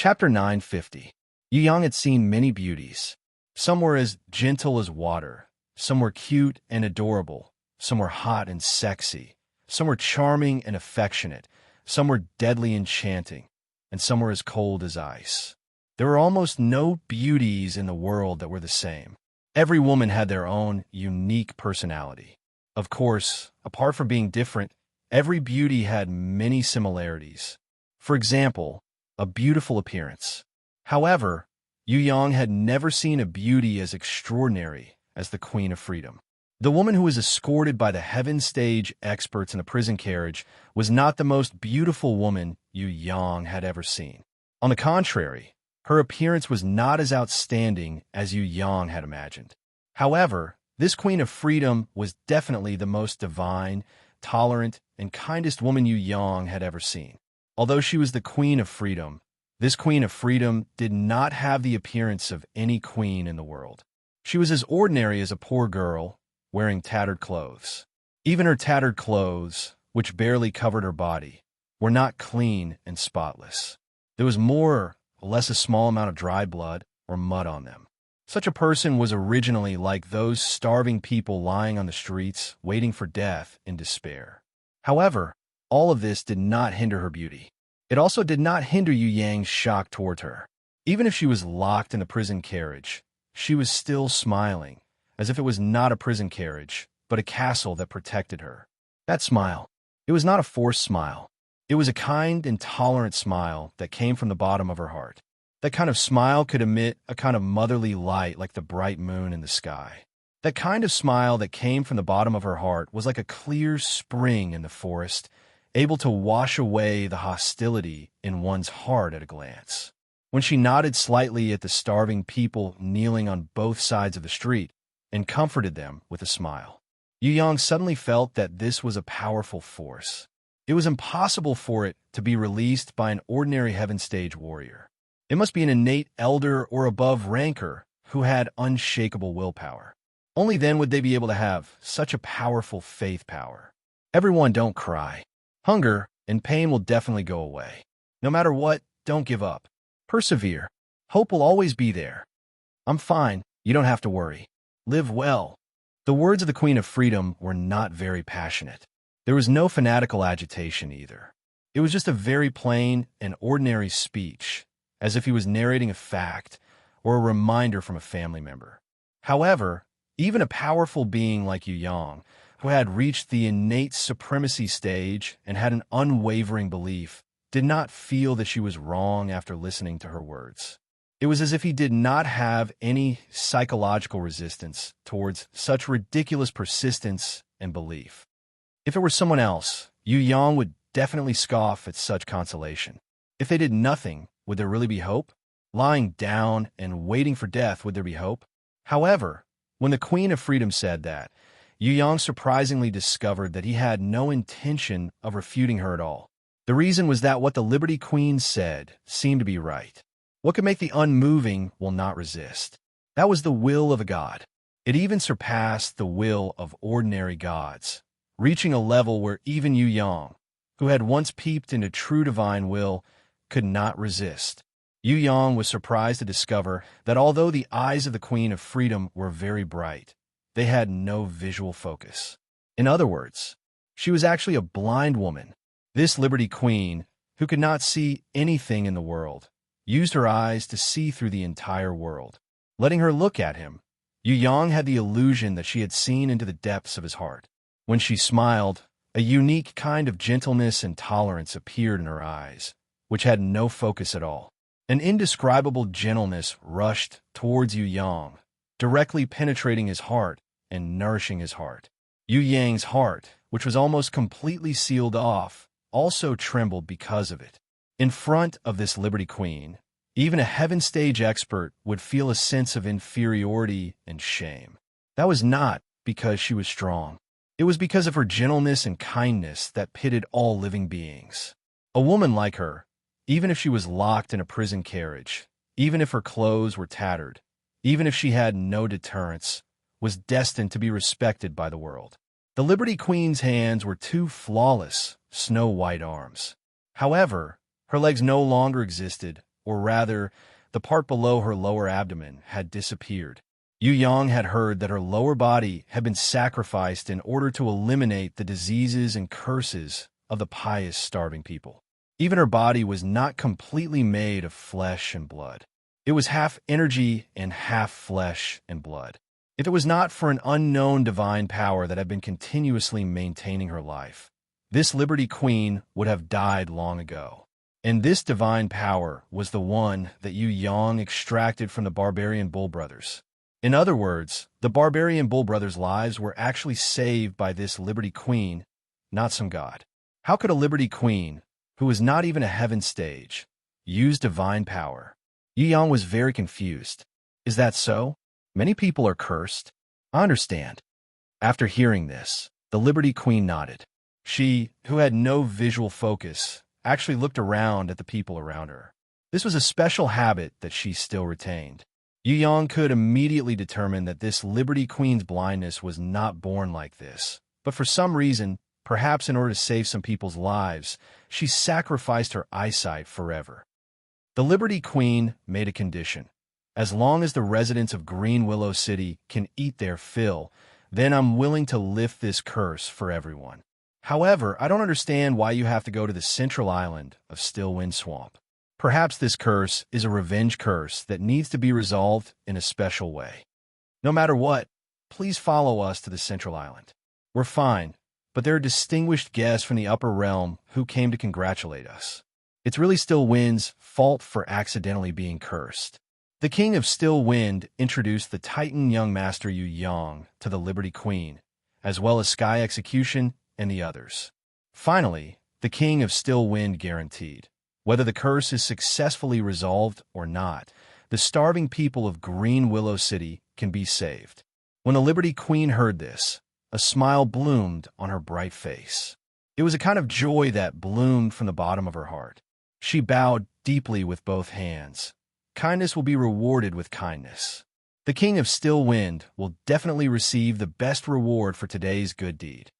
Chapter 950. Yu Yang had seen many beauties. Some were as gentle as water. Some were cute and adorable. Some were hot and sexy. Some were charming and affectionate. Some were deadly enchanting. And some were as cold as ice. There were almost no beauties in the world that were the same. Every woman had their own unique personality. Of course, apart from being different, every beauty had many similarities. For example, a beautiful appearance. However, Yu Yang had never seen a beauty as extraordinary as the Queen of Freedom. The woman who was escorted by the heaven stage experts in a prison carriage was not the most beautiful woman Yu Yang had ever seen. On the contrary, her appearance was not as outstanding as Yu Yang had imagined. However, this Queen of Freedom was definitely the most divine, tolerant, and kindest woman Yu Yang had ever seen. Although she was the Queen of Freedom, this Queen of Freedom did not have the appearance of any queen in the world. She was as ordinary as a poor girl, wearing tattered clothes. Even her tattered clothes, which barely covered her body, were not clean and spotless. There was more or less a small amount of dry blood or mud on them. Such a person was originally like those starving people lying on the streets, waiting for death in despair. However, all of this did not hinder her beauty. It also did not hinder Yu Yang's shock toward her. Even if she was locked in a prison carriage, she was still smiling, as if it was not a prison carriage, but a castle that protected her. That smile, it was not a forced smile. It was a kind and tolerant smile that came from the bottom of her heart. That kind of smile could emit a kind of motherly light like the bright moon in the sky. That kind of smile that came from the bottom of her heart was like a clear spring in the forest, able to wash away the hostility in one's heart at a glance. When she nodded slightly at the starving people kneeling on both sides of the street and comforted them with a smile, Yu Yang suddenly felt that this was a powerful force. It was impossible for it to be released by an ordinary heaven stage warrior. It must be an innate elder or above ranker who had unshakable willpower. Only then would they be able to have such a powerful faith power. Everyone, don't cry. Hunger and pain will definitely go away. No matter what, don't give up. Persevere. Hope will always be there. I'm fine. You don't have to worry. Live well. The words of the Queen of Freedom were not very passionate. There was no fanatical agitation either. It was just a very plain and ordinary speech, as if he was narrating a fact or a reminder from a family member. However, even a powerful being like Yu Yang, who had reached the innate supremacy stage and had an unwavering belief, did not feel that she was wrong after listening to her words. It was as if he did not have any psychological resistance towards such ridiculous persistence and belief. If it were someone else, Yu Yang would definitely scoff at such consolation. If they did nothing, would there really be hope? Lying down and waiting for death, would there be hope? However, when the Queen of Freedom said that, Yu Yang surprisingly discovered that he had no intention of refuting her at all. The reason was that what the Liberty Queen said seemed to be right. What could make the unmoving will not resist. That was the will of a god. It even surpassed the will of ordinary gods, reaching a level where even Yu Yang, who had once peeped into true divine will, could not resist. Yu Yang was surprised to discover that although the eyes of the Queen of Freedom were very bright, they had no visual focus. In other words, she was actually a blind woman. This Liberty Queen, who could not see anything in the world, used her eyes to see through the entire world. Letting her look at him, Yu Yang had the illusion that she had seen into the depths of his heart. When she smiled, a unique kind of gentleness and tolerance appeared in her eyes, which had no focus at all. An indescribable gentleness rushed towards Yu Yang, directly penetrating his heart and nourishing his heart. Yu Yang's heart, which was almost completely sealed off, also trembled because of it. In front of this Liberty Queen, even a heaven stage expert would feel a sense of inferiority and shame. That was not because she was strong. It was because of her gentleness and kindness that pitted all living beings. A woman like her, even if she was locked in a prison carriage, even if her clothes were tattered, even if she had no deterrence, was destined to be respected by the world. The Liberty Queen's hands were two flawless, snow-white arms. However, her legs no longer existed or rather, the part below her lower abdomen, had disappeared. Yu Yang had heard that her lower body had been sacrificed in order to eliminate the diseases and curses of the pious, starving people. Even her body was not completely made of flesh and blood. It was half energy and half flesh and blood. If it was not for an unknown divine power that had been continuously maintaining her life, this Liberty Queen would have died long ago. And this divine power was the one that Yu Yang extracted from the barbarian Bull brothers. In other words, the barbarian Bull brothers' lives were actually saved by this Liberty Queen, not some god. How could a Liberty Queen, who was not even a heaven stage, use divine power? Yu Yang was very confused. Is that so? Many people are cursed. I understand. After hearing this, the Liberty Queen nodded. She, who had no visual focus, actually looked around at the people around her. This was a special habit that she still retained. Yu Yang could immediately determine that this Liberty Queen's blindness was not born like this, but for some reason, perhaps in order to save some people's lives, she sacrificed her eyesight forever. The Liberty Queen made a condition. As long as the residents of Green Willow City can eat their fill, then I'm willing to lift this curse for everyone. However, I don't understand why you have to go to the central island of Still Wind Swamp. Perhaps this curse is a revenge curse that needs to be resolved in a special way. No matter what, please follow us to the central island. We're fine, but there are distinguished guests from the upper realm who came to congratulate us. It's really Still Wind's fault for accidentally being cursed. The King of Still Wind introduced the Titan young master Yu Yang to the Liberty Queen, as well as Sky Execution and the others. Finally, the King of Still Wind guaranteed, whether the curse is successfully resolved or not, the starving people of Green Willow City can be saved. When the Liberty Queen heard this, a smile bloomed on her bright face. It was a kind of joy that bloomed from the bottom of her heart. She bowed deeply with both hands. Kindness will be rewarded with kindness. The King of Still Wind will definitely receive the best reward for today's good deed.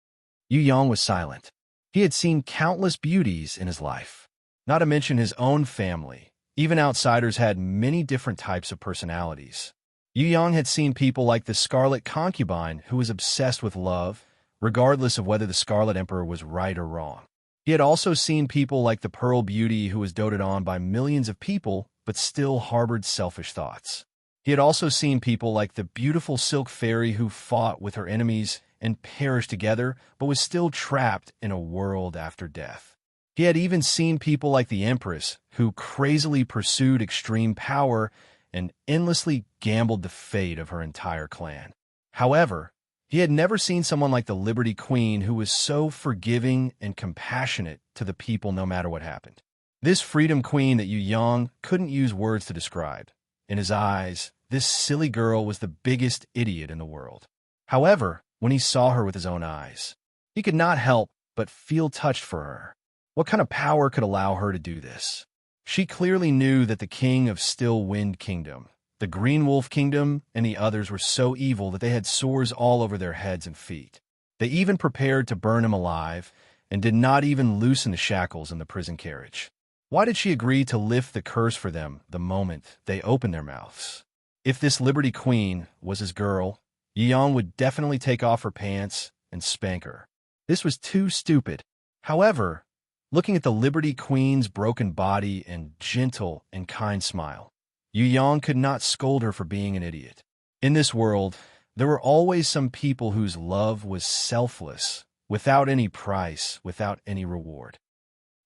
Yu Yang was silent. He had seen countless beauties in his life, not to mention his own family. Even outsiders had many different types of personalities. Yu Yang had seen people like the Scarlet Concubine, who was obsessed with love, regardless of whether the Scarlet Emperor was right or wrong. He had also seen people like the Pearl Beauty, who was doted on by millions of people, but still harbored selfish thoughts. He had also seen people like the beautiful Silk Fairy, who fought with her enemies and perished together, but was still trapped in a world after death. He had even seen people like the Empress, who crazily pursued extreme power and endlessly gambled the fate of her entire clan. However, he had never seen someone like the Liberty Queen, who was so forgiving and compassionate to the people no matter what happened. This Freedom Queen that Yu Yang couldn't use words to describe. In his eyes, this silly girl was the biggest idiot in the world. However, when he saw her with his own eyes, he could not help but feel touched for her. What kind of power could allow her to do this? She clearly knew that the King of Still Wind Kingdom, the Green Wolf Kingdom, and the others were so evil that they had sores all over their heads and feet. They even prepared to burn him alive and did not even loosen the shackles in the prison carriage. Why did she agree to lift the curse for them the moment they opened their mouths? If this Liberty Queen was his girl, Yu Yang would definitely take off her pants and spank her. This was too stupid. However, looking at the Liberty Queen's broken body and gentle and kind smile, Yu Yang could not scold her for being an idiot. In this world, there were always some people whose love was selfless, without any price, without any reward.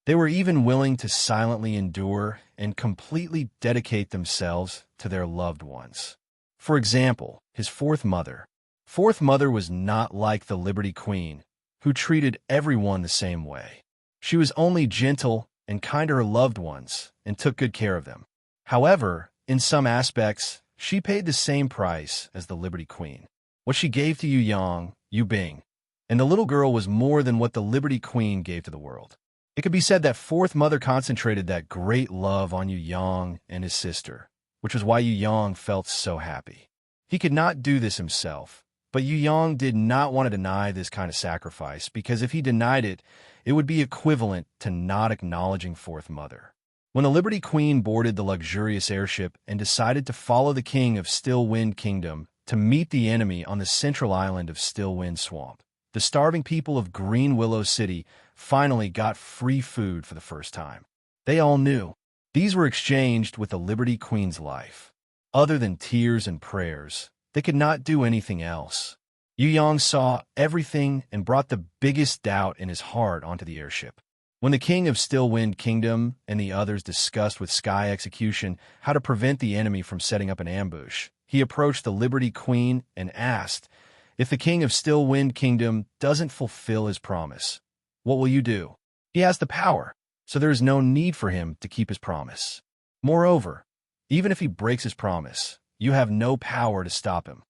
They were even willing to silently endure and completely dedicate themselves to their loved ones. For example, his fourth mother. Fourth mother was not like the Liberty Queen, who treated everyone the same way. She was only gentle and kind to her loved ones and took good care of them. However, in some aspects, she paid the same price as the Liberty Queen. What she gave to Yu Yang, Yu Bing, and the little girl was more than what the Liberty Queen gave to the world. It could be said that Fourth Mother concentrated that great love on Yu Yang and his sister, which was why Yu Yang felt so happy. He could not do this himself, but Yu Yang did not want to deny this kind of sacrifice, because if he denied it, it would be equivalent to not acknowledging Fourth Mother. When the Liberty Queen boarded the luxurious airship and decided to follow the king of Still Wind Kingdom to meet the enemy on the central island of Still Wind Swamp, the starving people of Green Willow City finally got free food for the first time. They all knew these were exchanged with the Liberty Queen's life. Other than tears and prayers, they could not do anything else. Yu Yang saw everything and brought the biggest doubt in his heart onto the airship. When the king of Still Wind Kingdom and the others discussed with Sky Execution how to prevent the enemy from setting up an ambush, he approached the Liberty Queen and asked, "If the king of Still Wind Kingdom doesn't fulfill his promise, what will you do?" He has the power, so there is no need for him to keep his promise. Moreover, even if he breaks his promise, you have no power to stop him.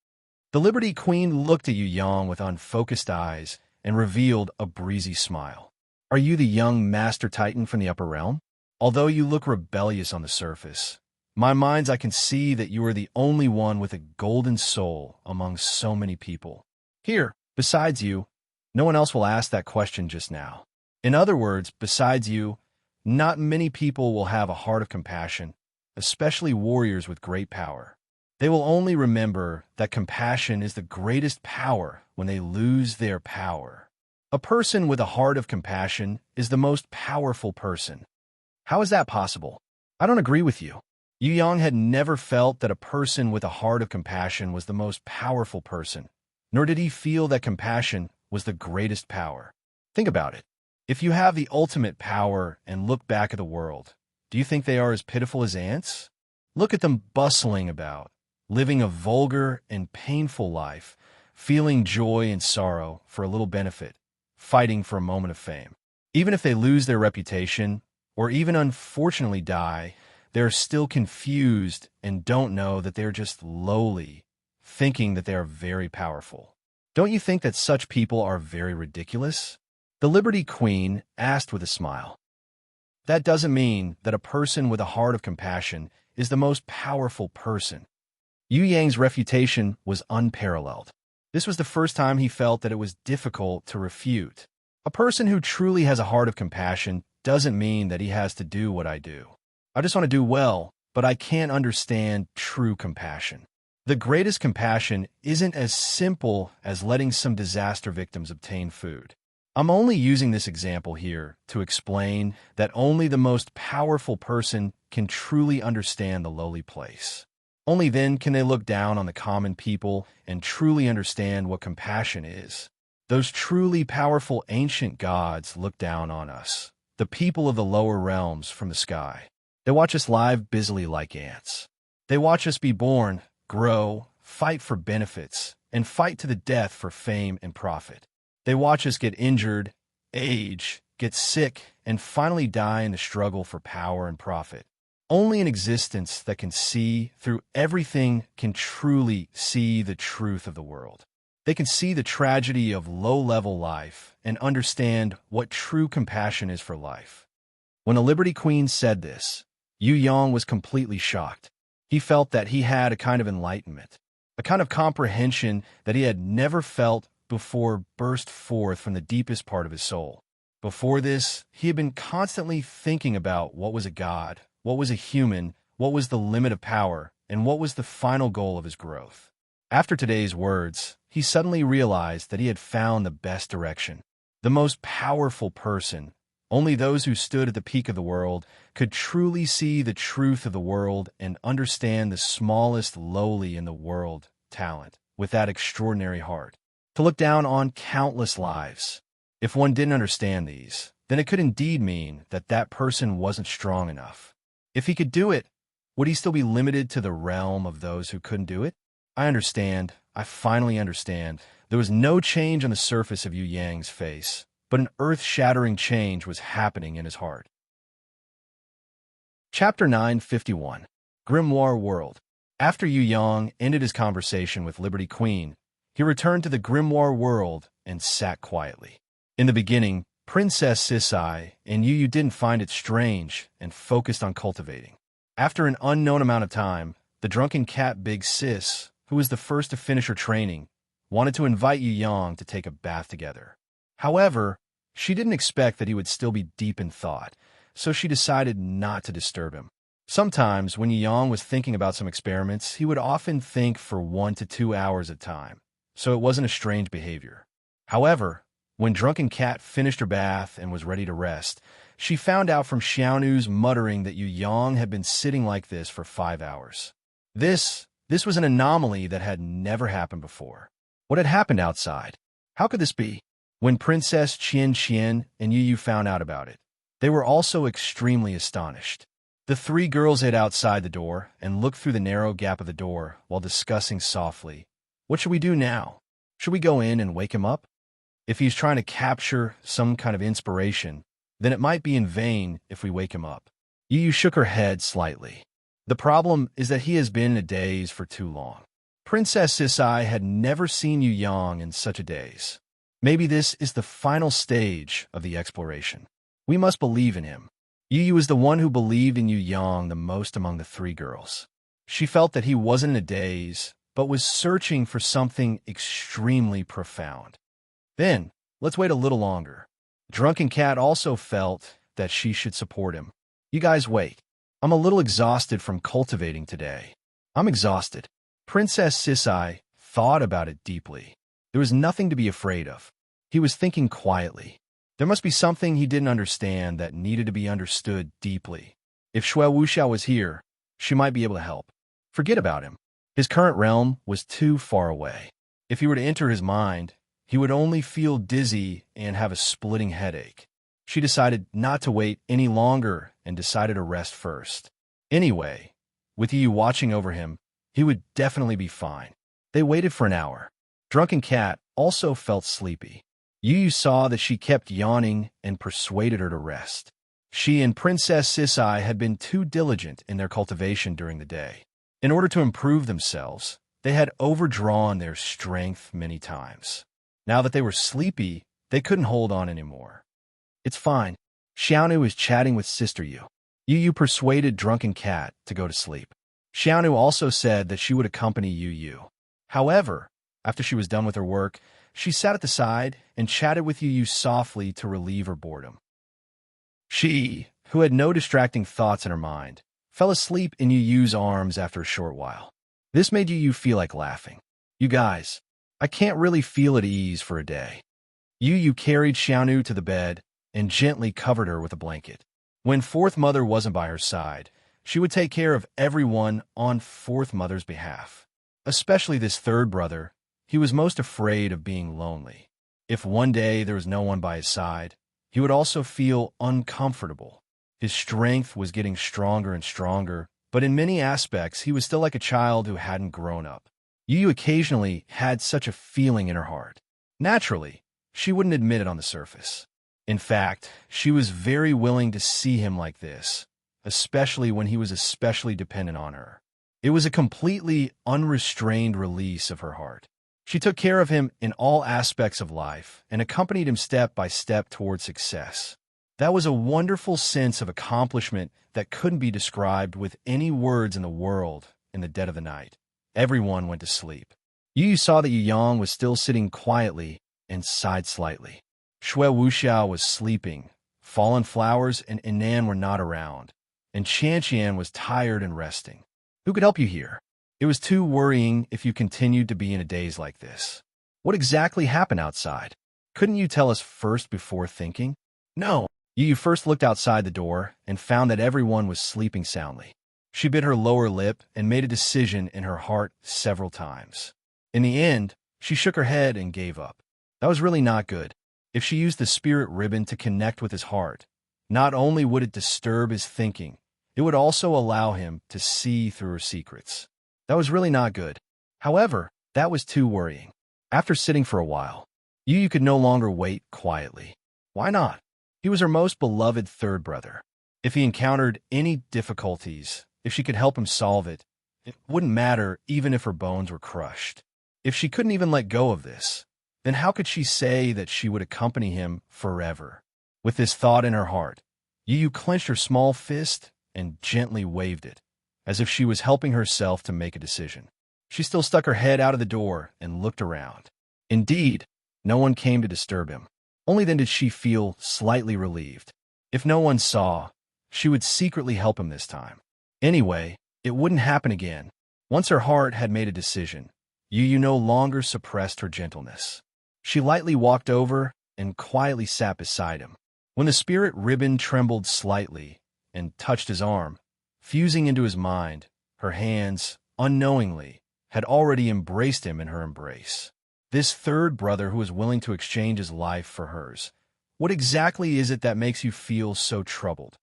The Liberty Queen looked at Yu Yang with unfocused eyes and revealed a breezy smile. "Are you the young Master Titan from the Upper Realm? Although you look rebellious on the surface, my minds I can see that you are the only one with a golden soul among so many people. Here, besides you, no one else will ask that question just now. In other words, besides you, not many people will have a heart of compassion, especially warriors with great power. They will only remember that compassion is the greatest power when they lose their power. A person with a heart of compassion is the most powerful person." How is that possible? I don't agree with you. Yu Yang had never felt that a person with a heart of compassion was the most powerful person, nor did he feel that compassion was the greatest power. Think about it. If you have the ultimate power and look back at the world, do you think they are as pitiful as ants? Look at them bustling about, living a vulgar and painful life, feeling joy and sorrow for a little benefit, fighting for a moment of fame. Even if they lose their reputation, or even unfortunately die, they are still confused and don't know that they are just lowly, thinking that they are very powerful. Don't you think that such people are very ridiculous? The Liberty Queen asked with a smile. That doesn't mean that a person with a heart of compassion is the most powerful person. Yu Yang's refutation was unparalleled. This was the first time he felt that it was difficult to refute. A person who truly has a heart of compassion doesn't mean that he has to do what I do. I just want to do well, but I can't understand true compassion. The greatest compassion isn't as simple as letting some disaster victims obtain food. I'm only using this example here to explain that only the most powerful person can truly understand the lowly place. Only then can they look down on the common people and truly understand what compassion is. Those truly powerful ancient gods look down on us, the people of the lower realms, from the sky. They watch us live busily like ants. They watch us be born, grow, fight for benefits, and fight to the death for fame and profit. They watch us get injured, age, get sick, and finally die in the struggle for power and profit. Only an existence that can see through everything can truly see the truth of the world. They can see the tragedy of low-level life and understand what true compassion is for life. When the Liberty Queen said this, Yu Yang was completely shocked. He felt that he had a kind of enlightenment, a kind of comprehension that he had never felt before burst forth from the deepest part of his soul. Before this, he had been constantly thinking about what was a god, what was a human, what was the limit of power, and what was the final goal of his growth. After today's words, he suddenly realized that he had found the best direction. The most powerful person, only those who stood at the peak of the world, could truly see the truth of the world and understand the smallest lowly in the world talent with that extraordinary heart. To look down on countless lives. If one didn't understand these, then it could indeed mean that that person wasn't strong enough. If he could do it, would he still be limited to the realm of those who couldn't do it? I understand. I finally understand. There was no change on the surface of Yu Yang's face, but an earth-shattering change was happening in his heart. Chapter 951. Grimoire World. After Yu Yang ended his conversation with Liberty Queen, he returned to the Grimoire World and sat quietly. In the beginning, Princess Sisai and Yu didn't find it strange and focused on cultivating. After an unknown amount of time, the drunken cat Big Sis, who was the first to finish her training, wanted to invite Yu Yang to take a bath together. However, she didn't expect that he would still be deep in thought, so she decided not to disturb him. Sometimes, when Yu Yang was thinking about some experiments, he would often think for 1 to 2 hours at a time, so it wasn't a strange behavior. However, when Drunken Cat finished her bath and was ready to rest, she found out from Xiaonu's muttering that Yu Yang had been sitting like this for 5 hours. This was an anomaly that had never happened before. What had happened outside? How could this be? When Princess Qian and Yu found out about it, they were also extremely astonished. The three girls hid outside the door and looked through the narrow gap of the door while discussing softly, "What should we do now? Should we go in and wake him up? If he's trying to capture some kind of inspiration, then it might be in vain if we wake him up." Yu shook her head slightly. The problem is that he has been in a daze for too long. Princess Sisai had never seen Yu Yang in such a daze. Maybe this is the final stage of the exploration. We must believe in him. Yu is the one who believed in Yu Yang the most among the three girls. She felt that he wasn't in a daze, but was searching for something extremely profound. Then, let's wait a little longer. Drunken Cat also felt that she should support him. "You guys wait. I'm a little exhausted from cultivating today." "I'm exhausted." Princess Sisai thought about it deeply. There was nothing to be afraid of. He was thinking quietly. There must be something he didn't understand that needed to be understood deeply. If Shui Wuxiao was here, she might be able to help. Forget about him. His current realm was too far away. If he were to enter his mind, he would only feel dizzy and have a splitting headache. She decided not to wait any longer and decided to rest first. Anyway, with Yu watching over him, he would definitely be fine. They waited for an hour. Drunken Cat also felt sleepy. Yu saw that she kept yawning and persuaded her to rest. She and Princess Sisai had been too diligent in their cultivation during the day. In order to improve themselves, they had overdrawn their strength many times. Now that they were sleepy, they couldn't hold on anymore. "It's fine." Xiaonu is chatting with Sister Yu. Yu persuaded Drunken Cat to go to sleep. Xiaonu also said that she would accompany Yu. However, after she was done with her work, she sat at the side and chatted with Yu softly to relieve her boredom. She, who had no distracting thoughts in her mind, fell asleep in Yu's arms after a short while. This made Yu feel like laughing. "You guys, I can't really feel at ease for a day." Yu carried Xiaonu to the bed and gently covered her with a blanket. When Fourth Mother wasn't by her side, she would take care of everyone on Fourth Mother's behalf. Especially this third brother, he was most afraid of being lonely. If one day there was no one by his side, he would also feel uncomfortable. His strength was getting stronger and stronger, but in many aspects he was still like a child who hadn't grown up. Yu occasionally had such a feeling in her heart. Naturally, she wouldn't admit it on the surface. In fact, she was very willing to see him like this, especially when he was especially dependent on her. It was a completely unrestrained release of her heart. She took care of him in all aspects of life and accompanied him step by step toward success. That was a wonderful sense of accomplishment that couldn't be described with any words in the world in the dead of the night. Everyone went to sleep. Yu saw that Yu Yang was still sitting quietly and sighed slightly. Shui Wuxiao was sleeping. Fallen Flowers and Inan were not around, and Qian was tired and resting. Who could help you here? It was too worrying if you continued to be in a daze like this. What exactly happened outside? Couldn't you tell us first before thinking? No. Yu first looked outside the door and found that everyone was sleeping soundly. She bit her lower lip and made a decision in her heart several times. In the end, she shook her head and gave up. That was really not good. If she used the spirit ribbon to connect with his heart, not only would it disturb his thinking, it would also allow him to see through her secrets. That was really not good. However, that was too worrying. After sitting for a while, Yu could no longer wait quietly. Why not? He was her most beloved third brother. If he encountered any difficulties, if she could help him solve it, it wouldn't matter even if her bones were crushed. If she couldn't even let go of this, then how could she say that she would accompany him forever? With this thought in her heart, Yu clenched her small fist and gently waved it, as if she was helping herself to make a decision. She still stuck her head out of the door and looked around. Indeed, no one came to disturb him. Only then did she feel slightly relieved. If no one saw, she would secretly help him this time. Anyway, it wouldn't happen again. Once her heart had made a decision, Yu no longer suppressed her gentleness. She lightly walked over and quietly sat beside him. When the spirit ribbon trembled slightly and touched his arm, fusing into his mind, her hands, unknowingly, had already embraced him in her embrace. This third brother who was willing to exchange his life for hers. What exactly is it that makes you feel so troubled?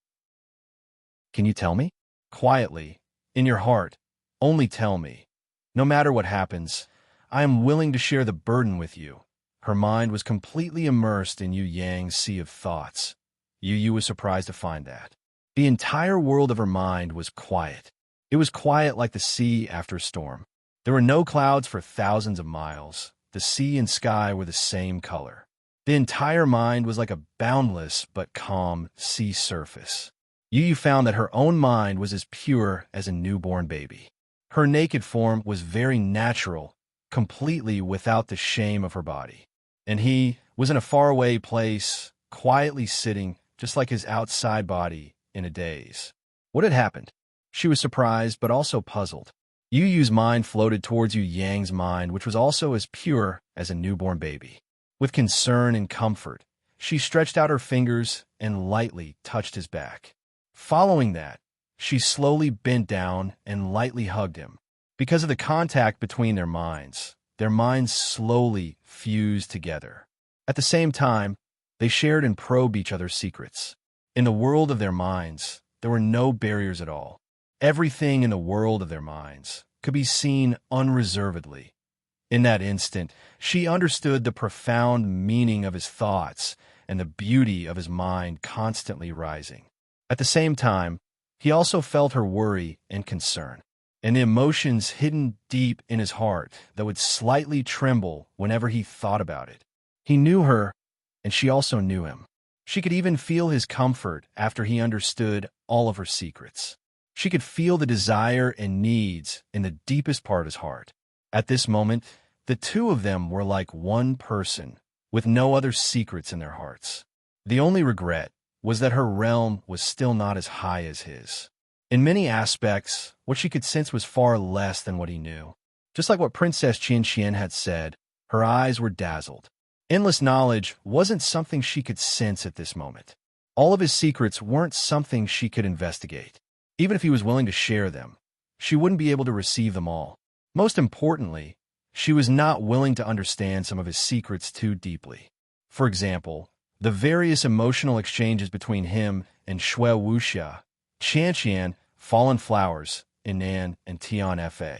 Can you tell me? Quietly, in your heart, only tell me. No matter what happens, I am willing to share the burden with you. Her mind was completely immersed in Yu Yang's sea of thoughts. Yu was surprised to find that. The entire world of her mind was quiet. It was quiet like the sea after a storm. There were no clouds for thousands of miles. The sea and sky were the same color. The entire mind was like a boundless but calm sea surface. Yu found that her own mind was as pure as a newborn baby. Her naked form was very natural, completely without the shame of her body. And he was in a faraway place, quietly sitting, just like his outside body, in a daze. What had happened? She was surprised, but also puzzled. Yu's mind floated towards Yu Yang's mind, which was also as pure as a newborn baby. With concern and comfort, she stretched out her fingers and lightly touched his back. Following that, she slowly bent down and lightly hugged him. Because of the contact between their minds slowly fused together. At the same time, they shared and probed each other's secrets. In the world of their minds, there were no barriers at all. Everything in the world of their minds could be seen unreservedly. In that instant, she understood the profound meaning of his thoughts and the beauty of his mind constantly rising. At the same time, he also felt her worry and concern, and the emotions hidden deep in his heart that would slightly tremble whenever he thought about it. He knew her, and she also knew him. She could even feel his comfort after he understood all of her secrets. She could feel the desire and needs in the deepest part of his heart. At this moment, the two of them were like one person, with no other secrets in their hearts. The only regret was that her realm was still not as high as his. In many aspects, what she could sense was far less than what he knew. Just like what Princess Qianqian had said, her eyes were dazzled. Endless knowledge wasn't something she could sense at this moment. All of his secrets weren't something she could investigate. Even if he was willing to share them, she wouldn't be able to receive them all. Most importantly, she was not willing to understand some of his secrets too deeply. For example, the various emotional exchanges between him and Shui Wuxia, Qianqian, Fallen Flowers, Inan, and Tian Fa.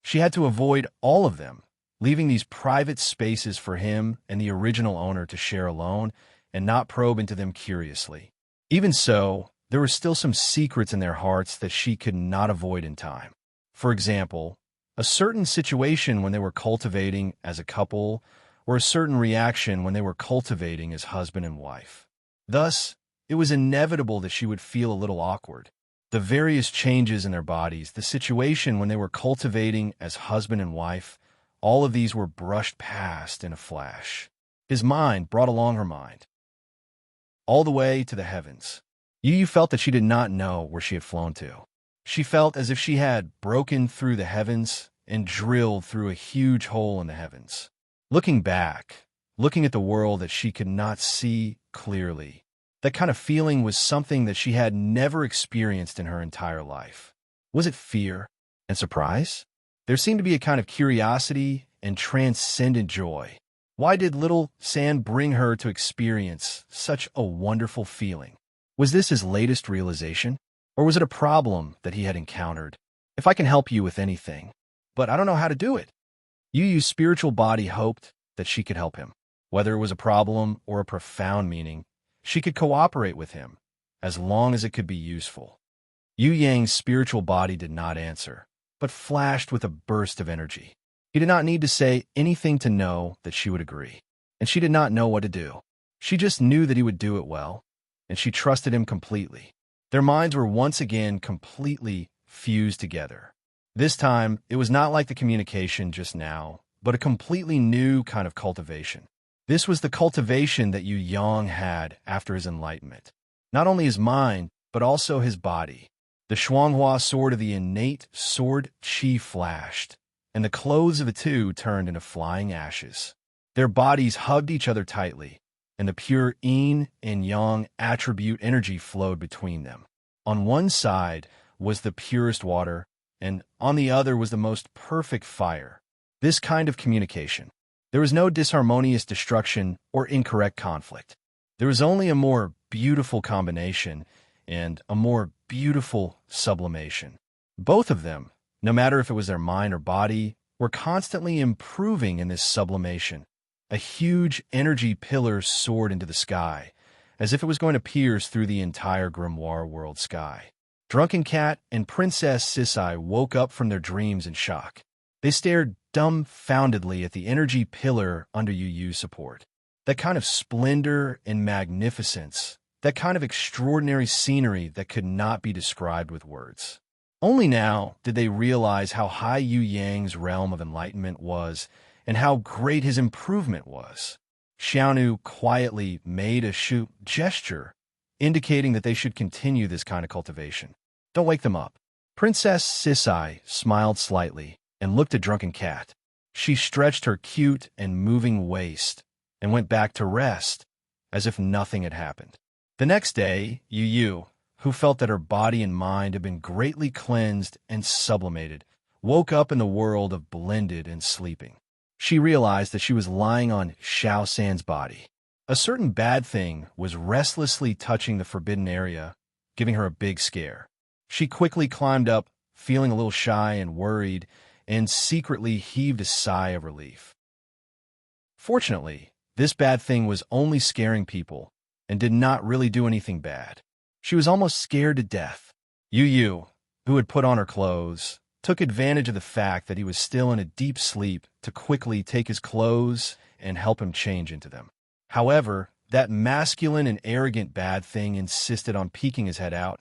She had to avoid all of them, leaving these private spaces for him and the original owner to share alone and not probe into them curiously. Even so, there were still some secrets in their hearts that she could not avoid in time. For example, a certain situation when they were cultivating as a couple, or a certain reaction when they were cultivating as husband and wife. Thus, it was inevitable that she would feel a little awkward. The various changes in their bodies, the situation when they were cultivating as husband and wife, all of these were brushed past in a flash. His mind brought along her mind. All the way to the heavens. Yu felt that she did not know where she had flown to. She felt as if she had broken through the heavens and drilled through a huge hole in the heavens. Looking back, looking at the world that she could not see clearly, that kind of feeling was something that she had never experienced in her entire life. Was it fear and surprise? There seemed to be a kind of curiosity and transcendent joy. Why did little San bring her to experience such a wonderful feeling? Was this his latest realization? Or was it a problem that he had encountered? If I can help you with anything, but I don't know how to do it. Yu's spiritual body hoped that she could help him. Whether it was a problem or a profound meaning, she could cooperate with him, as long as it could be useful. Yu Yang's spiritual body did not answer, but flashed with a burst of energy. He did not need to say anything to know that she would agree, and she did not know what to do. She just knew that he would do it well, and she trusted him completely. Their minds were once again completely fused together. This time, it was not like the communication just now, but a completely new kind of cultivation. This was the cultivation that Yu Yang had after his enlightenment. Not only his mind, but but also his body. The Shuanghua sword of the innate sword chi flashed, and the clothes of the two turned into flying ashes. Their bodies hugged each other tightly, and the pure yin and yang attribute energy flowed between them. On one side was the purest water, and on the other was the most perfect fire. This kind of communication. There was no disharmonious destruction or incorrect conflict. There was only a more beautiful combination and a more beautiful sublimation. Both of them, no matter if it was their mind or body, were constantly improving in this sublimation. A huge energy pillar soared into the sky, as if it was going to pierce through the entire grimoire world sky. Drunken Cat and Princess Sisai woke up from their dreams in shock. They stared dumbfoundedly at the energy pillar under Yu Yu's support. That kind of splendor and magnificence, that kind of extraordinary scenery that could not be described with words. Only now did they realize how high Yu Yang's realm of enlightenment was and how great his improvement was. Xiaonu quietly made a gesture, indicating that they should continue this kind of cultivation. Don't wake them up. Princess Sisai smiled slightly and looked at Drunken Cat. She stretched her cute and moving waist and went back to rest, as if nothing had happened. The next day, Yu Yu, who felt that her body and mind had been greatly cleansed and sublimated, woke up in the world of blended and sleeping. She realized that she was lying on Xiao San's body. A certain bad thing was restlessly touching the forbidden area, giving her a big scare. She quickly climbed up, feeling a little shy and worried, and secretly heaved a sigh of relief. Fortunately, this bad thing was only scaring people and did not really do anything bad. She was almost scared to death. Yu Yu, who had put on her clothes, took advantage of the fact that he was still in a deep sleep to quickly take his clothes and help him change into them. However, that masculine and arrogant bad thing insisted on peeking his head out,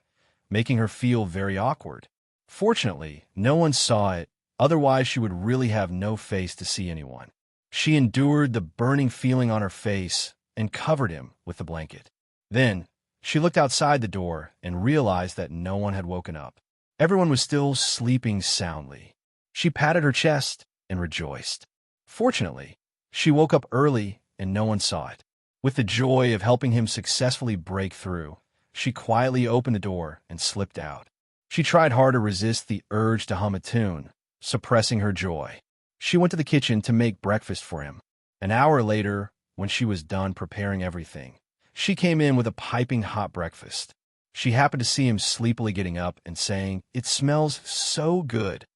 making her feel very awkward. Fortunately, no one saw it, otherwise she would really have no face to see anyone. She endured the burning feeling on her face and covered him with the blanket. Then, she looked outside the door and realized that no one had woken up. Everyone was still sleeping soundly. She patted her chest and rejoiced. Fortunately, she woke up early and no one saw it. With the joy of helping him successfully break through, she quietly opened the door and slipped out. She tried hard to resist the urge to hum a tune, suppressing her joy. She went to the kitchen to make breakfast for him. An hour later, when she was done preparing everything, she came in with a piping hot breakfast. She happened to see him sleepily getting up and saying, "It smells so good."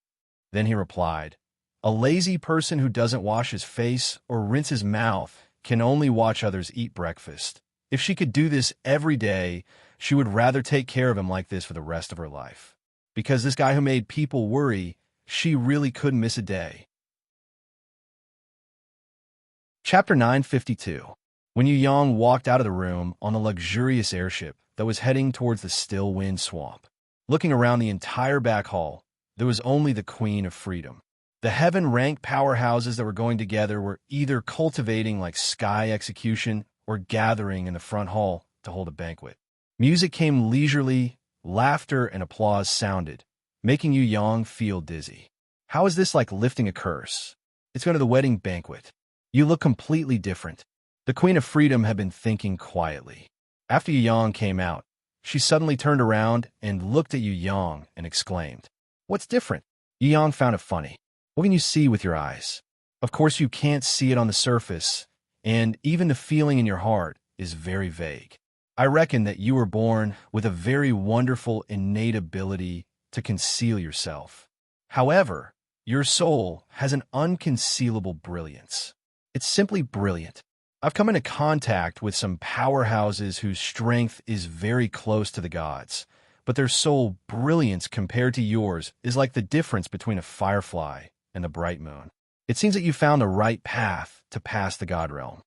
Then he replied, "A lazy person who doesn't wash his face or rinse his mouth can only watch others eat breakfast. If she could do this every day, she would rather take care of him like this for the rest of her life. Because this guy who made people worry, she really couldn't miss a day." Chapter 952. When Yu Yang walked out of the room on a luxurious airship that was heading towards the still wind swamp. Looking around the entire back hall, there was only the Queen of Freedom. The heaven-ranked powerhouses that were going together were either cultivating like sky execution or gathering in the front hall to hold a banquet. Music came leisurely, laughter and applause sounded, making Yu Yang feel dizzy. How is this like lifting a curse? It's going to the wedding banquet. You look completely different. The Queen of Freedom had been thinking quietly. After Yu Yang came out, she suddenly turned around and looked at Yu Yang and exclaimed, "What's different?" Yu Yang found it funny. "What can you see with your eyes? Of course you can't see it on the surface, and even the feeling in your heart is very vague. I reckon that you were born with a very wonderful innate ability to conceal yourself. However, your soul has an unconcealable brilliance. It's simply brilliant. I've come into contact with some powerhouses whose strength is very close to the gods, but their soul brilliance compared to yours is like the difference between a firefly and the bright moon. It seems that you found the right path to pass the god realm."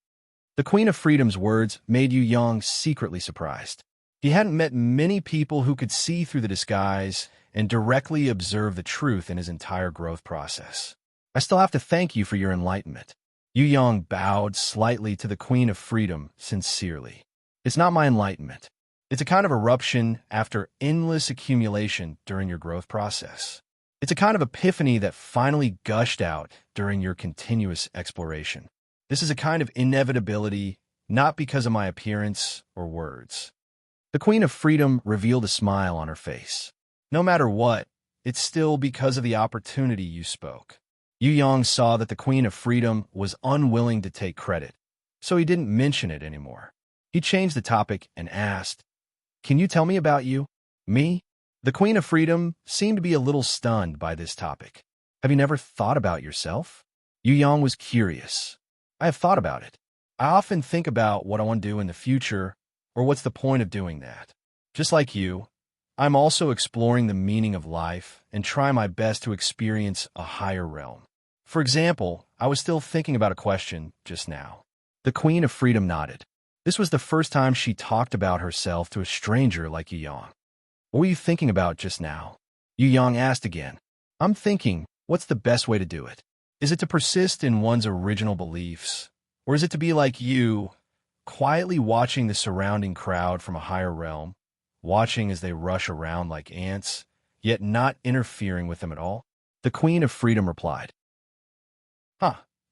The Queen of Freedom's words made Yu Yang secretly surprised. He hadn't met many people who could see through the disguise and directly observe the truth in his entire growth process. "I still have to thank you for your enlightenment." Yu Yang bowed slightly to the Queen of Freedom sincerely. "It's not my enlightenment. It's a kind of eruption after endless accumulation during your growth process. It's a kind of epiphany that finally gushed out during your continuous exploration. This is a kind of inevitability, not because of my appearance or words. The Queen of Freedom revealed a smile on her face. No matter what, it's still because of the opportunity you spoke. Yu Yang saw that the Queen of Freedom was unwilling to take credit, so he didn't mention it anymore. He changed the topic and asked, "Can you tell me about you?" "Me?" The Queen of Freedom seemed to be a little stunned by this topic. "Have you never thought about yourself?" Yu Yang was curious. "I have thought about it. I often think about what I want to do in the future, or what's the point of doing that. Just like you, I'm also exploring the meaning of life and trying my best to experience a higher realm. For example, I was still thinking about a question just now." The Queen of Freedom nodded. This was the first time she talked about herself to a stranger like Yu Yang. "What were you thinking about just now?" Yu Yang asked again. "I'm thinking, what's the best way to do it? Is it to persist in one's original beliefs? Or is it to be like you, quietly watching the surrounding crowd from a higher realm, watching as they rush around like ants, yet not interfering with them at all?" The Queen of Freedom replied,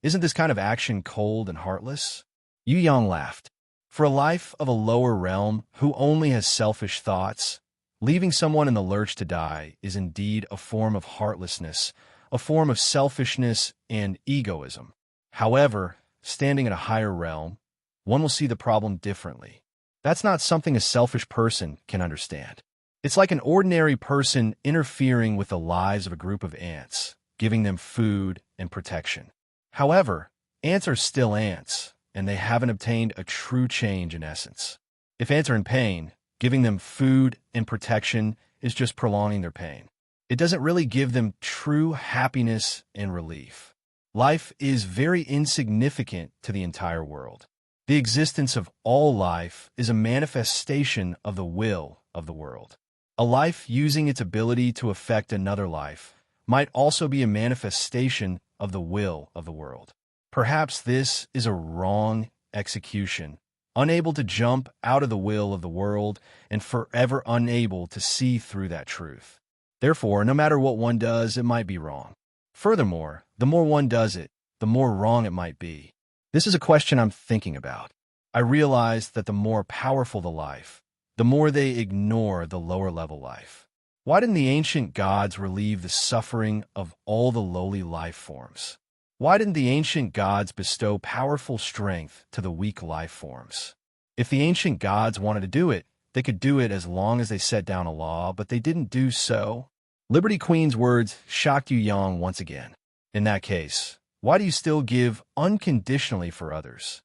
Isn't this kind of action cold and heartless?" Yu Yang laughed. "For a life of a lower realm who only has selfish thoughts, leaving someone in the lurch to die is indeed a form of heartlessness, a form of selfishness and egoism. However, standing in a higher realm, one will see the problem differently. That's not something a selfish person can understand. It's like an ordinary person interfering with the lives of a group of ants, giving them food and protection. However, ants are still ants, and they haven't obtained a true change in essence. If ants are in pain, giving them food and protection is just prolonging their pain. It doesn't really give them true happiness and relief. Life is very insignificant to the entire world. The existence of all life is a manifestation of the will of the world. A life using its ability to affect another life might also be a manifestation of the will of the world. Perhaps this is a wrong execution, unable to jump out of the will of the world and forever unable to see through that truth. Therefore, no matter what one does, it might be wrong. Furthermore, the more one does it, the more wrong it might be. This is a question I'm thinking about. I realize that the more powerful the life, the more they ignore the lower level life. Why didn't the ancient gods relieve the suffering of all the lowly life forms? Why didn't the ancient gods bestow powerful strength to the weak life forms? If the ancient gods wanted to do it, they could do it as long as they set down a law, but they didn't do so. Liberty Queen's words shocked Yu Yang once again. In that case, why do you still give unconditionally for others?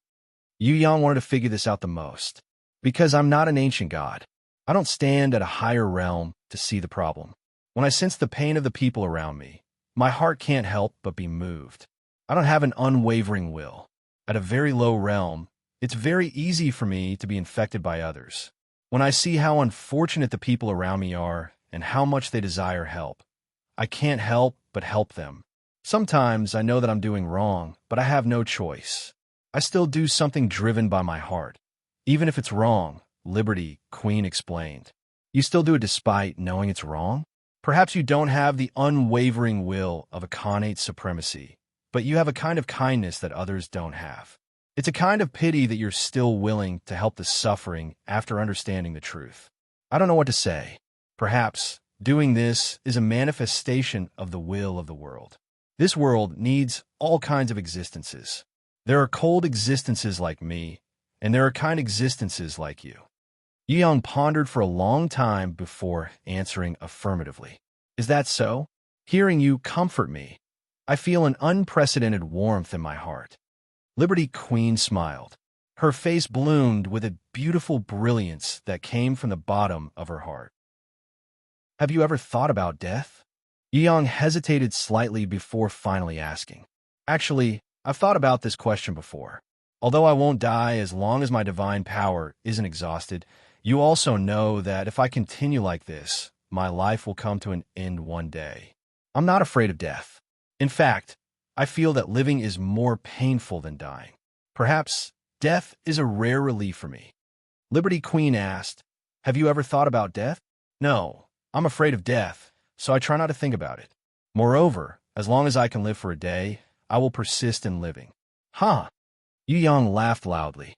Yu Yang wanted to figure this out the most. Because I'm not an ancient god. I don't stand at a higher realm to see the problem. When I sense the pain of the people around me, my heart can't help but be moved. I don't have an unwavering will. At a very low realm, it's very easy for me to be infected by others. When I see how unfortunate the people around me are and how much they desire help, I can't help but help them. Sometimes I know that I'm doing wrong, but I have no choice. I still do something driven by my heart. Even if it's wrong, Liberty Queen explained. You still do it despite knowing it's wrong? Perhaps you don't have the unwavering will of a Khanate supremacy, but you have a kind of kindness that others don't have. It's a kind of pity that you're still willing to help the suffering after understanding the truth. I don't know what to say. Perhaps doing this is a manifestation of the will of the world. This world needs all kinds of existences. There are cold existences like me, and there are kind existences like you. Yu Yang pondered for a long time before answering affirmatively. Is that so? Hearing you comfort me. I feel an unprecedented warmth in my heart. Liberty Queen smiled. Her face bloomed with a beautiful brilliance that came from the bottom of her heart. Have you ever thought about death? Yu Yang hesitated slightly before finally asking. Actually, I've thought about this question before. Although I won't die as long as my divine power isn't exhausted, you also know that if I continue like this, my life will come to an end one day. I'm not afraid of death. In fact, I feel that living is more painful than dying. Perhaps death is a rare relief for me. Liberty Queen asked, Have you ever thought about death? No, I'm afraid of death, so I try not to think about it. Moreover, as long as I can live for a day, I will persist in living. Huh? Yu Yang laughed loudly.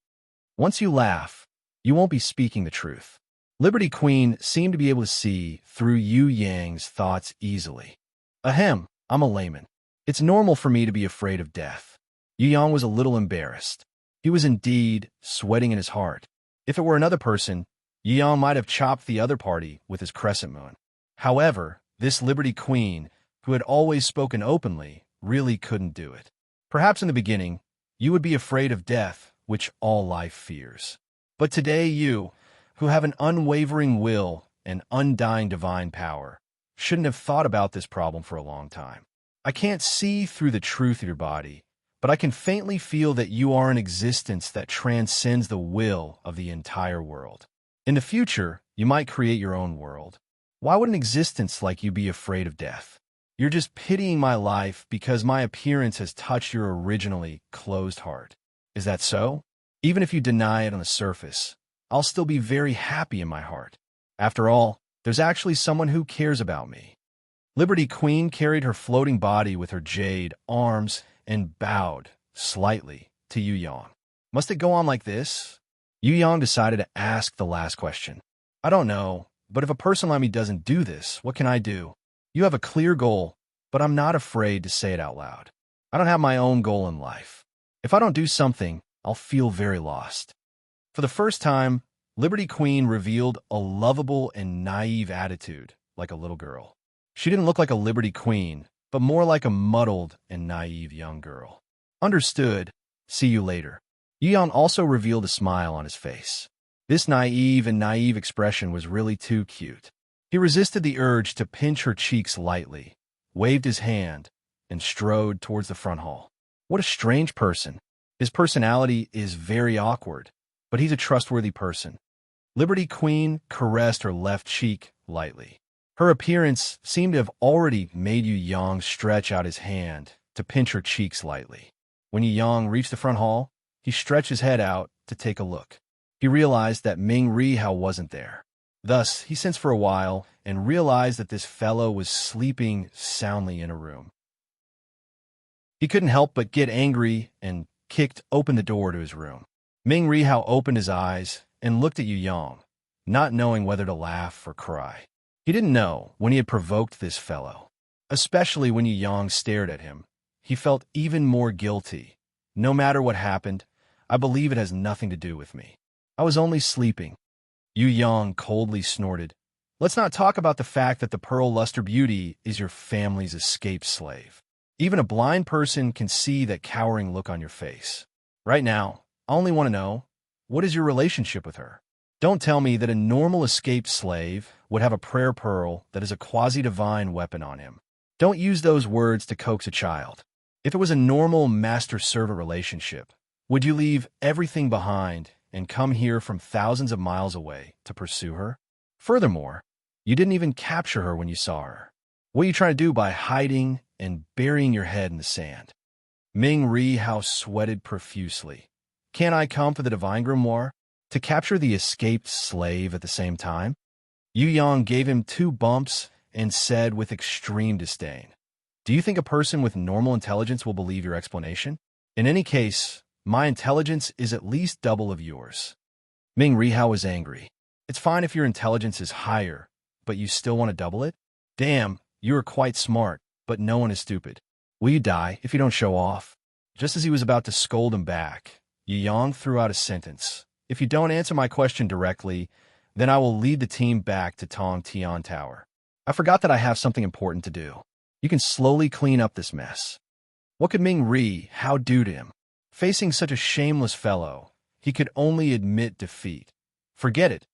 Once you laugh, you won't be speaking the truth. Liberty Queen seemed to be able to see through Yu Yang's thoughts easily. Ahem, I'm a layman. It's normal for me to be afraid of death. Yu Yang was a little embarrassed. He was indeed sweating in his heart. If it were another person, Yu Yang might have chopped the other party with his crescent moon. However, this Liberty Queen, who had always spoken openly, really couldn't do it. Perhaps in the beginning, you would be afraid of death, which all life fears. But today you, who have an unwavering will and undying divine power, shouldn't have thought about this problem for a long time. I can't see through the truth of your body, but I can faintly feel that you are an existence that transcends the will of the entire world. In the future, you might create your own world. Why would an existence like you be afraid of death? You're just pitying my life because my appearance has touched your originally closed heart. Is that so? Even if you deny it on the surface, I'll still be very happy in my heart. After all, there's actually someone who cares about me. Liberty Queen carried her floating body with her jade arms and bowed slightly to Yu Yang. Must it go on like this? Yu Yang decided to ask the last question. I don't know, but if a person like me doesn't do this, what can I do? You have a clear goal, but I'm not afraid to say it out loud. I don't have my own goal in life. If I don't do something, I'll feel very lost. For the first time, Liberty Queen revealed a lovable and naive attitude, like a little girl. She didn't look like a Liberty Queen, but more like a muddled and naive young girl. Understood. See you later. Yu Yang also revealed a smile on his face. This naive expression was really too cute. He resisted the urge to pinch her cheeks lightly, waved his hand, and strode towards the front hall. What a strange person. His personality is very awkward, but he's a trustworthy person. Liberty Queen caressed her left cheek lightly. Her appearance seemed to have already made Yu Yang stretch out his hand to pinch her cheeks lightly. When Yu Yang reached the front hall, he stretched his head out to take a look. He realized that Ming Rihao wasn't there. Thus, he sensed for a while and realized that this fellow was sleeping soundly in a room. He couldn't help but get angry and kicked open the door to his room. Ming Rihao opened his eyes and looked at Yu Yang, not knowing whether to laugh or cry. He didn't know when he had provoked this fellow. Especially when Yu Yang stared at him, he felt even more guilty. No matter what happened, I believe it has nothing to do with me. I was only sleeping. Yu Yang coldly snorted. Let's not talk about the fact that the Pearl Luster Beauty is your family's escaped slave. Even a blind person can see that cowering look on your face. Right now, I only want to know, what is your relationship with her? Don't tell me that a normal escaped slave would have a prayer pearl that is a quasi-divine weapon on him. Don't use those words to coax a child. If it was a normal master-servant relationship, would you leave everything behind and come here from thousands of miles away to pursue her? Furthermore, you didn't even capture her when you saw her. What are you trying to do by hiding and burying your head in the sand? Ming Rihao sweated profusely. Can't I come for the divine grimoire? To capture the escaped slave at the same time? Yu Yang gave him 2 bumps and said with extreme disdain, do you think a person with normal intelligence will believe your explanation? In any case, my intelligence is at least double of yours. Ming Rihao was angry. It's fine if your intelligence is higher, but you still want to double it? Damn, you are quite smart, but no one is stupid. Will you die if you don't show off? Just as he was about to scold him back, Yu Yang threw out a sentence. If you don't answer my question directly, then I will lead the team back to Tong Tian Tower. I forgot that I have something important to do. You can slowly clean up this mess. What could Ming Rihao do to him? Facing such a shameless fellow, he could only admit defeat. Forget it.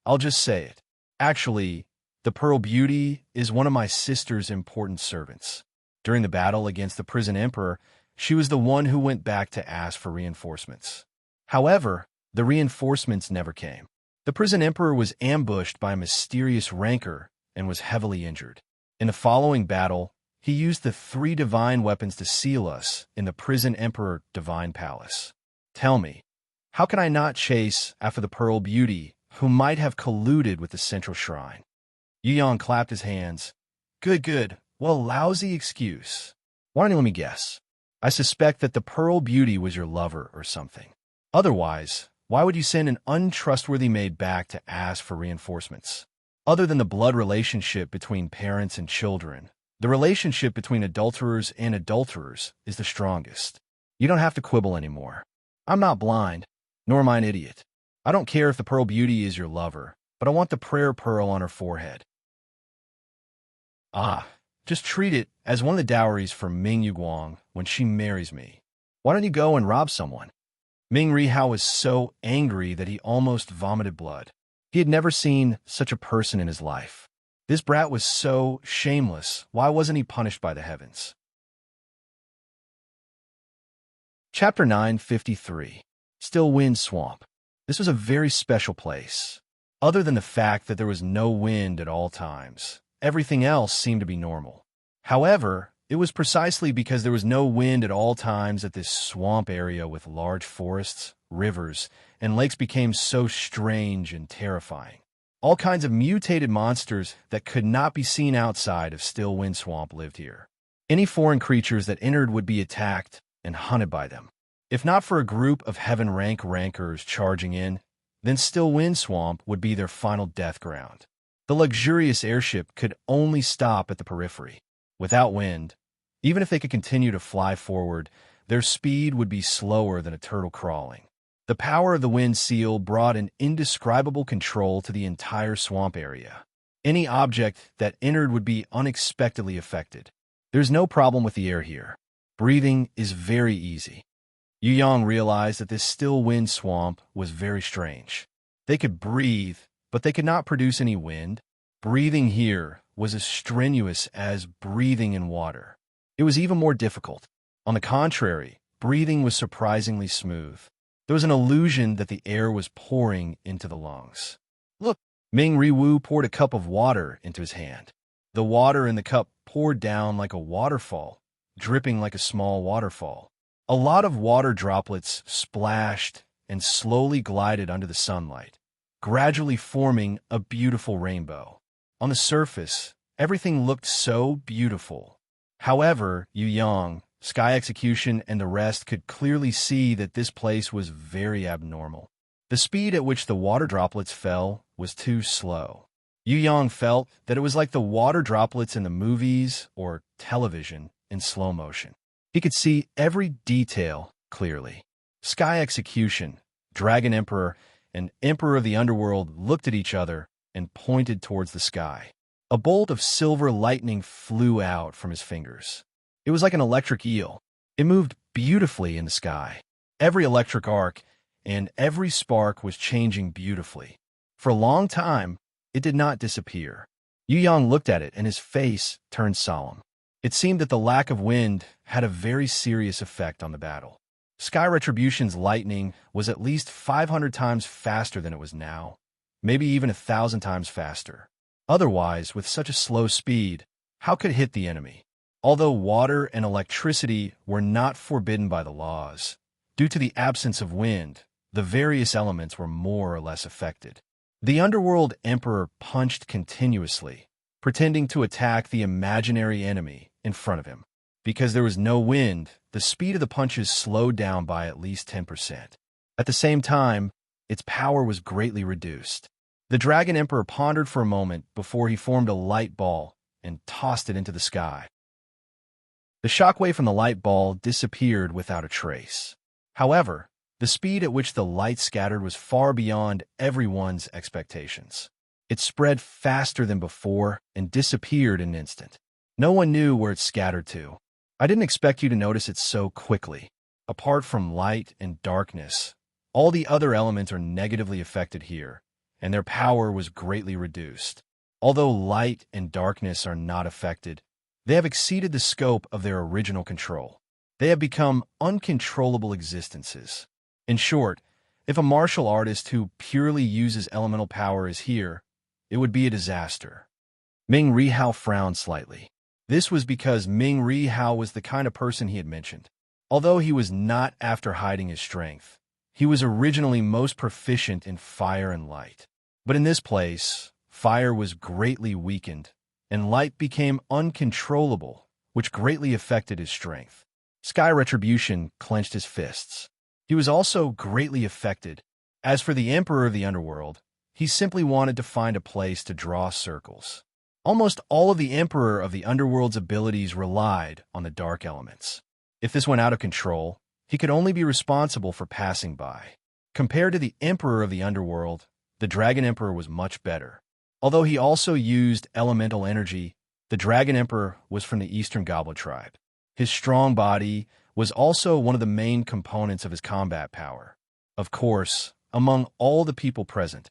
I'll just say it. Actually, the Pearl Beauty is one of my sister's important servants. During the battle against the prison emperor, she was the one who went back to ask for reinforcements. However, the reinforcements never came. The prison emperor was ambushed by a mysterious rancor and was heavily injured. In the following battle, he used the 3 divine weapons to seal us in the prison emperor divine palace. Tell me, how can I not chase after the Pearl Beauty who might have colluded with the central shrine. Yu Yang clapped his hands. Good, good. Well, lousy excuse. Why don't you let me guess? I suspect that the Pearl Beauty was your lover or something. Otherwise, why would you send an untrustworthy maid back to ask for reinforcements? Other than the blood relationship between parents and children, the relationship between adulterers and adulterers is the strongest. You don't have to quibble anymore. I'm not blind, nor am I an idiot. I don't care if the Pearl Beauty is your lover, but I want the prayer pearl on her forehead. Ah, just treat it as one of the dowries for Ming Yuguang when she marries me. Why don't you go and rob someone? Ming Rihao was so angry that he almost vomited blood. He had never seen such a person in his life. This brat was so shameless. Why wasn't he punished by the heavens? Chapter 953. Still Wind Swamp. This was a very special place. Other than the fact that there was no wind at all times, everything else seemed to be normal. However, it was precisely because there was no wind at all times that this swamp area with large forests, rivers, and lakes became so strange and terrifying. All kinds of mutated monsters that could not be seen outside of Still Wind Swamp lived here. Any foreign creatures that entered would be attacked and hunted by them. If not for a group of heaven rank rankers charging in, then Still Wind Swamp would be their final death ground. The luxurious airship could only stop at the periphery. Without wind, even if they could continue to fly forward, their speed would be slower than a turtle crawling. The power of the wind seal brought an indescribable control to the entire swamp area. Any object that entered would be unexpectedly affected. There's no problem with the air here. Breathing is very easy. Yu Yang realized that this Still Wind Swamp was very strange. They could breathe, but they could not produce any wind. Breathing here was as strenuous as breathing in water. It was even more difficult. On the contrary, breathing was surprisingly smooth. There was an illusion that the air was pouring into the lungs. Look, Ming Riwu poured a cup of water into his hand. The water in the cup poured down like a waterfall, dripping like a small waterfall. A lot of water droplets splashed and slowly glided under the sunlight, gradually forming a beautiful rainbow. On the surface, everything looked so beautiful. However, Yu Yang, Sky Execution, and the rest could clearly see that this place was very abnormal. The speed at which the water droplets fell was too slow. Yu Yang felt that it was like the water droplets in the movies or television in slow motion. He could see every detail clearly. Sky Execution, Dragon Emperor, and Emperor of the Underworld looked at each other and pointed towards the sky. A bolt of silver lightning flew out from his fingers. It was like an electric eel. It moved beautifully in the sky. Every electric arc and every spark was changing beautifully. For a long time, it did not disappear. Yu Yang looked at it and his face turned solemn. It seemed that the lack of wind had a very serious effect on the battle. Sky Retribution's lightning was at least 500 times faster than it was now, maybe even 1,000 times faster. Otherwise, with such a slow speed, how could it hit the enemy? Although water and electricity were not forbidden by the laws, due to the absence of wind, the various elements were more or less affected. The Underworld Emperor punched continuously, pretending to attack the imaginary enemy in front of him. Because there was no wind, the speed of the punches slowed down by at least 10%. At the same time, its power was greatly reduced. The Dragon Emperor pondered for a moment before he formed a light ball and tossed it into the sky. The shockwave from the light ball disappeared without a trace. However, the speed at which the light scattered was far beyond everyone's expectations. It spread faster than before and disappeared in an instant. No one knew where it scattered to. I didn't expect you to notice it so quickly. Apart from light and darkness, all the other elements are negatively affected here, and their power was greatly reduced. Although light and darkness are not affected, they have exceeded the scope of their original control. They have become uncontrollable existences. In short, if a martial artist who purely uses elemental power is here, it would be a disaster. Ming Rihao frowned slightly. This was because Ming Rihao was the kind of person he had mentioned. Although he was not after hiding his strength, he was originally most proficient in fire and light. But in this place, fire was greatly weakened, and light became uncontrollable, which greatly affected his strength. Sky Retribution clenched his fists. He was also greatly affected. As for the Emperor of the Underworld, he simply wanted to find a place to draw circles. Almost all of the Emperor of the Underworld's abilities relied on the dark elements. If this went out of control, he could only be responsible for passing by. Compared to the Emperor of the Underworld, the Dragon Emperor was much better. Although he also used elemental energy, the Dragon Emperor was from the Eastern Goblet tribe. His strong body was also one of the main components of his combat power. Of course, among all the people present,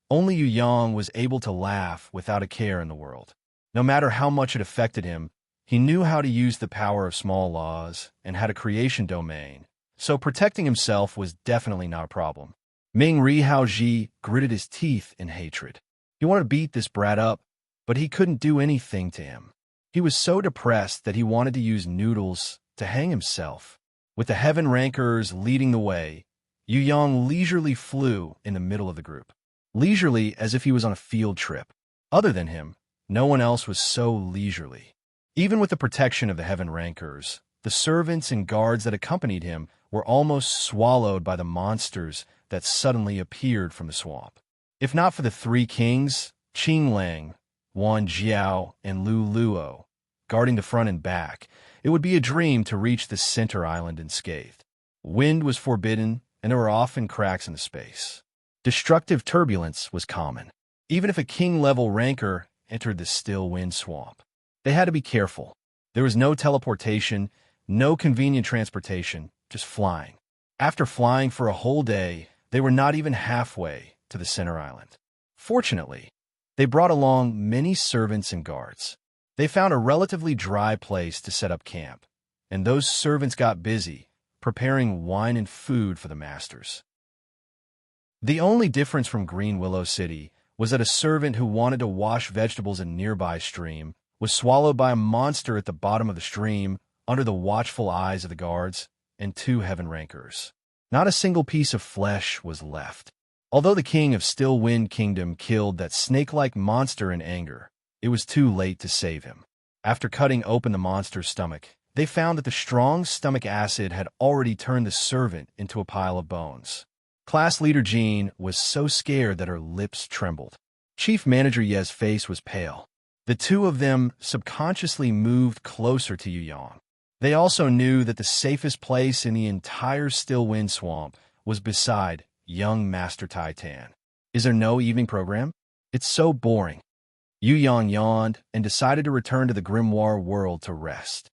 only Yu Yang was able to laugh without a care in the world. No matter how much it affected him, he knew how to use the power of small laws and had a creation domain, so protecting himself was definitely not a problem. Ming Ri Haoji gritted his teeth in hatred. He wanted to beat this brat up, but he couldn't do anything to him. He was so depressed that he wanted to use noodles to hang himself. With the Heaven Rankers leading the way, Yu Yang leisurely flew in the middle of the group. Leisurely as if he was on a field trip. Other than him, no one else was so leisurely. Even with the protection of the Heaven Rankers, the servants and guards that accompanied him were almost swallowed by the monsters that suddenly appeared from the swamp. If not for the three kings, Qing Lang, Wan Jiao, and Lu Luo, guarding the front and back, it would be a dream to reach the center island unscathed. Wind was forbidden, and there were often cracks in the space. Destructive turbulence was common, even if a king-level ranker entered the still wind swamp. They had to be careful. There was no teleportation, no convenient transportation, just flying. After flying for a whole day, they were not even halfway to the center island. Fortunately, they brought along many servants and guards. They found a relatively dry place to set up camp, and those servants got busy, preparing wine and food for the masters. The only difference from Green Willow City was that a servant who wanted to wash vegetables in a nearby stream was swallowed by a monster at the bottom of the stream under the watchful eyes of the guards and two Heaven Rankers. Not a single piece of flesh was left. Although the king of Still Wind Kingdom killed that snake-like monster in anger, it was too late to save him. After cutting open the monster's stomach, they found that the strong stomach acid had already turned the servant into a pile of bones. Class leader Jean was so scared that her lips trembled. Chief Manager Ye's face was pale. The two of them subconsciously moved closer to Yu Yang. They also knew that the safest place in the entire Still Wind Swamp was beside young Master Titan. Is there no evening program? It's so boring. Yu Yang yawned and decided to return to the grimoire world to rest.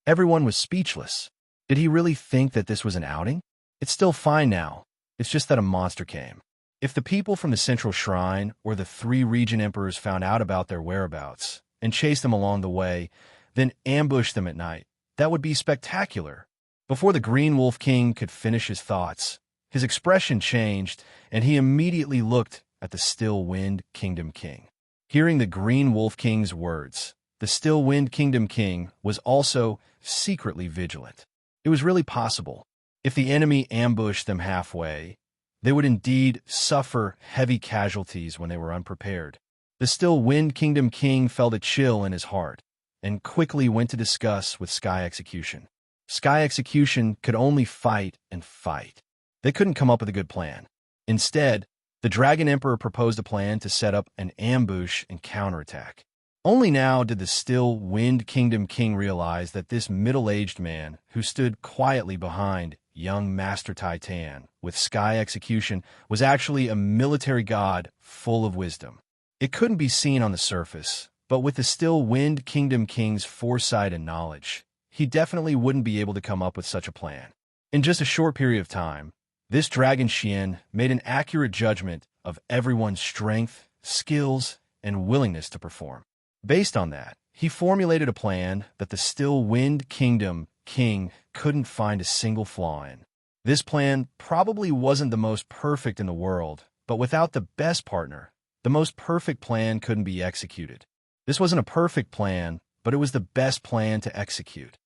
Everyone was speechless. Did he really think that this was an outing? It's still fine now. It's just that a monster came. If the people from the Central Shrine or the three region emperors found out about their whereabouts and chased them along the way, then ambushed them at night, that would be spectacular. Before the Green Wolf King could finish his thoughts, his expression changed, and he immediately looked at the Still Wind Kingdom King. Hearing the Green Wolf King's words, the Still Wind Kingdom King was also secretly vigilant. It was really possible. If the enemy ambushed them halfway, they would indeed suffer heavy casualties when they were unprepared. The Still Wind Kingdom King felt a chill in his heart and quickly went to discuss with Sky Execution. Sky Execution could only fight and fight. They couldn't come up with a good plan. Instead, the Dragon Emperor proposed a plan to set up an ambush and counterattack. Only now did the Still Wind Kingdom King realize that this middle-aged man, who stood quietly behind young Master Titan with Sky Execution, was actually a military god full of wisdom. It couldn't be seen on the surface, but with the Still Wind Kingdom King's foresight and knowledge, he definitely wouldn't be able to come up with such a plan. In just a short period of time, this Dragon Xian made an accurate judgment of everyone's strength, skills, and willingness to perform. Based on that, he formulated a plan that the Still Wind Kingdom King couldn't find a single flaw in. This plan probably wasn't the most perfect in the world, but without the best partner, the most perfect plan couldn't be executed. This wasn't a perfect plan, but it was the best plan to execute.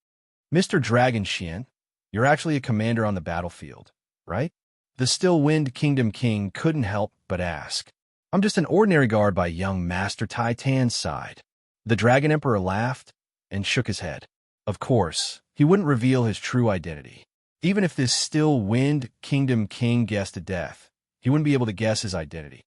Mr. Dragon Xian, you're actually a commander on the battlefield, right? The Still Wind Kingdom King couldn't help but ask. I'm just an ordinary guard by young Master Titan's side. The Dragon Emperor laughed and shook his head. Of course, he wouldn't reveal his true identity. Even if this Still Wind Kingdom king guessed to death, he wouldn't be able to guess his identity.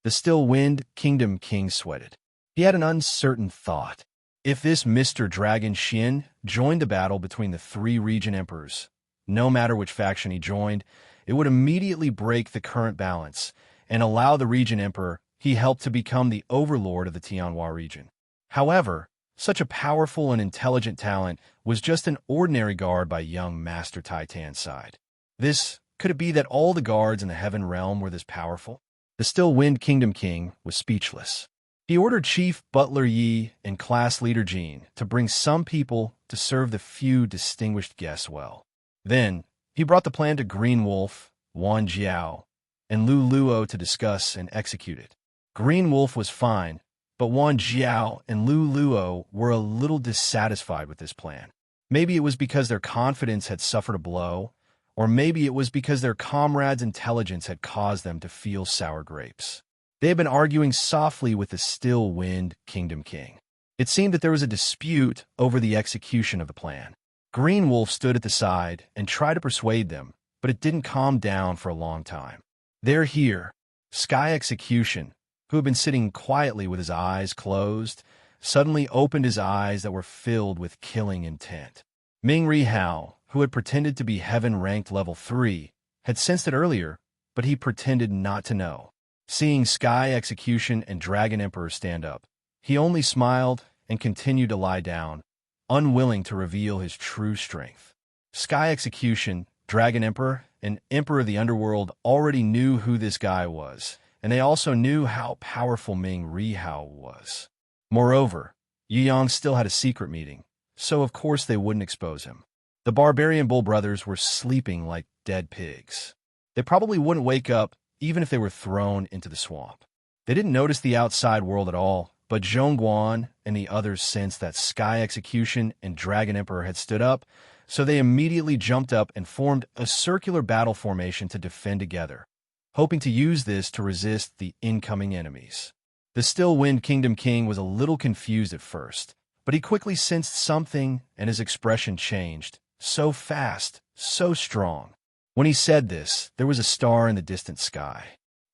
The Still Wind Kingdom king sweated. He had an uncertain thought. If this Mr. Dragon Xin joined the battle between the three region emperors, no matter which faction he joined, it would immediately break the current balance and allow the region emperor he helped to become the overlord of the Tianhua region. However, such a powerful and intelligent talent was just an ordinary guard by young Master Titan's side. Could it be that all the guards in the Heaven Realm were this powerful? The Still Wind Kingdom king was speechless. He ordered Chief Butler Yi and Class Leader Jean to bring some people to serve the few distinguished guests well. Then, he brought the plan to Green Wolf, Wan Jiao, and Lu Luo to discuss and execute it. Green Wolf was fine, but Wan Jiao and Lu Luo were a little dissatisfied with this plan. Maybe it was because their confidence had suffered a blow, or maybe it was because their comrades' intelligence had caused them to feel sour grapes. They had been arguing softly with the Still Wind Kingdom king. It seemed that there was a dispute over the execution of the plan. Green Wolf stood at the side and tried to persuade them, but it didn't calm down for a long time. They're here. Sky Execution, who had been sitting quietly with his eyes closed, suddenly opened his eyes that were filled with killing intent. Ming Rihao, who had pretended to be heaven-ranked level 3, had sensed it earlier, but he pretended not to know. Seeing Sky Execution and Dragon Emperor stand up, he only smiled and continued to lie down, unwilling to reveal his true strength. Sky Execution, Dragon Emperor, and Emperor of the Underworld already knew who this guy was, and they also knew how powerful Ming Rihao was. Moreover, Yu Yang still had a secret meeting, so of course they wouldn't expose him. The Barbarian Bull brothers were sleeping like dead pigs. They probably wouldn't wake up even if they were thrown into the swamp. They didn't notice the outside world at all, but Zhongguan and the others sensed that Sky Execution and Dragon Emperor had stood up, so they immediately jumped up and formed a circular battle formation to defend together, hoping to use this to resist the incoming enemies. The Still Wind Kingdom king was a little confused at first, but he quickly sensed something and his expression changed, so fast, so strong. When he said this, there was a star in the distant sky.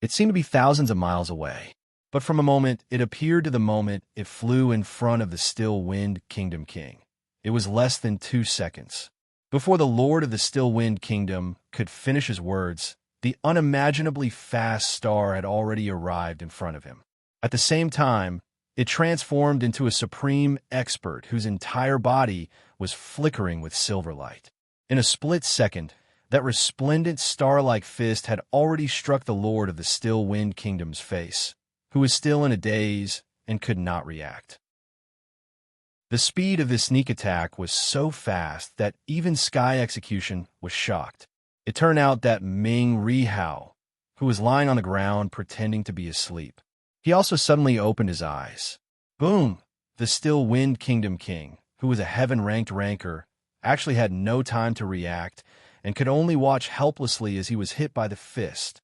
It seemed to be thousands of miles away, but from a moment it appeared to the moment it flew in front of the Still Wind Kingdom king. It was less than 2 seconds. Before the Lord of the Still Wind Kingdom could finish his words, the unimaginably fast star had already arrived in front of him. At the same time, it transformed into a supreme expert whose entire body was flickering with silver light. In a split second, that resplendent star-like fist had already struck the Lord of the Still Wind Kingdom's face, who was still in a daze and could not react. The speed of this sneak attack was so fast that even Sky Execution was shocked. It turned out that Ming Rihao, who was lying on the ground pretending to be asleep, he also suddenly opened his eyes. Boom! The Still Wind Kingdom king, who was a heaven-ranked ranker, actually had no time to react and could only watch helplessly as he was hit by the fist.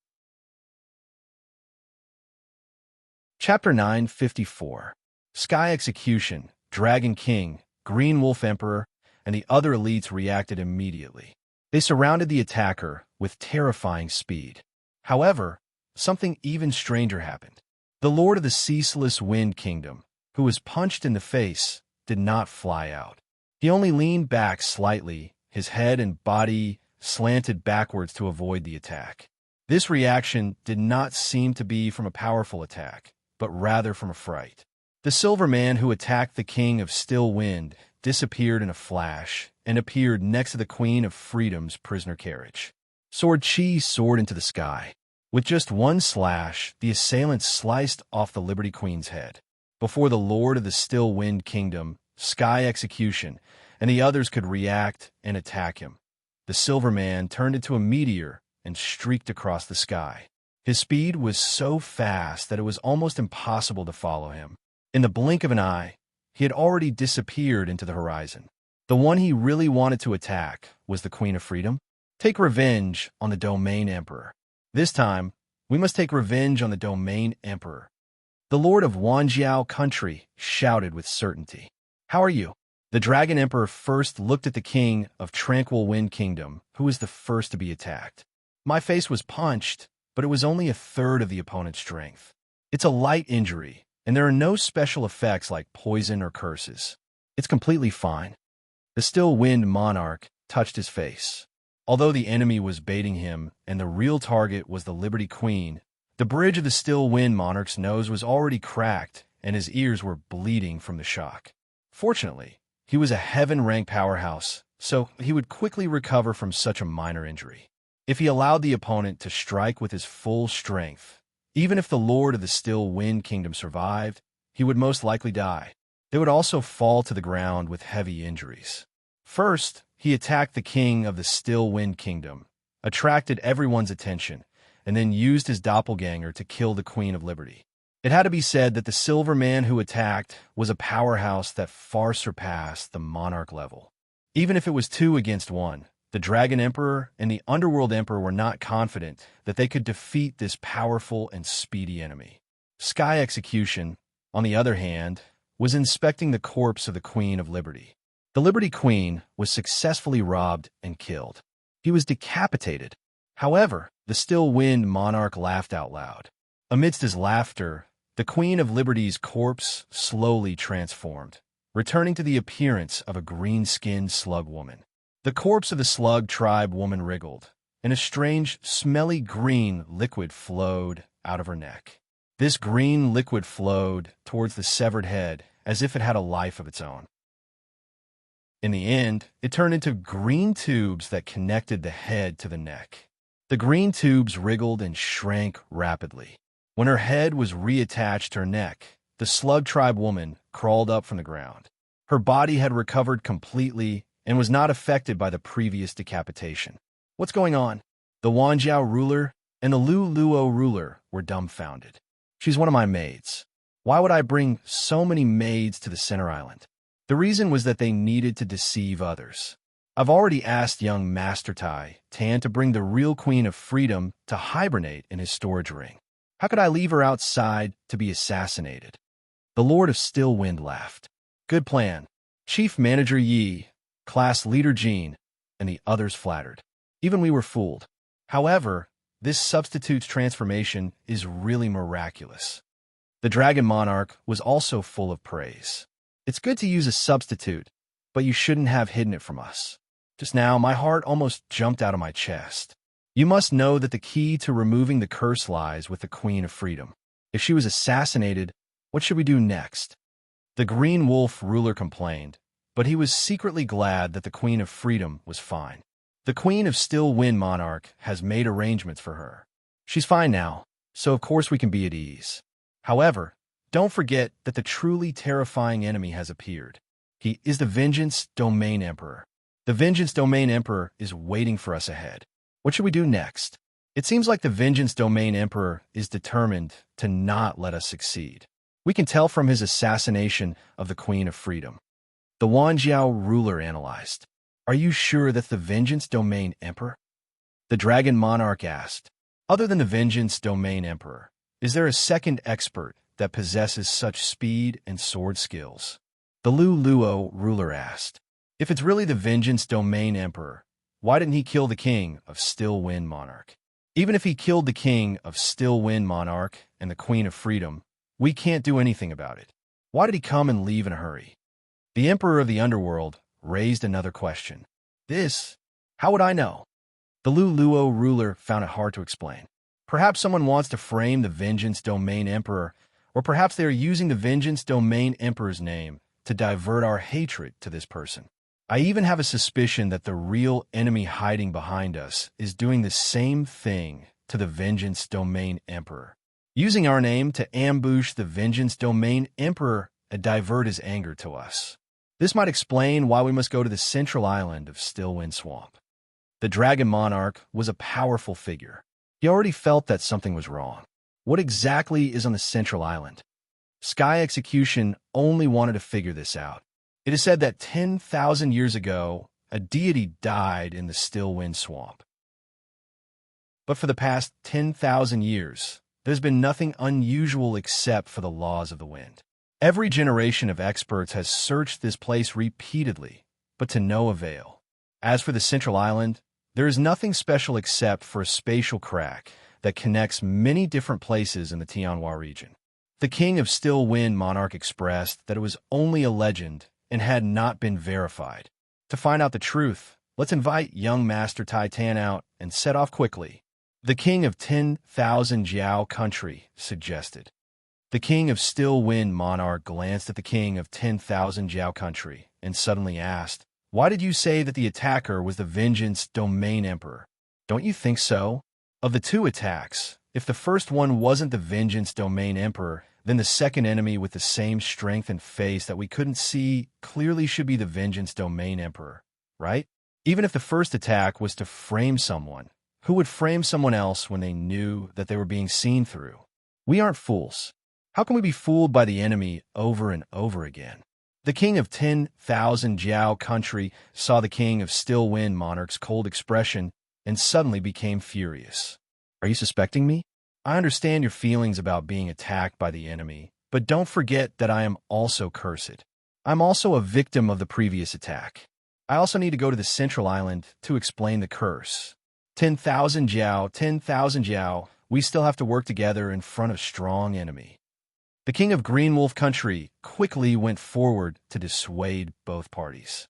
Chapter 954. Sky Execution, Dragon King, Green Wolf Emperor, and the other elites reacted immediately. They surrounded the attacker with terrifying speed. However, something even stranger happened. The Lord of the Ceaseless Wind Kingdom, who was punched in the face, did not fly out. He only leaned back slightly, his head and body slanted backwards to avoid the attack. This reaction did not seem to be from a powerful attack, but rather from a fright. The Silver Man who attacked the King of Still Wind disappeared in a flash and appeared next to the Queen of Freedom's prisoner carriage. Sword Chi soared into the sky. With just one slash, the assailant sliced off the Liberty Queen's head. Before the Lord of the Still Wind Kingdom, Sky Execution, and the others could react and attack him, the Silver Man turned into a meteor and streaked across the sky. His speed was so fast that it was almost impossible to follow him. In the blink of an eye, he had already disappeared into the horizon. The one he really wanted to attack was the Queen of Freedom. Take revenge on the Domain Emperor. This time, We must take revenge on the Domain Emperor. The Lord of Wanjiao country shouted with certainty. How are you? The Dragon Emperor first looked at the king of Tranquil Wind Kingdom, who was the first to be attacked. My face was punched, but it was only a third of the opponent's strength. It's a light injury, and there are no special effects like poison or curses. It's completely fine. The Still Wind Monarch touched his face. Although the enemy was baiting him and the real target was the Liberty Queen, the bridge of the Still Wind Monarch's nose was already cracked and his ears were bleeding from the shock. Fortunately, he was a heaven-rank powerhouse, so he would quickly recover from such a minor injury. If he allowed the opponent to strike with his full strength, even if the Lord of the Still Wind Kingdom survived, he would most likely die. They would also fall to the ground with heavy injuries. First, he attacked the king of the Still Wind Kingdom, attracted everyone's attention, and then used his doppelganger to kill the Queen of Liberty. It had to be said that the Silver Man who attacked was a powerhouse that far surpassed the Monarch level. Even if it was 2 against 1, the Dragon Emperor and the Underworld Emperor were not confident that they could defeat this powerful and speedy enemy. Sky Execution, on the other hand, was inspecting the corpse of the Queen of Liberty. The Liberty Queen was successfully robbed and killed. He was decapitated. However, the Still Wind Monarch laughed out loud. Amidst his laughter, the Queen of Liberty's corpse slowly transformed, returning to the appearance of a green-skinned slug woman. The corpse of the slug tribe woman wriggled, and a strange, smelly green liquid flowed out of her neck. This green liquid flowed towards the severed head as if it had a life of its own. In the end, it turned into green tubes that connected the head to the neck. The green tubes wriggled and shrank rapidly. When her head was reattached to her neck, the slug tribe woman crawled up from the ground. Her body had recovered completely and was not affected by the previous decapitation. What's going on? The Wanjiao ruler and the Lu Luo ruler were dumbfounded. She's one of my maids. Why would I bring so many maids to the center island? The reason was that they needed to deceive others. I've already asked young Master Tai Tan to bring the real Queen of Freedom to hibernate in his storage ring. How could I leave her outside to be assassinated? The Lord of Still Wind laughed. Good plan. Chief Manager Yi, Class Leader Jean, and the others flattered. Even we were fooled. However, this substitute's transformation is really miraculous. The Dragon Monarch was also full of praise. It's good to use a substitute, but you shouldn't have hidden it from us. Just now, my heart almost jumped out of my chest. You must know that the key to removing the curse lies with the Queen of Freedom. If she was assassinated, what should we do next? The Green Wolf ruler complained, but he was secretly glad that the Queen of Freedom was fine. The Queen of Still Wind Monarch has made arrangements for her. She's fine now, so of course we can be at ease. However, don't forget that the truly terrifying enemy has appeared. He is the Vengeance Domain Emperor. The Vengeance Domain Emperor is waiting for us ahead. What should we do next? It seems like the Vengeance Domain Emperor is determined to not let us succeed. We can tell from his assassination of the Queen of Freedom. The Wanjiao ruler analyzed. Are you sure that's the Vengeance Domain Emperor? The Dragon Monarch asked. Other than the Vengeance Domain Emperor, is there a second expert that possesses such speed and sword skills? The Lu Luo ruler asked. If it's really the Vengeance Domain Emperor, why didn't he kill the king of Still Wind Monarch? Even if he killed the king of Still Wind Monarch and the Queen of Freedom, we can't do anything about it. Why did he come and leave in a hurry? The Emperor of the Underworld raised another question. How would I know? The Lu Luo ruler found it hard to explain. Perhaps someone wants to frame the Vengeance Domain Emperor, or perhaps they are using the Vengeance Domain Emperor's name to divert our hatred to this person. I even have a suspicion that the real enemy hiding behind us is doing the same thing to the Vengeance Domain Emperor, using our name to ambush the Vengeance Domain Emperor and divert his anger to us. This might explain why we must go to the central island of Stillwind Swamp. The Dragon Monarch was a powerful figure. He already felt that something was wrong. What exactly is on the central island? Sky Execution only wanted to figure this out. It is said that 10,000 years ago, a deity died in the Stillwind Swamp. But for the past 10,000 years, there's been nothing unusual except for the laws of the wind. Every generation of experts has searched this place repeatedly, but to no avail. As for the central island, there is nothing special except for a spatial crack that connects many different places in the Tianhua region. The king of Still Wind Monarch expressed that it was only a legend and had not been verified. To find out the truth, let's invite young Master Titan out and set off quickly. The king of 10,000 Jiao country suggested. The king of Still Wind Monarch glanced at the king of 10,000 Jiao country and suddenly asked, "Why did you say that the attacker was the Vengeance Domain Emperor? Don't you think so? Of the two attacks, if the first one wasn't the Vengeance Domain Emperor, then the second enemy with the same strength and face that we couldn't see clearly should be the Vengeance Domain Emperor, right? Even if the first attack was to frame someone, who would frame someone else when they knew that they were being seen through? We aren't fools. How can we be fooled by the enemy over and over again?" The king of 10,000 Jiao country saw the king of Still Wind Monarch's cold expression and suddenly became furious. "Are you suspecting me? I understand your feelings about being attacked by the enemy, but don't forget that I am also cursed. I'm also a victim of the previous attack. I also need to go to the central island to explain the curse. 10,000 Jiao, we still have to work together in front of strong enemy." The king of Green Wolf country quickly went forward to dissuade both parties.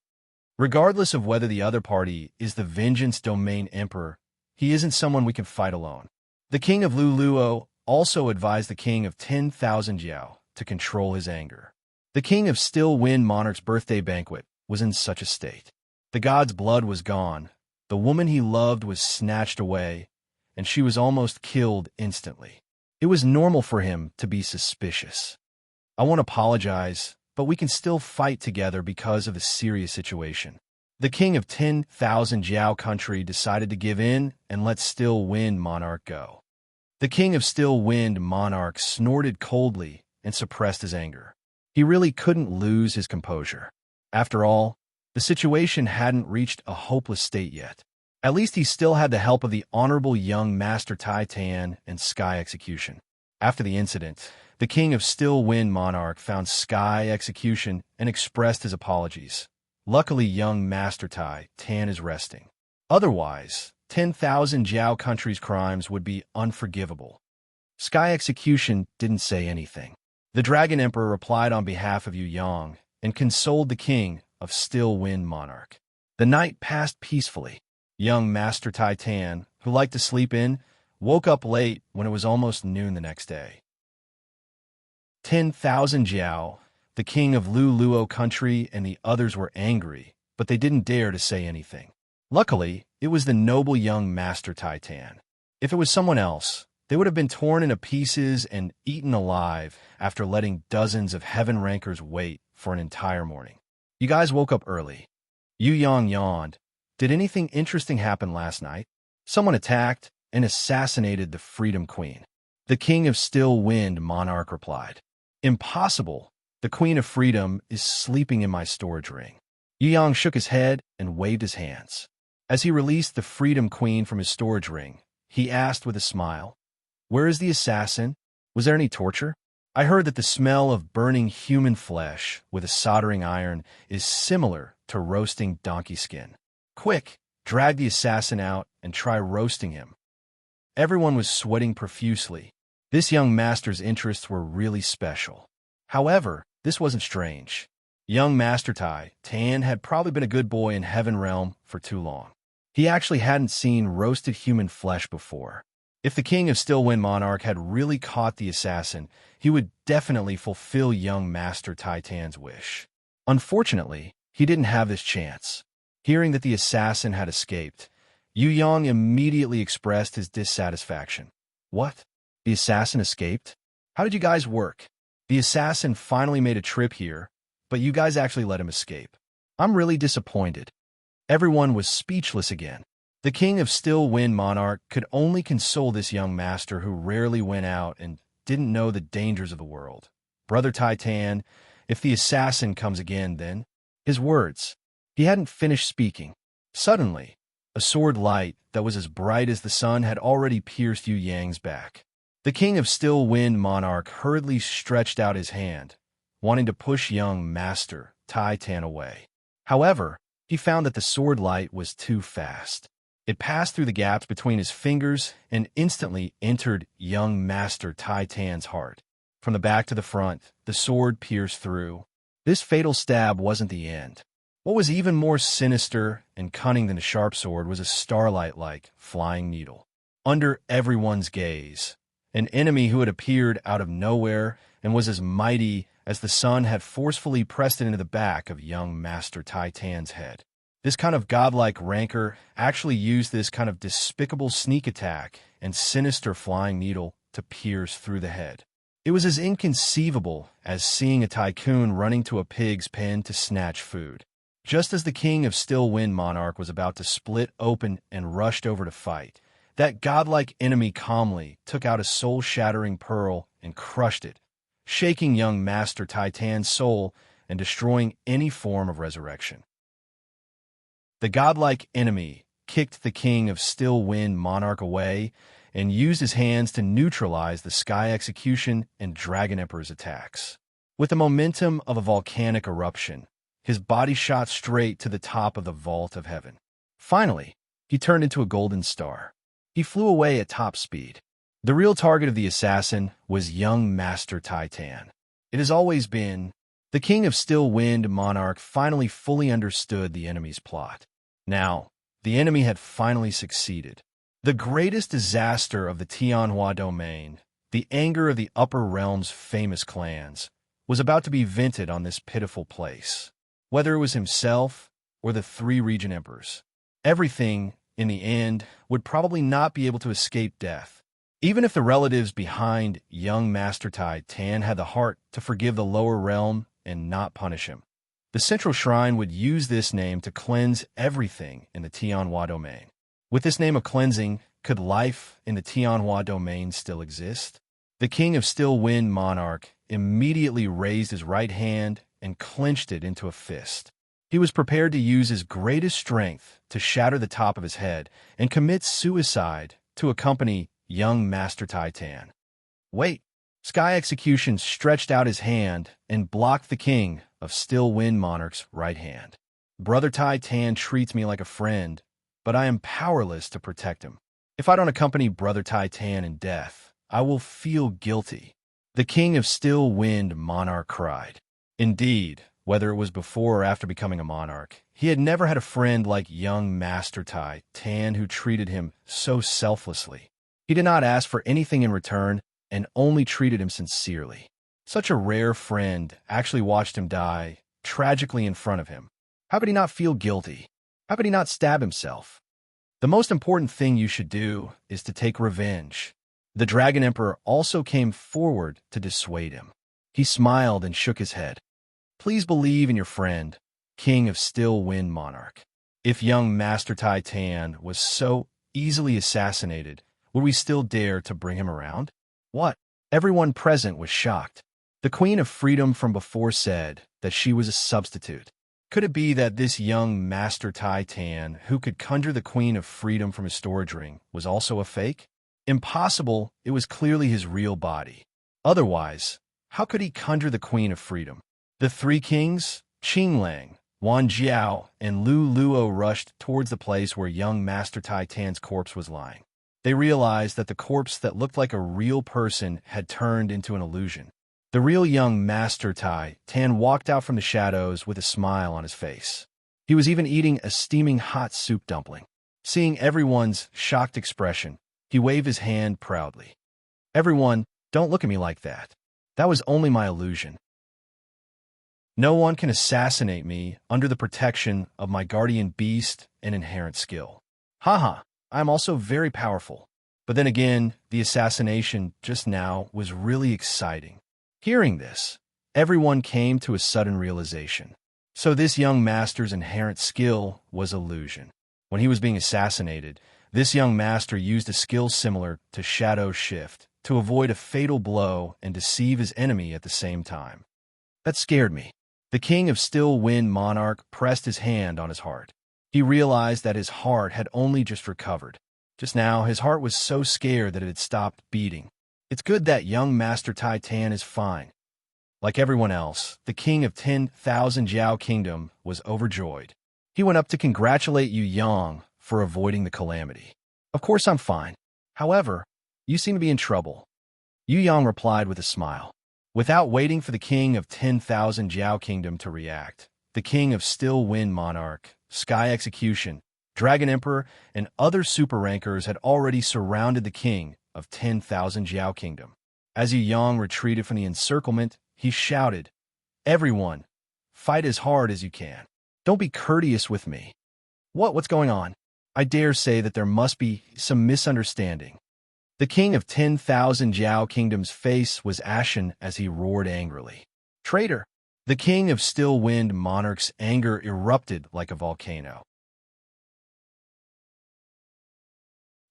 Regardless of whether the other party is the Vengeance Domain Emperor, he isn't someone we can fight alone. The king of Luluo also advised the king of 10,000 Jiao to control his anger. The king of Still Wind Monarch's birthday banquet was in such a state. The god's blood was gone, the woman he loved was snatched away, and she was almost killed instantly. It was normal for him to be suspicious. "I won't apologize, but we can still fight together because of the serious situation." The king of 10,000 Jiao country decided to give in and let Still Wind Monarch go. The king of Still Wind Monarch snorted coldly and suppressed his anger. He really couldn't lose his composure. After all, the situation hadn't reached a hopeless state yet. At least he still had the help of the honorable young Master Titan and Sky Execution. After the incident, the king of Still Wind Monarch found Sky Execution and expressed his apologies. Luckily, young Master Titan is resting. Otherwise, 10,000 Jiao country's crimes would be unforgivable. Sky Execution didn't say anything. The Dragon Emperor replied on behalf of Yu Yang and consoled the king of Still Wind Monarch. The night passed peacefully. Young Master Titan, who liked to sleep in, woke up late when it was almost noon the next day. 10,000 Jiao, the king of Luluo country, and the others were angry, but they didn't dare to say anything. Luckily, it was the noble young Master Titan. If it was someone else, they would have been torn into pieces and eaten alive after letting dozens of heaven rankers wait for an entire morning. "You guys woke up early." Yu Yang yawned. "Did anything interesting happen last night?" "Someone attacked and assassinated the Freedom Queen." The king of Still Wind Monarch replied. "Impossible. The Queen of Freedom is sleeping in my storage ring." Yu Yang shook his head and waved his hands. As he released the Freedom Queen from his storage ring, he asked with a smile, "Where is the assassin? Was there any torture? I heard that the smell of burning human flesh with a soldering iron is similar to roasting donkey skin. Quick, drag the assassin out and try roasting him." Everyone was sweating profusely. This young master's interests were really special. However, this wasn't strange. Young Master Titan had probably been a good boy in Heaven Realm for too long. He actually hadn't seen roasted human flesh before. If the king of Still Wind Monarch had really caught the assassin, he would definitely fulfill young Master Titan's wish. Unfortunately, he didn't have this chance. Hearing that the assassin had escaped, Yu Yang immediately expressed his dissatisfaction. "What? The assassin escaped? How did you guys work? The assassin finally made a trip here, but you guys actually let him escape. I'm really disappointed." Everyone was speechless again. The king of Still Wind Monarch could only console this young master who rarely went out and didn't know the dangers of the world. "Brother Titan, if the assassin comes again, then..." His words. He hadn't finished speaking. Suddenly, A sword light that was as bright as the sun had already pierced Yu Yang's back. The king of Still Wind Monarch hurriedly stretched out his hand, wanting to push young Master Tai Tan away. However, he found that the sword light was too fast. It passed through the gaps between his fingers and instantly entered young Master Tai Tan's heart. From the back to the front, the sword pierced through. This fatal stab wasn't the end. What was even more sinister and cunning than a sharp sword was a starlight-like flying needle. Under everyone's gaze, an enemy who had appeared out of nowhere and was as mighty as the sun had forcefully pressed it into the back of young Master Tai Tan's head. This kind of godlike rancor actually used this kind of despicable sneak attack and sinister flying needle to pierce through the head. It was as inconceivable as seeing a tycoon running to a pig's pen to snatch food. Just as the king of Still Wind Monarch was about to split open and rushed over to fight, that godlike enemy calmly took out a soul-shattering pearl and crushed it, shaking young Master Tai Tan's soul and destroying any form of resurrection. The godlike enemy kicked the king of Still Wind Monarch away and used his hands to neutralize the Sky Execution and Dragon Emperor's attacks. With the momentum of a volcanic eruption, his body shot straight to the top of the vault of heaven. Finally, he turned into a golden star. He flew away at top speed. The real target of the assassin was young Master Tai Tan. It has always been. The king of Still Wind Monarch finally fully understood the enemy's plot. Now, the enemy had finally succeeded. The greatest disaster of the Tianhua domain, the anger of the Upper Realm's famous clans, was about to be vented on this pitiful place. Whether it was himself or the three region emperors, everything, in the end, would probably not be able to escape death. Even if the relatives behind young Master Tai Tan had the heart to forgive the lower realm and not punish him, the central shrine would use this name to cleanse everything in the Tianhua domain. With this name of cleansing, could life in the Tianhua domain still exist? The king of Still Wind Monarch immediately raised his right hand and clenched it into a fist. He was prepared to use his greatest strength to shatter the top of his head and commit suicide to accompany young Master Tai Tan. Wait! Sky Execution stretched out his hand and blocked the king of Still Wind Monarch's right hand. Brother Tai Tan treats me like a friend, but I am powerless to protect him. If I don't accompany Brother Tai Tan in death, I will feel guilty. The king of Still Wind Monarch cried. Indeed, whether it was before or after becoming a monarch, he had never had a friend like young Master Tai Tan who treated him so selflessly. He did not ask for anything in return and only treated him sincerely. Such a rare friend actually watched him die tragically in front of him. How could he not feel guilty? How could he not stab himself? The most important thing you should do is to take revenge. The Dragon Emperor also came forward to dissuade him. He smiled and shook his head. Please believe in your friend, king of Still Wind Monarch. If young Master Tai Tan was so easily assassinated, would we still dare to bring him around? What? Everyone present was shocked. The Queen of Freedom from before said that she was a substitute. Could it be that this young Master Tai Tan, who could conjure the Queen of Freedom from his storage ring, was also a fake? Impossible, it was clearly his real body. Otherwise, how could he conjure the Queen of Freedom? The three kings, Qing Lang, Wan Jiao, and Lu Luo rushed towards the place where young Master Tai Tan's corpse was lying. They realized that the corpse that looked like a real person had turned into an illusion. The real young Master Tai Tan walked out from the shadows with a smile on his face. He was even eating a steaming hot soup dumpling. Seeing everyone's shocked expression, he waved his hand proudly. Everyone, don't look at me like that. That was only my illusion. No one can assassinate me under the protection of my guardian beast and inherent skill. Haha, I am also very powerful. But then again, the assassination just now was really exciting. Hearing this, everyone came to a sudden realization. So this young master's inherent skill was illusion. When he was being assassinated, this young master used a skill similar to Shadow Shift to avoid a fatal blow and deceive his enemy at the same time. That scared me. The king of Still Wind Monarch pressed his hand on his heart. He realized that his heart had only just recovered. Just now, his heart was so scared that it had stopped beating. It's good that young Master Titan is fine. Like everyone else, the king of 10,000 Jiao Kingdom was overjoyed. He went up to congratulate Yu Yang for avoiding the calamity. Of course I'm fine. However, you seem to be in trouble. Yu Yang replied with a smile. Without waiting for the king of 10,000 Jiao Kingdom to react, the king of Still Wind Monarch, Sky Execution, Dragon Emperor, and other super rankers had already surrounded the king of 10,000 Jiao Kingdom. As Yu Yang retreated from the encirclement, he shouted, "Everyone, fight as hard as you can. Don't be courteous with me." What's going on? I dare say that there must be some misunderstanding. The king of 10,000 Jiao Kingdom's face was ashen as he roared angrily. Traitor! The king of Still Wind Monarch's anger erupted like a volcano.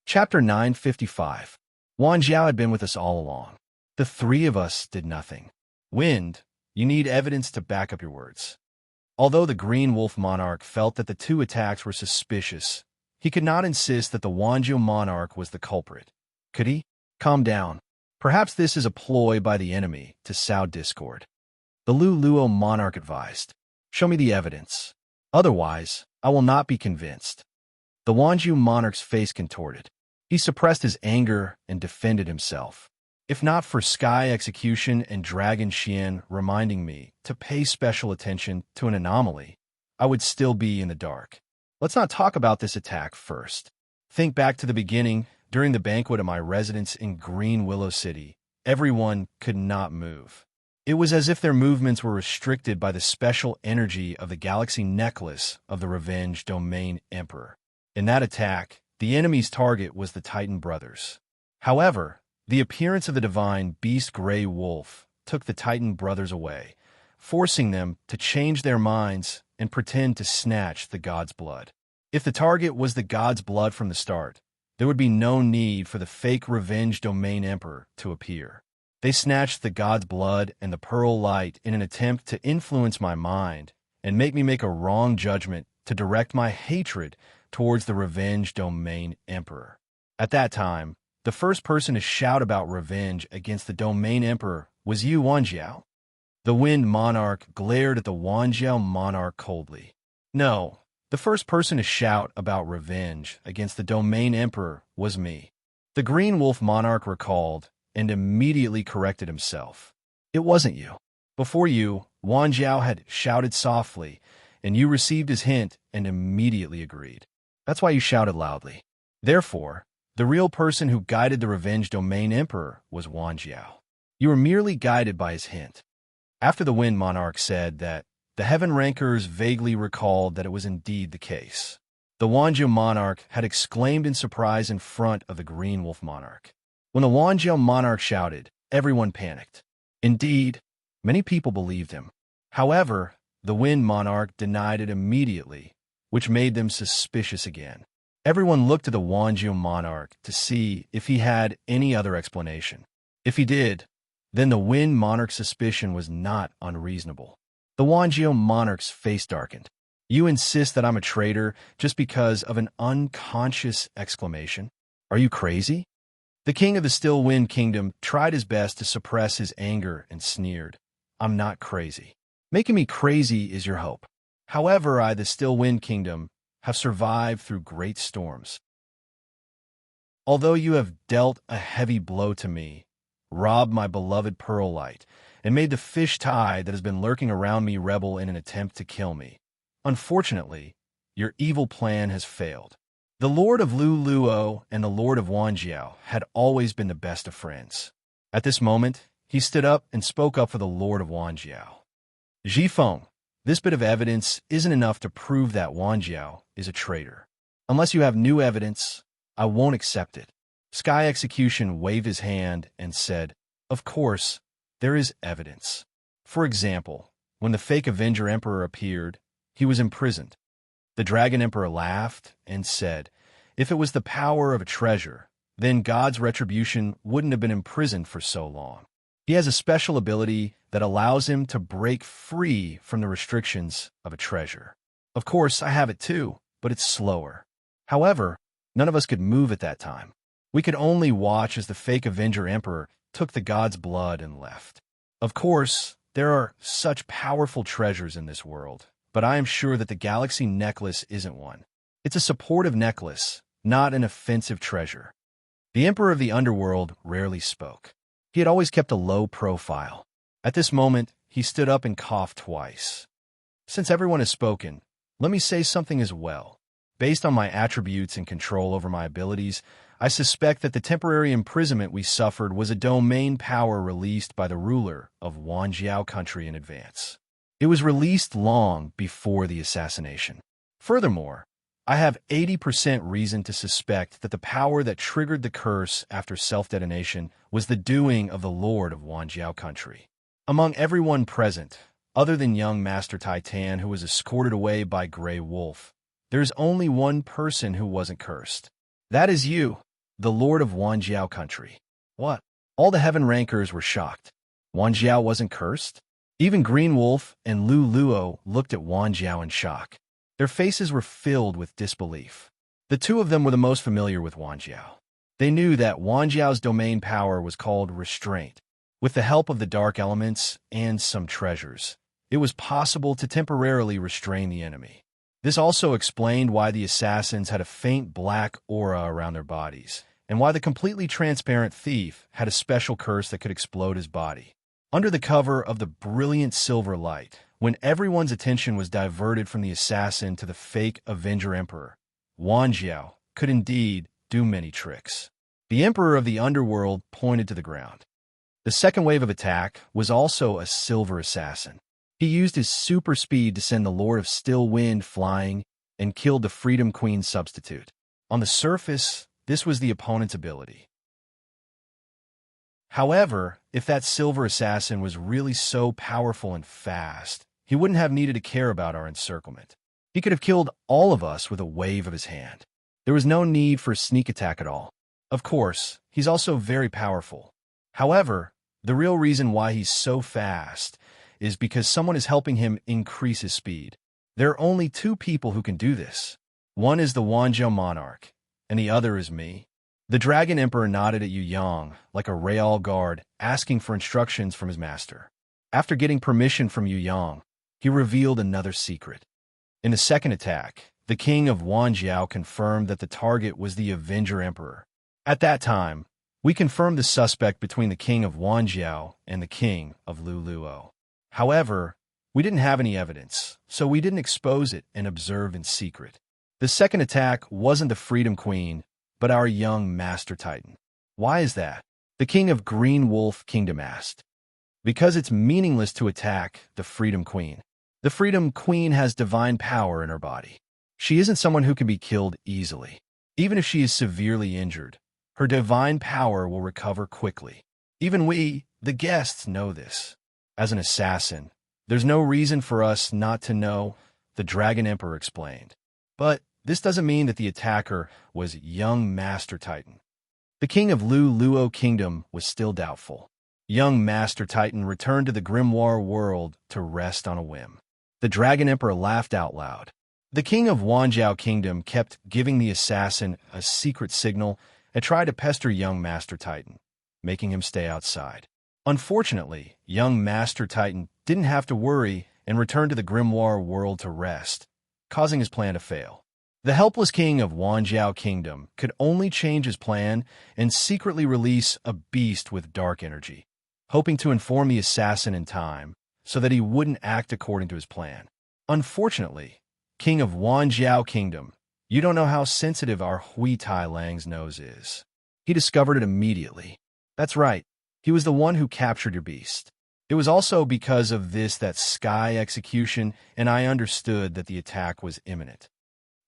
Chapter 955. Wan Jiao had been with us all along. The three of us did nothing. Wind, you need evidence to back up your words. Although the Green Wolf Monarch felt that the two attacks were suspicious, he could not insist that the Wanjiao Monarch was the culprit. Could he? Calm down. Perhaps this is a ploy by the enemy to sow discord. The Lu Luo Monarch advised. Show me the evidence. Otherwise, I will not be convinced. The Wanjiao Monarch's face contorted. He suppressed his anger and defended himself. If not for Sky Execution and Dragon Xian reminding me to pay special attention to an anomaly, I would still be in the dark. Let's not talk about this attack first. Think back to the beginning. During the banquet at my residence in Green Willow City, everyone could not move. It was as if their movements were restricted by the special energy of the galaxy necklace of the Revenge Domain Emperor. In that attack, the enemy's target was the Titan brothers. However, the appearance of the divine beast Grey Wolf took the Titan brothers away, forcing them to change their minds and pretend to snatch the god's blood. If the target was the god's blood from the start, there would be no need for the fake Revenge Domain Emperor to appear. They snatched the god's blood and the pearl light in an attempt to influence my mind and make me make a wrong judgment to direct my hatred towards the Revenge Domain Emperor. At that time, the first person to shout about revenge against the Domain Emperor was you, Wanjiao. The Wind Monarch glared at the Wanjiao Monarch coldly. No. The first person to shout about revenge against the Domain Emperor was me. The Green Wolf Monarch recalled and immediately corrected himself. It wasn't you. Before you, Wanjiao had shouted softly, and you received his hint and immediately agreed. That's why you shouted loudly. Therefore, the real person who guided the Revenge Domain Emperor was Wanjiao. You were merely guided by his hint. After the Wind Monarch said that, the Heaven Rankers vaguely recalled that it was indeed the case. The Wanjiao Monarch had exclaimed in surprise in front of the Green Wolf Monarch. When the Wanjiao Monarch shouted, everyone panicked. Indeed, many people believed him. However, the Wind Monarch denied it immediately, which made them suspicious again. Everyone looked to the Wanjiao Monarch to see if he had any other explanation. If he did, then the Wind Monarch's suspicion was not unreasonable. The Wanjiao Monarch's face darkened. You insist that I'm a traitor just because of an unconscious exclamation? Are you crazy? The king of the Still Wind Kingdom tried his best to suppress his anger and sneered. I'm not crazy. Making me crazy is your hope. However, I, the Still Wind Kingdom, have survived through great storms. Although you have dealt a heavy blow to me, robbed my beloved pearl light, and made the fish tide that has been lurking around me rebel in an attempt to kill me. Unfortunately, your evil plan has failed. The Lord of Lu Luo and the Lord of Wanjiao had always been the best of friends. At this moment, he stood up and spoke up for the Lord of Wanjiao. Zhifeng, this bit of evidence isn't enough to prove that Wanjiao is a traitor. Unless you have new evidence, I won't accept it. Sky Execution waved his hand and said, Of course, there is evidence. For example, when the fake Avenger Emperor appeared, he was imprisoned. The Dragon Emperor laughed and said, if it was the power of a treasure, then God's retribution wouldn't have been imprisoned for so long. He has a special ability that allows him to break free from the restrictions of a treasure. Of course, I have it too. but it's slower. However, none of us could move at that time. We could only watch as the fake Avenger Emperor took the god's blood and left. Of course, there are such powerful treasures in this world, but I am sure that the Galaxy Necklace isn't one. It's a supportive necklace, not an offensive treasure. The Emperor of the Underworld rarely spoke. He had always kept a low profile. At this moment, he stood up and coughed twice. Since everyone has spoken, let me say something as well. Based on my attributes and control over my abilities, I suspect that the temporary imprisonment we suffered was a domain power released by the ruler of Wanjiao country in advance. It was released long before the assassination. Furthermore, I have 80% reason to suspect that the power that triggered the curse after self-detonation was the doing of the Lord of Wanjiao country. Among everyone present, other than young Master Titan who was escorted away by Grey Wolf, there's only one person who wasn't cursed. That is you, the Lord of Wanjiao country. What? All the heaven rankers were shocked. Wanjiao wasn't cursed? Even Green Wolf and Lu Luo looked at Wanjiao in shock. Their faces were filled with disbelief. The two of them were the most familiar with Wanjiao. They knew that Wanjiao's domain power was called restraint. With the help of the dark elements and some treasures, it was possible to temporarily restrain the enemy. This also explained why the assassins had a faint black aura around their bodies, and why the completely transparent thief had a special curse that could explode his body. Under the cover of the brilliant silver light, when everyone's attention was diverted from the assassin to the fake Avenger Emperor, Wanjiao could indeed do many tricks. The Emperor of the Underworld pointed to the ground. The second wave of attack was also a silver assassin. He used his super speed to send the Lord of Still Wind flying and killed the Freedom Queen substitute. On the surface, this was the opponent's ability. However, if that silver assassin was really so powerful and fast, he wouldn't have needed to care about our encirclement. He could have killed all of us with a wave of his hand. There was no need for a sneak attack at all. Of course, he's also very powerful. However, the real reason why he's so fast is because someone is helping him increase his speed. There are only two people who can do this. One is the Wanjiao monarch, and the other is me. The Dragon Emperor nodded at Yu Yang like a Real guard asking for instructions from his master. After getting permission from Yu Yang, he revealed another secret. In the second attack, the king of Wanjiao confirmed that the target was the Avenger Emperor. At that time, we confirmed the suspect between the king of Wanjiao and the king of Lu Luo. However, we didn't have any evidence, so we didn't expose it and observe in secret. The second attack wasn't the Freedom Queen, but our young Master Titan. Why is that? The king of Green Wolf Kingdom asked. Because it's meaningless to attack the Freedom Queen. The Freedom Queen has divine power in her body. She isn't someone who can be killed easily. Even if she is severely injured, her divine power will recover quickly. Even we, the guests, know this. As an assassin, there's no reason for us not to know, the Dragon Emperor explained. But this doesn't mean that the attacker was young Master Titan. The king of Lu Luo Kingdom was still doubtful. Young Master Titan returned to the Grimoire world to rest on a whim. The Dragon Emperor laughed out loud. The king of Wanjiao Kingdom kept giving the assassin a secret signal and tried to pester young Master Titan, making him stay outside. Unfortunately, young Master Titan didn't have to worry and returned to the Grimoire world to rest, causing his plan to fail. The helpless king of Wanjiao Kingdom could only change his plan and secretly release a beast with dark energy, hoping to inform the assassin in time so that he wouldn't act according to his plan. Unfortunately, king of Wanjiao Kingdom, you don't know how sensitive our Hui Tai Lang's nose is. He discovered it immediately. That's right. He was the one who captured your beast. It was also because of this that sky execution, and I understood that the attack was imminent.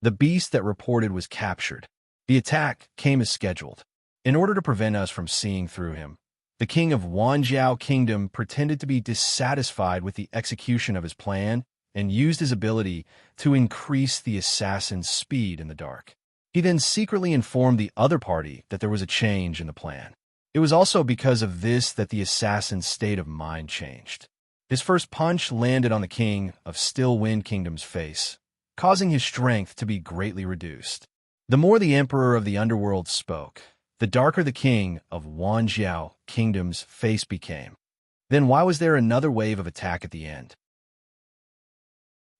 The beast that reported was captured. The attack came as scheduled. In order to prevent us from seeing through him, the king of Wanjiao Kingdom pretended to be dissatisfied with the execution of his plan and used his ability to increase the assassin's speed in the dark. He then secretly informed the other party that there was a change in the plan. It was also because of this that the assassin's state of mind changed. His first punch landed on the king of Still Wind Kingdom's face, causing his strength to be greatly reduced. The more the Emperor of the Underworld spoke, the darker the king of Wanjiao Kingdom's face became. Then why was there another wave of attack at the end?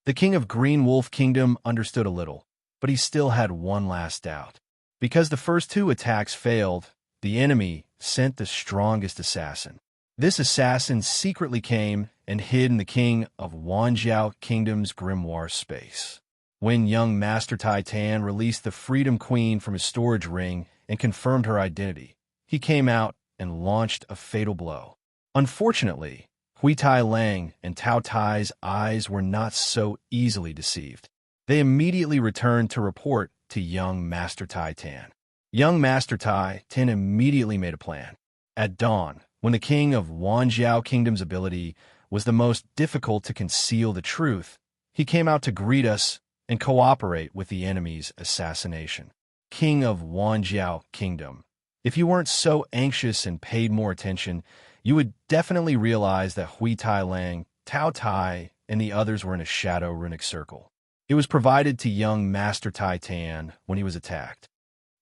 The king of Green Wolf Kingdom understood a little, but he still had one last doubt. Because the first two attacks failed, the enemy sent the strongest assassin. This assassin secretly came and hid in the king of Wanjiao Kingdom's grimoire space. When young Master Titan released the Freedom Queen from his storage ring and confirmed her identity, he came out and launched a fatal blow. Unfortunately, Hui Tai Lang and Tao Tai's eyes were not so easily deceived. They immediately returned to report to young Master Titan. Young Master Titan immediately made a plan. At dawn, when the king of Wanjiao Kingdom's ability was the most difficult to conceal the truth, he came out to greet us and cooperate with the enemy's assassination. King of Wanjiao Kingdom, if you weren't so anxious and paid more attention, you would definitely realize that Hui Tai Lang, Tao Tai, and the others were in a shadow runic circle. It was provided to young Master Titan when he was attacked.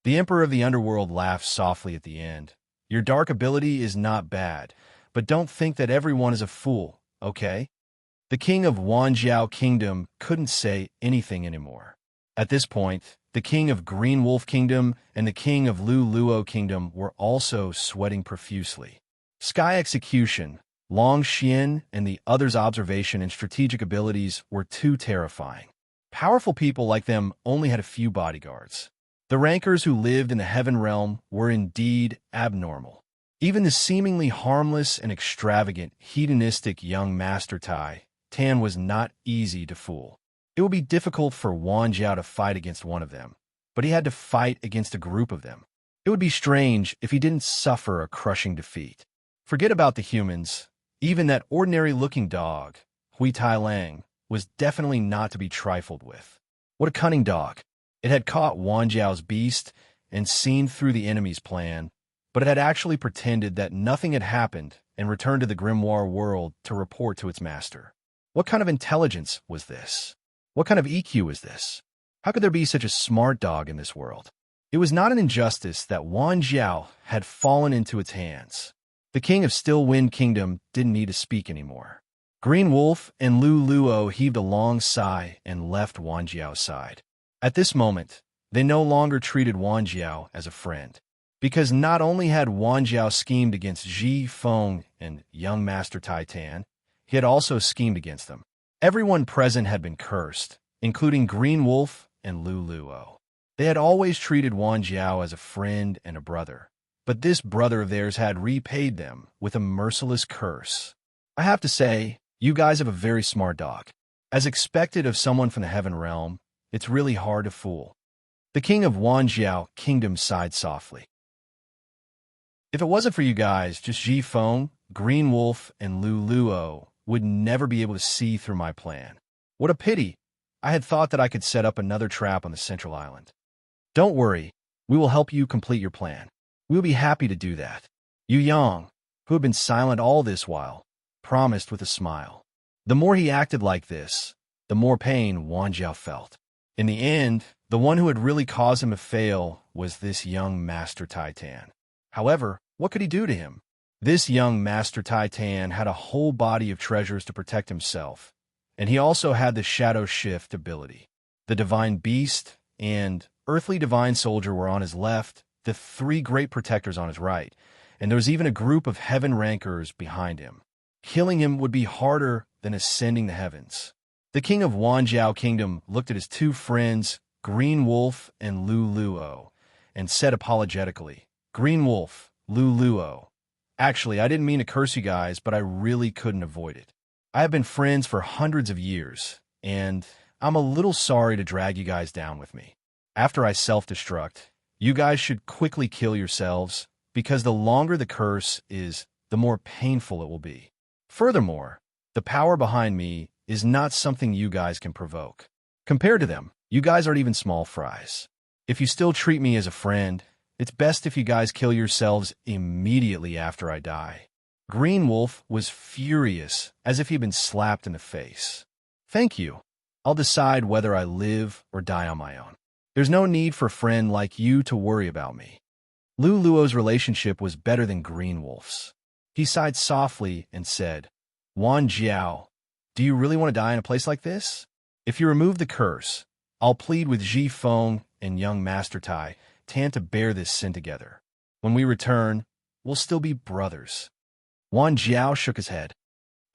The Emperor of the Underworld laughed softly at the end. Your dark ability is not bad, but don't think that everyone is a fool, okay? The king of Wanjiao Kingdom couldn't say anything anymore. At this point, the king of Green Wolf Kingdom and the king of Lu Luo Kingdom were also sweating profusely. Sky Execution, Long Xian, and the others' observation and strategic abilities were too terrifying. Powerful people like them only had a few bodyguards. The rankers who lived in the Heaven Realm were indeed abnormal. Even the seemingly harmless and extravagant, hedonistic young Master Tan was not easy to fool. It would be difficult for Wanjiao to fight against one of them, but he had to fight against a group of them. It would be strange if he didn't suffer a crushing defeat. Forget about the humans. Even that ordinary-looking dog, Hui Tai Lang, was definitely not to be trifled with. What a cunning dog. It had caught Wanjiao's beast and seen through the enemy's plan, but it had actually pretended that nothing had happened and returned to the grimoire world to report to its master. What kind of intelligence was this? What kind of EQ was this? How could there be such a smart dog in this world? It was not an injustice that Wanjiao had fallen into its hands. The king of Still Wind Kingdom didn't need to speak anymore. Green Wolf and Lu Luo heaved a long sigh and left Wanjiao's side. At this moment, they no longer treated Wanjiao as a friend, because not only had Wanjiao schemed against Ji Feng and young Master Titan, he had also schemed against them. Everyone present had been cursed, including Green Wolf and Lu Luo. They had always treated Wanjiao as a friend and a brother, but this brother of theirs had repaid them with a merciless curse. I have to say, you guys have a very smart dog. As expected of someone from the Heaven Realm, it's really hard to fool. The king of Wanjiao Kingdom sighed softly. If it wasn't for you guys, just Ji Feng, Green Wolf, and Lu Luo would never be able to see through my plan. What a pity. I had thought that I could set up another trap on the Central Island. Don't worry, we will help you complete your plan. We will be happy to do that. Yu Yang, who had been silent all this while, promised with a smile. The more he acted like this, the more pain Wanjiao felt. In the end, the one who had really caused him to fail was this young Master Titan. However, what could he do to him? This young Master Titan had a whole body of treasures to protect himself, and he also had the Shadow Shift ability. The Divine Beast and Earthly Divine Soldier were on his left, the three Great Protectors on his right, and there was even a group of Heaven Rankers behind him. Killing him would be harder than ascending the heavens. The king of Wanjiao Kingdom looked at his two friends, Green Wolf and Lu Luo, and said apologetically, Green Wolf, Lu Luo. Actually, I didn't mean to curse you guys, but I really couldn't avoid it. I have been friends for hundreds of years, and I'm a little sorry to drag you guys down with me. After I self-destruct, you guys should quickly kill yourselves, because the longer the curse is, the more painful it will be. Furthermore, the power behind me is not something you guys can provoke. Compared to them, you guys aren't even small fries. If you still treat me as a friend, it's best if you guys kill yourselves immediately after I die. Green Wolf was furious, as if he'd been slapped in the face. Thank you. I'll decide whether I live or die on my own. There's no need for a friend like you to worry about me. Lu Luo's relationship was better than Green Wolf's. He sighed softly and said, Wan Jiao, do you really want to die in a place like this? If you remove the curse, I'll plead with Ji Feng and young Master Tai Tan to bear this sin together. When we return, we'll still be brothers. Wan Jiao shook his head.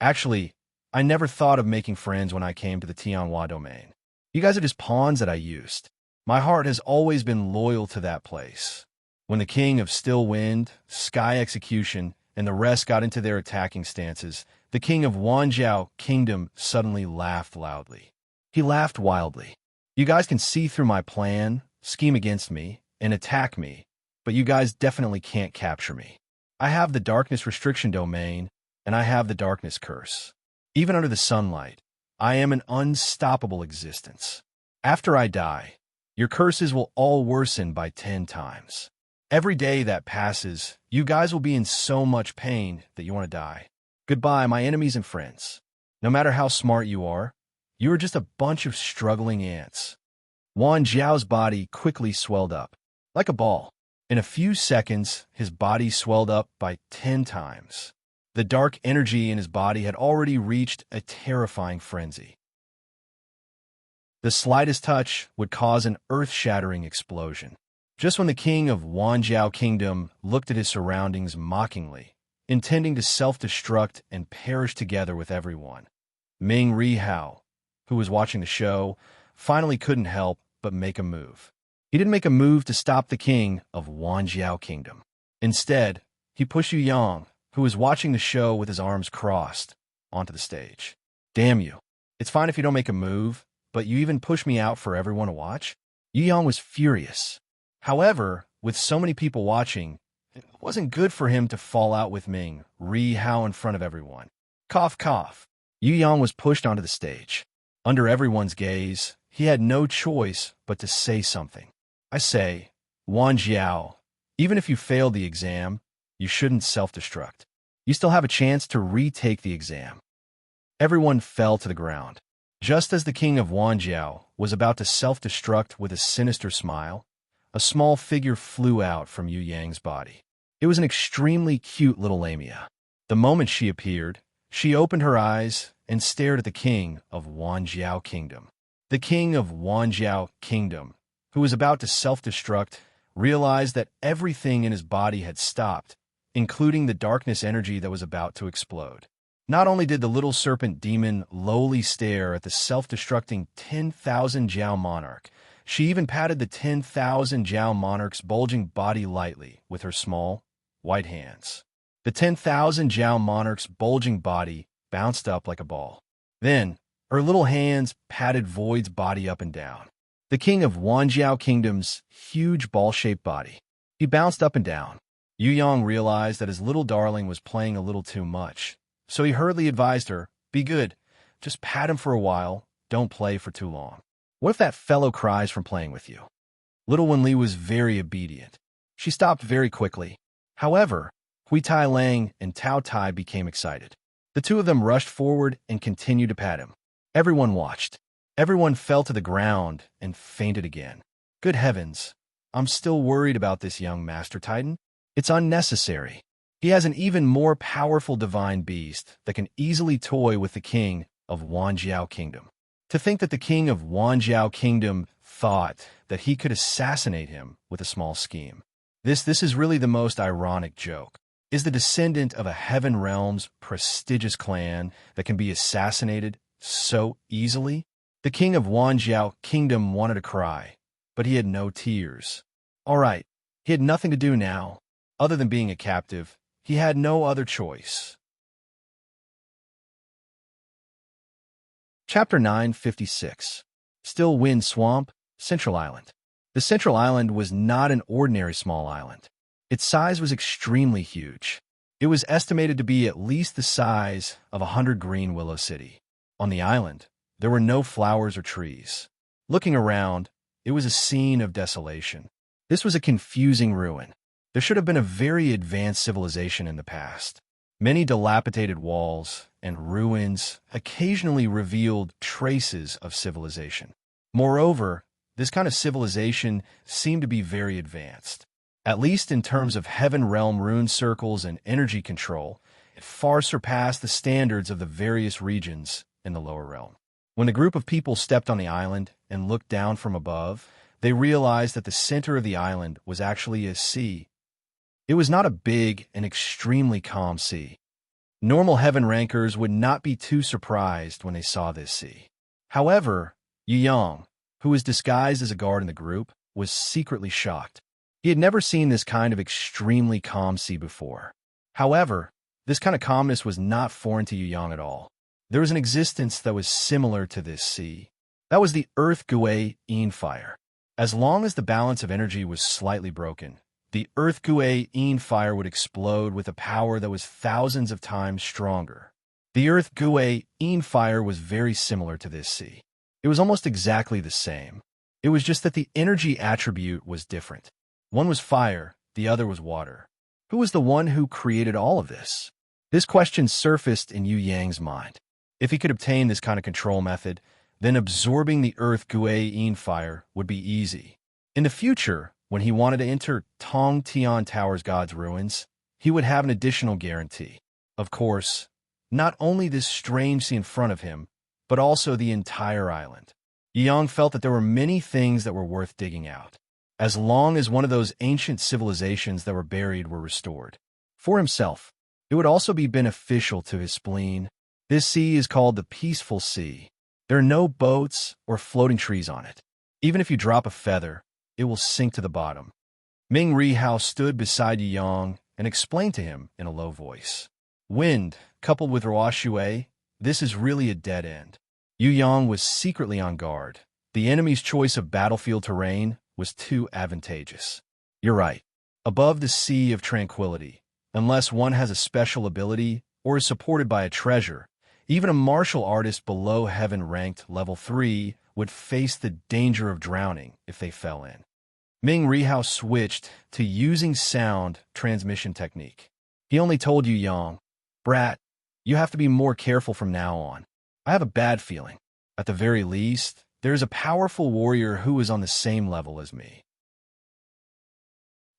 Actually, I never thought of making friends when I came to the Tianhua domain. You guys are just pawns that I used. My heart has always been loyal to that place. When the king of Still Wind, Sky Execution, and the rest got into their attacking stances, the king of Wanjiao Kingdom suddenly laughed loudly. He laughed wildly. You guys can see through my plan, scheme against me, and attack me, but you guys definitely can't capture me. I have the darkness restriction domain, and I have the darkness curse. Even under the sunlight, I am an unstoppable existence. After I die, your curses will all worsen by 10 times. Every day that passes, you guys will be in so much pain that you want to die. Goodbye, my enemies and friends. No matter how smart you are just a bunch of struggling ants. Wan Jiao's body quickly swelled up, like a ball. In a few seconds, his body swelled up by 10 times. The dark energy in his body had already reached a terrifying frenzy. The slightest touch would cause an earth-shattering explosion. Just when the king of Wanjiao Kingdom looked at his surroundings mockingly, intending to self-destruct and perish together with everyone, Ming Rihao, who was watching the show, finally couldn't help but make a move. He didn't make a move to stop the king of Wanjiao Kingdom. Instead, he pushed Yu Yang, who was watching the show with his arms crossed, onto the stage. Damn you. It's fine if you don't make a move, but you even push me out for everyone to watch? Yu Yang was furious. However, with so many people watching, it wasn't good for him to fall out with Ming Rihao in front of everyone. Cough, cough. Yu Yang was pushed onto the stage. Under everyone's gaze, he had no choice but to say something. I say, Wan Jiao, even if you failed the exam, you shouldn't self-destruct. You still have a chance to retake the exam. Everyone fell to the ground. Just as the king of Wanjiao was about to self-destruct with a sinister smile, a small figure flew out from Yu Yang's body. It was an extremely cute little lamia. The moment she appeared, she opened her eyes and stared at the king of Wanjiao Kingdom. The king of Wanjiao Kingdom, who was about to self-destruct, realized that everything in his body had stopped, including the darkness energy that was about to explode. Not only did the little serpent demon lowly stare at the self-destructing 10,000 Jiao monarch, she even patted the 10,000 Jiao monarch's bulging body lightly with her small, white hands. The 10,000 Jiao monarch's bulging body bounced up like a ball. Then, her little hands patted Void's body up and down. The king of Wanjiao Kingdom's huge ball-shaped body. He bounced up and down. Yu Yang realized that his little darling was playing a little too much, so he hurriedly advised her, be good, just pat him for a while, don't play for too long. What if that fellow cries from playing with you? Little Wen Li was very obedient. She stopped very quickly. However, Hui Tai Lang and Tao Tai became excited. The two of them rushed forward and continued to pat him. Everyone watched. Everyone fell to the ground and fainted again. Good heavens, I'm still worried about this young Master Titan. It's unnecessary. He has an even more powerful divine beast that can easily toy with the king of Wanjiao Kingdom. To think that the king of Wanjiao Kingdom thought that he could assassinate him with a small scheme. This is really the most ironic joke. Is the descendant of a Heaven Realm's prestigious clan that can be assassinated so easily? The king of Wanjiao Kingdom wanted to cry, but he had no tears. All right, he had nothing to do now. Other than being a captive, he had no other choice. Chapter 956. Still Wind Swamp, Central Island. The Central Island was not an ordinary small island. Its size was extremely huge. It was estimated to be at least the size of 100 Green Willow City. On the island, there were no flowers or trees. Looking around, it was a scene of desolation. This was a confusing ruin. There should have been a very advanced civilization in the past. Many dilapidated walls and ruins occasionally revealed traces of civilization. Moreover, this kind of civilization seemed to be very advanced. At least in terms of heaven realm rune circles and energy control, it far surpassed the standards of the various regions in the lower realm. When the group of people stepped on the island and looked down from above, they realized that the center of the island was actually a sea. It was not a big and extremely calm sea. Normal heaven rankers would not be too surprised when they saw this sea. However, Yu Yang, who was disguised as a guard in the group, was secretly shocked. He had never seen this kind of extremely calm sea before. However, this kind of calmness was not foreign to Yu Yang at all. There was an existence that was similar to this sea. That was the Earth Gui Yin fire. As long as the balance of energy was slightly broken, the Earth Gui Yin fire would explode with a power that was thousands of times stronger. The Earth Gui Yin fire was very similar to this sea. It was almost exactly the same. It was just that the energy attribute was different. One was fire, the other was water. Who was the one who created all of this? This question surfaced in Yu Yang's mind. If he could obtain this kind of control method, then absorbing the Earth Gui Yin fire would be easy. In the future, when he wanted to enter Tong Tian Tower's God's ruins, he would have an additional guarantee. Of course, not only this strange sea in front of him, but also the entire island. Yang felt that there were many things that were worth digging out, as long as one of those ancient civilizations that were buried were restored. For himself, it would also be beneficial to his spleen. This sea is called the Peaceful Sea. There are no boats or floating trees on it. Even if you drop a feather, it will sink to the bottom. Ming Rihao stood beside Yu Yang and explained to him in a low voice. Wind, coupled with Roi Shui, this is really a dead end. Yu Yang was secretly on guard. The enemy's choice of battlefield terrain was too advantageous. You're right. Above the sea of tranquility, unless one has a special ability or is supported by a treasure, even a martial artist below heaven-ranked level 3 would face the danger of drowning if they fell in. Ming Rihao switched to using sound transmission technique. He only told Yu Yang, "Brat, you have to be more careful from now on. I have a bad feeling. At the very least, there is a powerful warrior who is on the same level as me.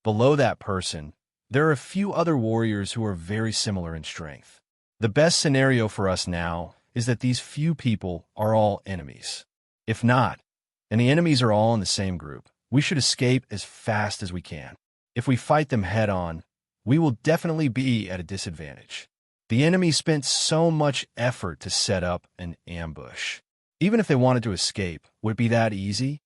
Below that person, there are a few other warriors who are very similar in strength. The best scenario for us now is that these few people are all enemies. If not, and the enemies are all in the same group, we should escape as fast as we can. If we fight them head-on, we will definitely be at a disadvantage. The enemy spent so much effort to set up an ambush. Even if they wanted to escape, would it be that easy?"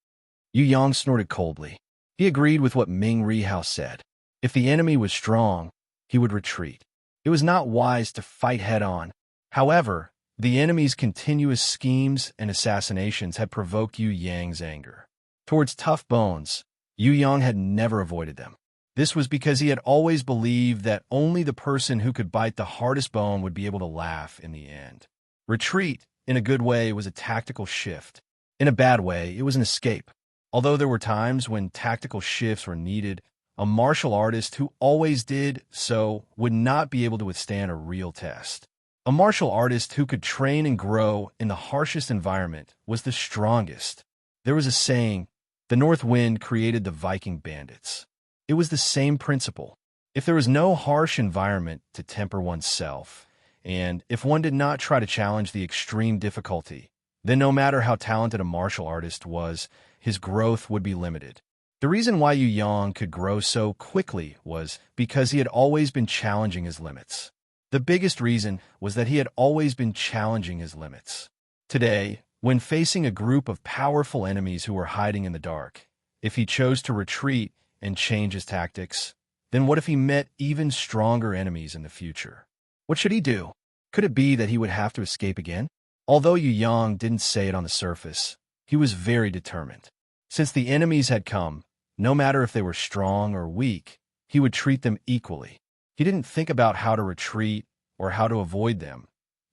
Yu Yang snorted coldly. He agreed with what Ming Rihao said. If the enemy was strong, he would retreat. It was not wise to fight head-on. However, the enemy's continuous schemes and assassinations had provoked Yu Yang's anger. Towards tough bones, Yu Yang had never avoided them. This was because he had always believed that only the person who could bite the hardest bone would be able to laugh in the end. Retreat, in a good way, was a tactical shift. In a bad way, it was an escape. Although there were times when tactical shifts were needed, a martial artist who always did so would not be able to withstand a real test. A martial artist who could train and grow in the harshest environment was the strongest. There was a saying, "The north wind created the Viking bandits." It was the same principle. If there was no harsh environment to temper oneself, and if one did not try to challenge the extreme difficulty, then no matter how talented a martial artist was, his growth would be limited. The reason why Yu Yang could grow so quickly was because he had always been challenging his limits. The biggest reason was that he had always been challenging his limits. Today, when facing a group of powerful enemies who were hiding in the dark, if he chose to retreat and change his tactics, then what if he met even stronger enemies in the future? What should he do? Could it be that he would have to escape again? Although Yu Yang didn't say it on the surface, he was very determined. Since the enemies had come, no matter if they were strong or weak, he would treat them equally. He didn't think about how to retreat or how to avoid them,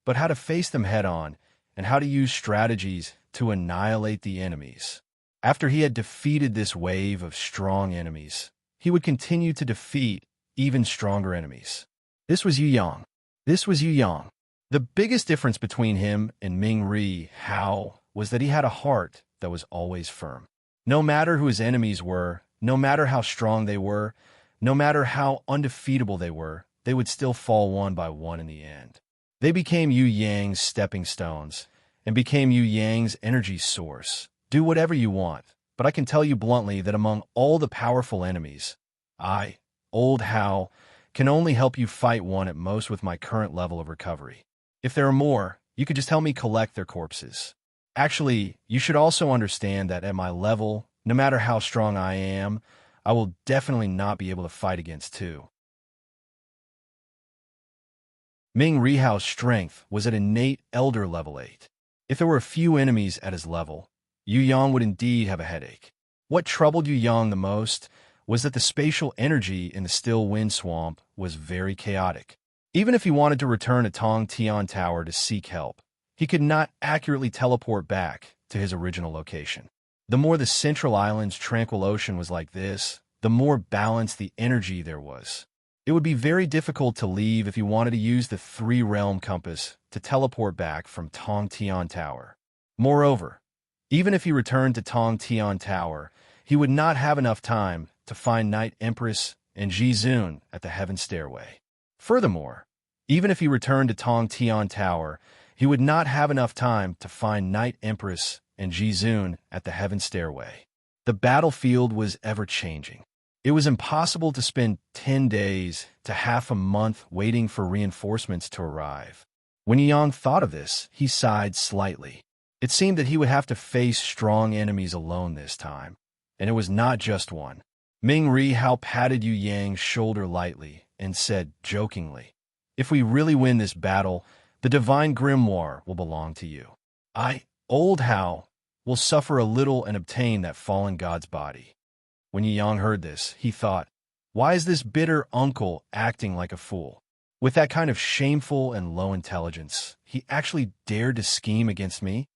but how to face them head-on and how to use strategies to annihilate the enemies. After he had defeated this wave of strong enemies, he would continue to defeat even stronger enemies. This was Yu Yang. This was Yu Yang. The biggest difference between him and Ming Ri Hao was that he had a heart that was always firm. No matter who his enemies were, no matter how strong they were, no matter how undefeatable they would still fall one by one in the end. They became Yu Yang's stepping stones and became Yu Yang's energy source. Do whatever you want, but I can tell you bluntly that among all the powerful enemies, I, Old Hao, can only help you fight one at most with my current level of recovery. If there are more, you could just help me collect their corpses. Actually, you should also understand that at my level, no matter how strong I am, I will definitely not be able to fight against two. Ming Rihao's strength was at innate elder level 8. If there were a few enemies at his level, Yu Yang would indeed have a headache. What troubled Yu Yang the most was that the spatial energy in the still wind swamp was very chaotic. Even if he wanted to return to Tong Tian Tower to seek help, he could not accurately teleport back to his original location. The more the central island's tranquil ocean was like this, the more balanced the energy there was. It would be very difficult to leave if you wanted to use the three-realm compass to teleport back from Tong Tian Tower. Moreover, even if he returned to Tong Tian Tower, he would not have enough time to find Night Empress and Jizun at the Heaven Stairway. Furthermore, even if he returned to Tong Tian Tower, he would not have enough time to find Night Empress and Jizun at the Heaven Stairway. The battlefield was ever-changing. It was impossible to spend 10 days to half a month waiting for reinforcements to arrive. When Yang thought of this, he sighed slightly. It seemed that he would have to face strong enemies alone this time, and it was not just one. Ming Ri Hao patted Yu Yang's shoulder lightly and said jokingly, "If we really win this battle, the divine grimoire will belong to you. I, Old Hao, will suffer a little and obtain that fallen god's body." When Yu Yang heard this, he thought, "Why is this bitter uncle acting like a fool? With that kind of shameful and low intelligence, he actually dared to scheme against me?"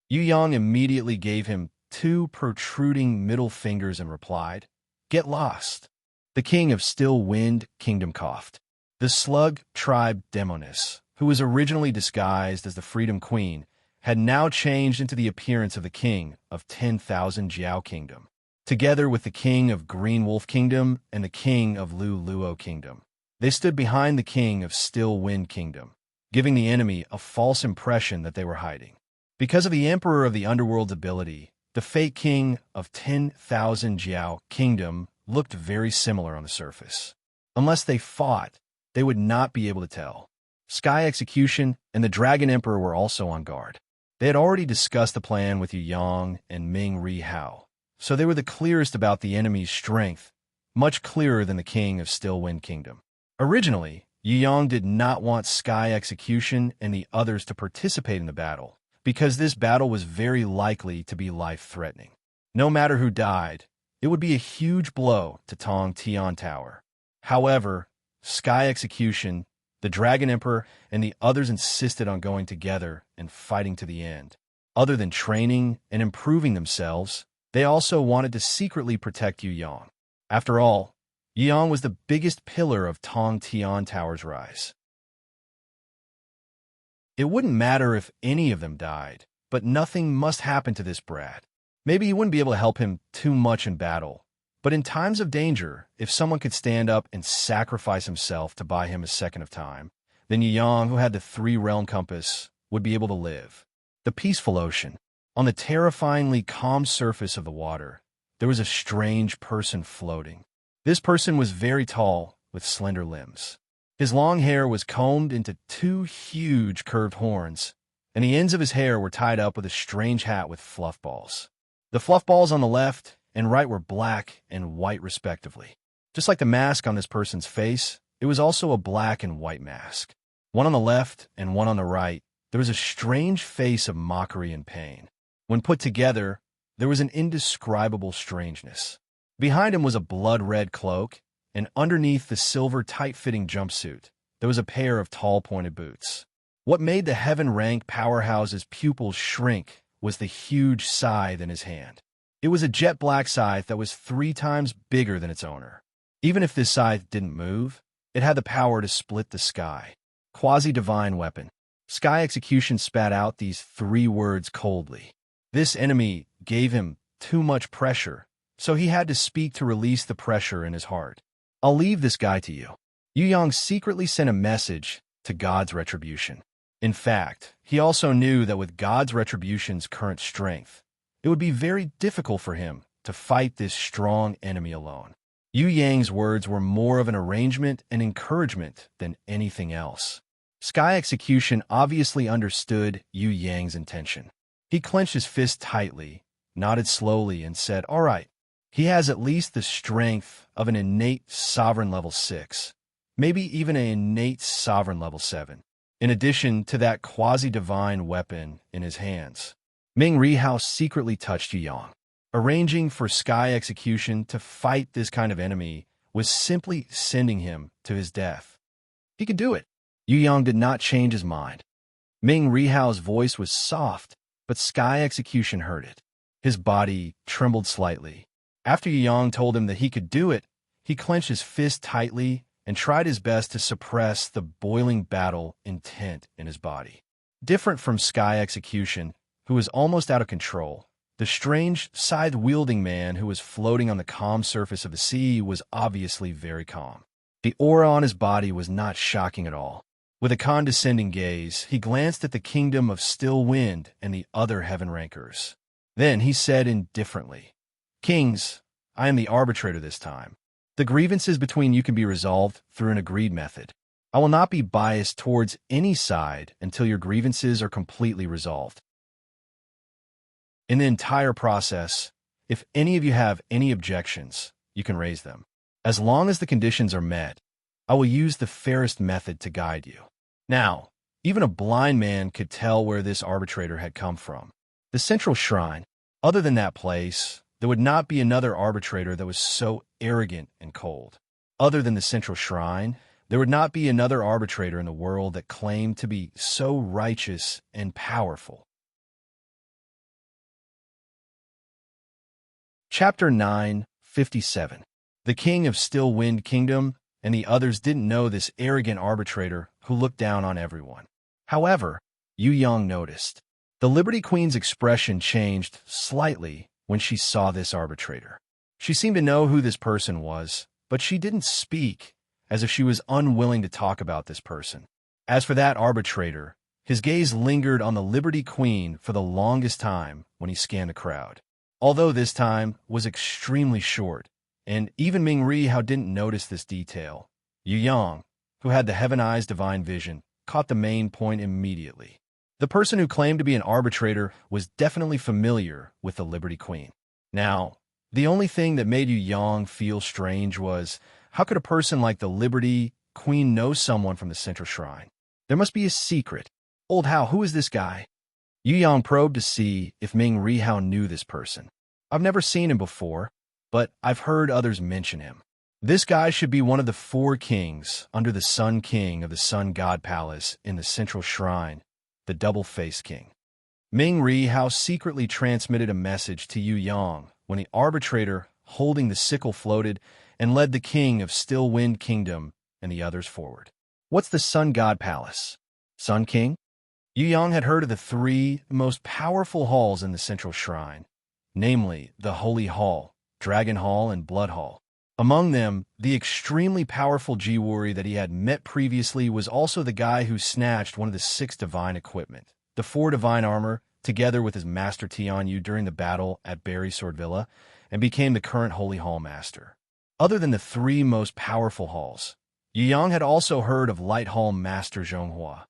Yu Yang immediately gave him 2 protruding middle fingers and replied, "Get lost." The king of Still Wind Kingdom coughed. The slug tribe Demonis, who was originally disguised as the Freedom Queen, had now changed into the appearance of the king of 10,000 Jiao Kingdom, together with the king of Green Wolf Kingdom and the king of Lu Luo Kingdom. They stood behind the king of Still Wind Kingdom, giving the enemy a false impression that they were hiding. Because of the Emperor of the Underworld's ability, the fake king of 10,000 Jiao Kingdom looked very similar on the surface. Unless they fought, they would not be able to tell. Sky Execution and the Dragon Emperor were also on guard. They had already discussed the plan with Yu Yang and Ming Ri Hao, so they were the clearest about the enemy's strength, much clearer than the king of Still Wind Kingdom. Originally, Yu Yang did not want Sky Execution and the others to participate in the battle, because this battle was very likely to be life-threatening. No matter who died, it would be a huge blow to Tong Tian Tower. However, Sky Execution, the Dragon Emperor, and the others insisted on going together and fighting to the end. Other than training and improving themselves, they also wanted to secretly protect Yu Yang. After all, Yu Yang was the biggest pillar of Tong Tian Tower's rise. It wouldn't matter if any of them died, but nothing must happen to this brat. Maybe he wouldn't be able to help him too much in battle, but in times of danger, if someone could stand up and sacrifice himself to buy him a second of time, then Yu Yang, who had the 3-realm compass, would be able to live. The peaceful ocean. On the terrifyingly calm surface of the water, there was a strange person floating. This person was very tall, with slender limbs. His long hair was combed into 2 huge curved horns, and the ends of his hair were tied up with a strange hat with fluff balls. The fluff balls on the left and right were black and white respectively. Just like the mask on this person's face, it was also a black and white mask. One on the left and one on the right, there was a strange face of mockery and pain. When put together, there was an indescribable strangeness. Behind him was a blood-red cloak, and underneath the silver tight-fitting jumpsuit, there was a pair of tall pointed boots. What made the heaven-rank powerhouse's pupils shrink was the huge scythe in his hand. It was a jet-black scythe that was 3 times bigger than its owner. Even if this scythe didn't move, it had the power to split the sky. Quasi-divine weapon. Sky Execution spat out these three words coldly. This enemy gave him too much pressure, so he had to speak to release the pressure in his heart. I'll leave this guy to you. Yu Yang secretly sent a message to God's retribution. In fact, he also knew that with God's retribution's current strength, it would be very difficult for him to fight this strong enemy alone. Yu Yang's words were more of an arrangement and encouragement than anything else. Sky Execution obviously understood Yu Yang's intention. He clenched his fist tightly, nodded slowly, and said, "All right." He has at least the strength of an innate sovereign level 6, maybe even an innate sovereign level 7, in addition to that quasi-divine weapon in his hands. Ming Rihao secretly touched Yu Yang. Arranging for Sky Execution to fight this kind of enemy was simply sending him to his death. He could do it. Yu Yang did not change his mind. Ming Rihao's voice was soft, but Sky Execution heard it. His body trembled slightly. After Yu Yang told him that he could do it, he clenched his fist tightly and tried his best to suppress the boiling battle intent in his body. Different from Sky Execution, who was almost out of control, the strange, scythe-wielding man who was floating on the calm surface of the sea was obviously very calm. The aura on his body was not shocking at all. With a condescending gaze, he glanced at the kingdom of still wind and the other heaven rankers. Then he said indifferently, "Kings, I am the arbitrator this time. The grievances between you can be resolved through an agreed method. I will not be biased towards any side until your grievances are completely resolved. In the entire process, if any of you have any objections, you can raise them. As long as the conditions are met, I will use the fairest method to guide you." Now, even a blind man could tell where this arbitrator had come from. The central shrine. Other than that place, there would not be another arbitrator that was so arrogant and cold. Other than the central shrine, there would not be another arbitrator in the world that claimed to be so righteous and powerful. Chapter 9:57. The king of Still Wind Kingdom and the others didn't know this arrogant arbitrator who looked down on everyone. However, Yu Yang noticed. The Liberty Queen's expression changed slightly when she saw this arbitrator. She seemed to know who this person was, but she didn't speak, as if she was unwilling to talk about this person. As for that arbitrator, his gaze lingered on the Liberty Queen for the longest time when he scanned the crowd. Although this time was extremely short, and even Ming Rihao didn't notice this detail, Yu Yang, who had the Heaven Eye's divine vision, caught the main point immediately. The person who claimed to be an arbitrator was definitely familiar with the Liberty Queen. Now, the only thing that made Yu Yang feel strange was, how could a person like the Liberty Queen know someone from the Central Shrine? There must be a secret. Old Hao, who is this guy? Yu Yang probed to see if Ming Rihao knew this person. I've never seen him before, but I've heard others mention him. This guy should be one of the 4 kings under the Sun King of the Sun God Palace in the Central Shrine, the Double-Faced King. Ming Rihao secretly transmitted a message to Yu Yang when the arbitrator holding the sickle floated and led the king of Still Wind Kingdom and the others forward. What's the Sun God Palace? Sun King? Yu Yang had heard of the 3 most powerful halls in the Central Shrine, namely the Holy Hall, Dragon Hall, and Blood Hall. Among them, the extremely powerful Jiwuri that he had met previously was also the guy who snatched one of the 6 divine equipment, the 4 divine armor, together with his master Tianyu during the battle at Berry Sword Villa, and became the current Holy Hall Master. Other than the 3 most powerful halls, Yu Yang had also heard of Light Hall Master Zhonghua,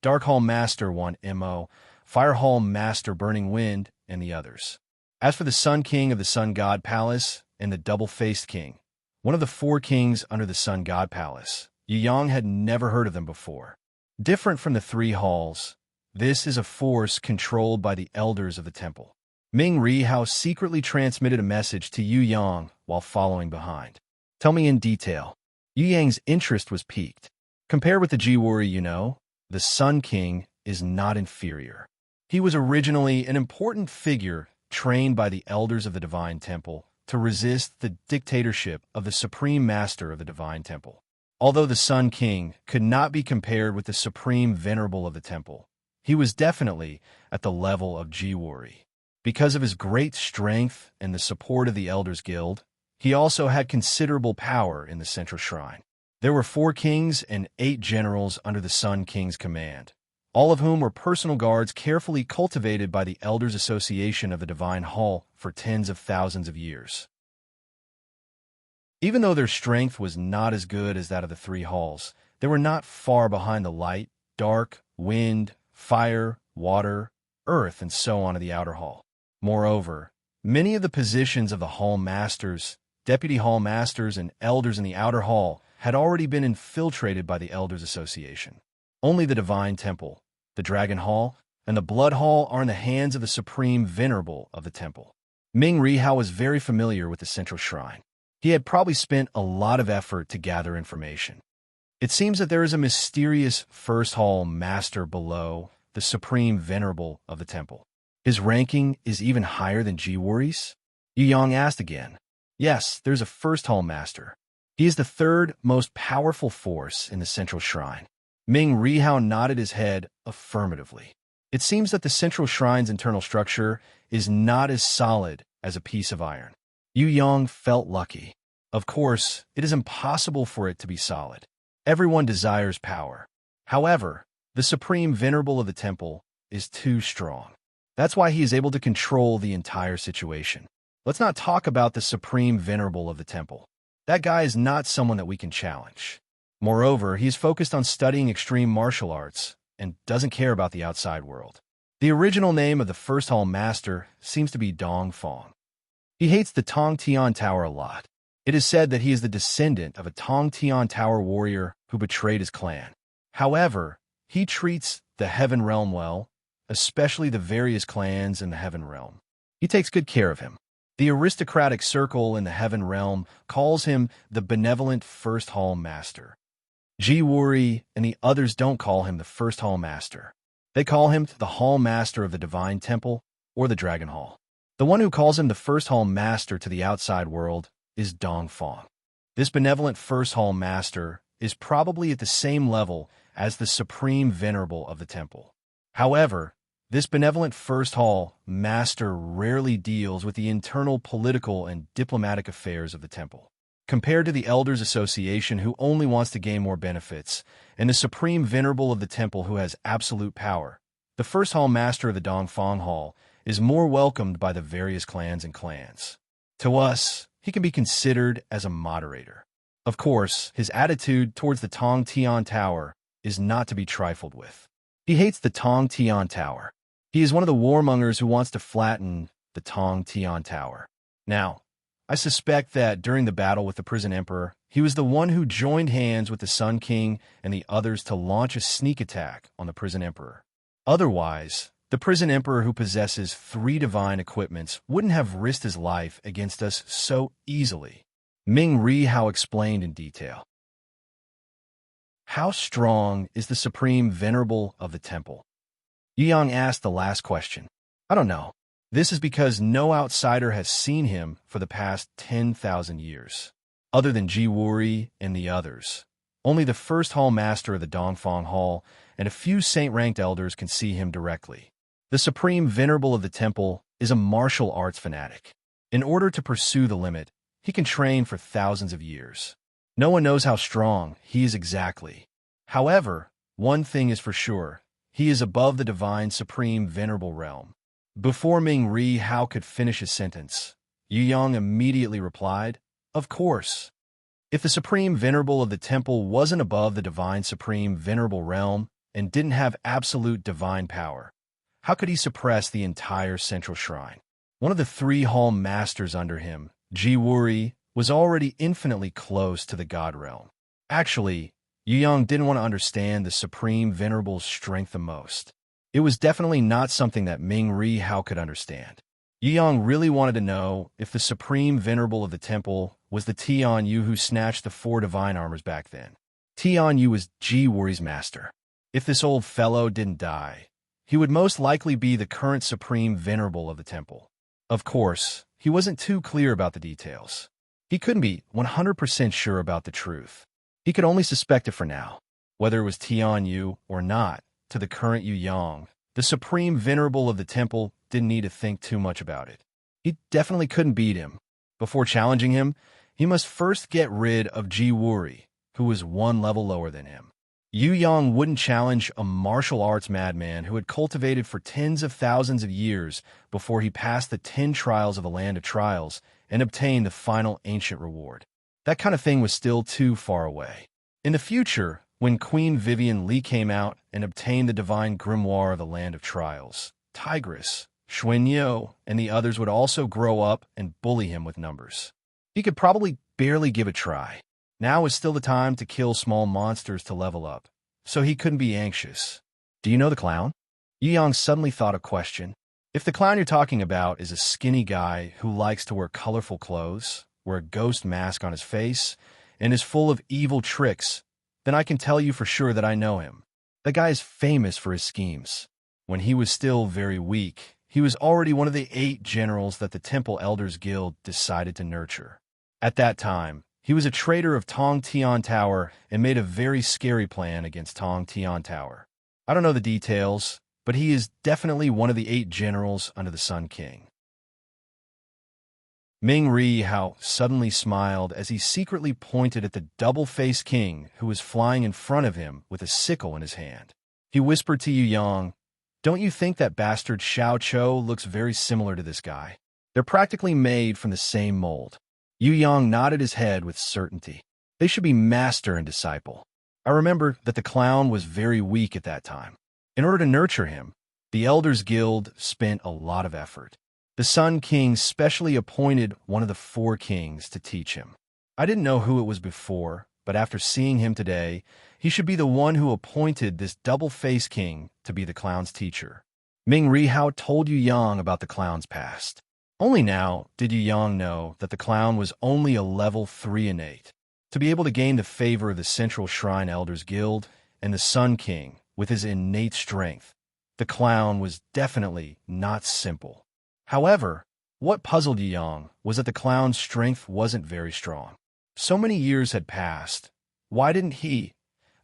Dark Hall Master 1Mo, Fire Hall Master Burning Wind, and the others. As for the Sun King of the Sun God Palace and the Double-Faced King, one of the 4 kings under the Sun God Palace, Yu Yang had never heard of them before. Different from the 3 halls, this is a force controlled by the elders of the temple. Ming Rihao secretly transmitted a message to Yu Yang while following behind. Tell me in detail. Yu Yang's interest was piqued. Compared with the Jiwuri, the Sun King is not inferior. He was originally an important figure trained by the elders of the Divine Temple to resist the dictatorship of the Supreme Master of the Divine Temple. Although the Sun King could not be compared with the supreme venerable of the temple, he was definitely at the level of Jiwari. Because of his great strength and the support of the Elders Guild, he also had considerable power in the central shrine. There were 4 kings and 8 generals under the Sun King's command, all of whom were personal guards carefully cultivated by the Elders Association of the Divine Hall for tens of thousands of years. Even though their strength was not as good as that of the 3 halls, they were not far behind the light, dark, wind, fire, water, earth, and so on of the outer hall. Moreover, many of the positions of the hall masters, deputy hall masters, and elders in the outer hall had already been infiltrated by the Elders Association. Only the Divine Temple, the Dragon Hall, and the Blood Hall are in the hands of the Supreme Venerable of the temple. Ming Rihao was very familiar with the central shrine. He had probably spent a lot of effort to gather information. It seems that there is a mysterious First Hall Master below the Supreme Venerable of the temple. His ranking is even higher than Jiwari's? Yu Yang asked again. Yes, there's a First Hall Master. He is the 3rd most powerful force in the central shrine. Ming Rihao nodded his head affirmatively. It seems that the central shrine's internal structure is not as solid as a piece of iron. Yu Yang felt lucky. Of course, it is impossible for it to be solid. Everyone desires power. However, the Supreme Venerable of the temple is too strong. That's why he is able to control the entire situation. Let's not talk about the Supreme Venerable of the temple. That guy is not someone that we can challenge. Moreover, he is focused on studying extreme martial arts and doesn't care about the outside world. The original name of the First Hall Master seems to be Dong Fong. He hates the Tong Tian Tower a lot. It is said that he is the descendant of a Tong Tian Tower warrior who betrayed his clan. However, he treats the Heaven Realm well, especially the various clans in the Heaven Realm. He takes good care of him. The aristocratic circle in the Heaven Realm calls him the Benevolent First Hall Master. Jiwari and the others don't call him the First Hall Master. They call him the Hall Master of the Divine Temple or the Dragon Hall. The one who calls him the First Hall Master to the outside world is Dong Fong. This Benevolent First Hall Master is probably at the same level as the Supreme Venerable of the temple. However, this Benevolent First Hall Master rarely deals with the internal political and diplomatic affairs of the temple. Compared to the Elders Association, who only wants to gain more benefits, and the Supreme Venerable of the temple, who has absolute power, the First Hall Master of the Dongfang Hall is more welcomed by the various clans and clans. To us, he can be considered as a moderator. Of course, his attitude towards the Tong Tian Tower is not to be trifled with. He hates the Tong Tian Tower. He is one of the warmongers who wants to flatten the Tong Tian Tower. Now, I suspect that during the battle with the Prison Emperor, he was the one who joined hands with the Sun King and the others to launch a sneak attack on the Prison Emperor. Otherwise, the Prison Emperor, who possesses 3 divine equipments, wouldn't have risked his life against us so easily. Ming Rihao explained in detail. How strong is the Supreme Venerable of the temple? Yu Yang asked the last question. I don't know. This is because no outsider has seen him for the past 10,000 years. Other than Jiwari and the others, only the First Hall Master of the Dongfang Hall and a few saint-ranked elders can see him directly. The Supreme Venerable of the temple is a martial arts fanatic. In order to pursue the limit, he can train for thousands of years. No one knows how strong he is exactly. However, one thing is for sure. He is above the divine Supreme Venerable realm. Before Ming Rihao could finish his sentence, Yu Yang immediately replied, Of course. If the Supreme Venerable of the temple wasn't above the divine Supreme Venerable realm and didn't have absolute divine power, how could he suppress the entire central shrine? One of the 3 hall masters under him, Jiwari, was already infinitely close to the God realm. Actually, Yu Yang didn't want to understand the Supreme Venerable's strength the most. It was definitely not something that Ming Rihao could understand. Yu Yang really wanted to know if the Supreme Venerable of the temple was the Tian Yu who snatched the 4 divine armors back then. Tian Yu was Jiwari's master. If this old fellow didn't die, he would most likely be the current Supreme Venerable of the temple. Of course, he wasn't too clear about the details. He couldn't be 100% sure about the truth. He could only suspect it for now. Whether it was Tian Yu or not, to the current Yu Yang, the supreme venerable of the temple didn't need to think too much about it. He definitely couldn't beat him. Before challenging him, he must first get rid of Ji Wuri, who was one level lower than him. Yu Yang wouldn't challenge a martial arts madman who had cultivated for tens of thousands of years before he passed the 10 trials of the Land of Trials and obtained the final ancient reward. That kind of thing was still too far away. In the future, when Queen Vivian Li came out and obtained the divine grimoire of the Land of Trials, Tigress, Xuanyo, and the others would also grow up and bully him with numbers. He could probably barely give a try. Now is still the time to kill small monsters to level up, so he couldn't be anxious. Do you know the clown? Yu Yang suddenly thought a question. If the clown you're talking about is a skinny guy who likes to wear colorful clothes, wear a ghost mask on his face, and is full of evil tricks, then I can tell you for sure that I know him. The guy is famous for his schemes. When he was still very weak, he was already one of the 8 generals that the Temple Elders Guild decided to nurture. At that time, he was a traitor of Tong Tian Tower and made a very scary plan against Tong Tian Tower. I don't know the details, but he is definitely one of the 8 generals under the Sun King. Ming Ri Hao suddenly smiled as he secretly pointed at the double-faced king who was flying in front of him with a sickle in his hand. He whispered to Yu Yang, "Don't you think that bastard Xiao Chou looks very similar to this guy? They're practically made from the same mold." Yu Yang nodded his head with certainty. They should be master and disciple. I remember that the clown was very weak at that time. In order to nurture him, the Elders Guild spent a lot of effort. The Sun King specially appointed one of the 4 kings to teach him. I didn't know who it was before, but after seeing him today, he should be the one who appointed this double-faced king to be the clown's teacher. Ming Ri Hao told Yu Yang about the clown's past. Only now did Yu Yang know that the clown was only a level 3 innate. To be able to gain the favor of the Central Shrine Elders Guild and the Sun King with his innate strength, the clown was definitely not simple. However, what puzzled Yu Yang was that the clown's strength wasn't very strong. So many years had passed. Why didn't he,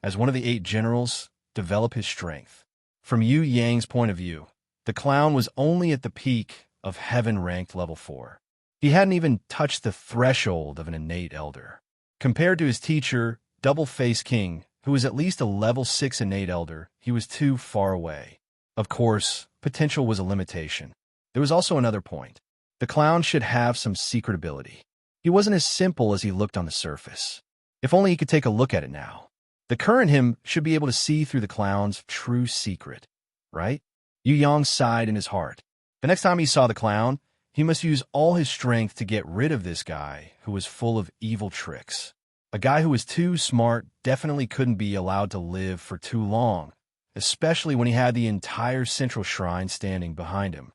as one of the 8 generals, develop his strength? From Yu Yang's point of view, the clown was only at the peak of heaven-ranked level 4. He hadn't even touched the threshold of an innate elder. Compared to his teacher, Double-Faced King, who was at least a level 6 innate elder, he was too far away. Of course, potential was a limitation. There was also another point. The clown should have some secret ability. He wasn't as simple as he looked on the surface. If only he could take a look at it now. The current him should be able to see through the clown's true secret, right? Yu Yang sighed in his heart. The next time he saw the clown, he must use all his strength to get rid of this guy who was full of evil tricks. A guy who was too smart definitely couldn't be allowed to live for too long, especially when he had the entire Central Shrine standing behind him.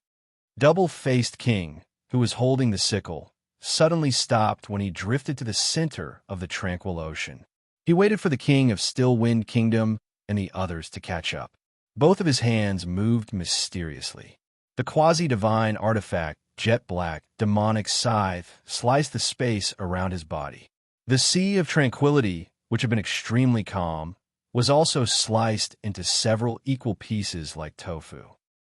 Double-Faced King, who was holding the sickle, suddenly stopped when he drifted to the center of the tranquil ocean. He waited for the King of Still Wind Kingdom and the others to catch up. Both of his hands moved mysteriously. The quasi-divine artifact, jet black, demonic scythe, sliced the space around his body. The Sea of Tranquility, which had been extremely calm, was also sliced into several equal pieces like tofu.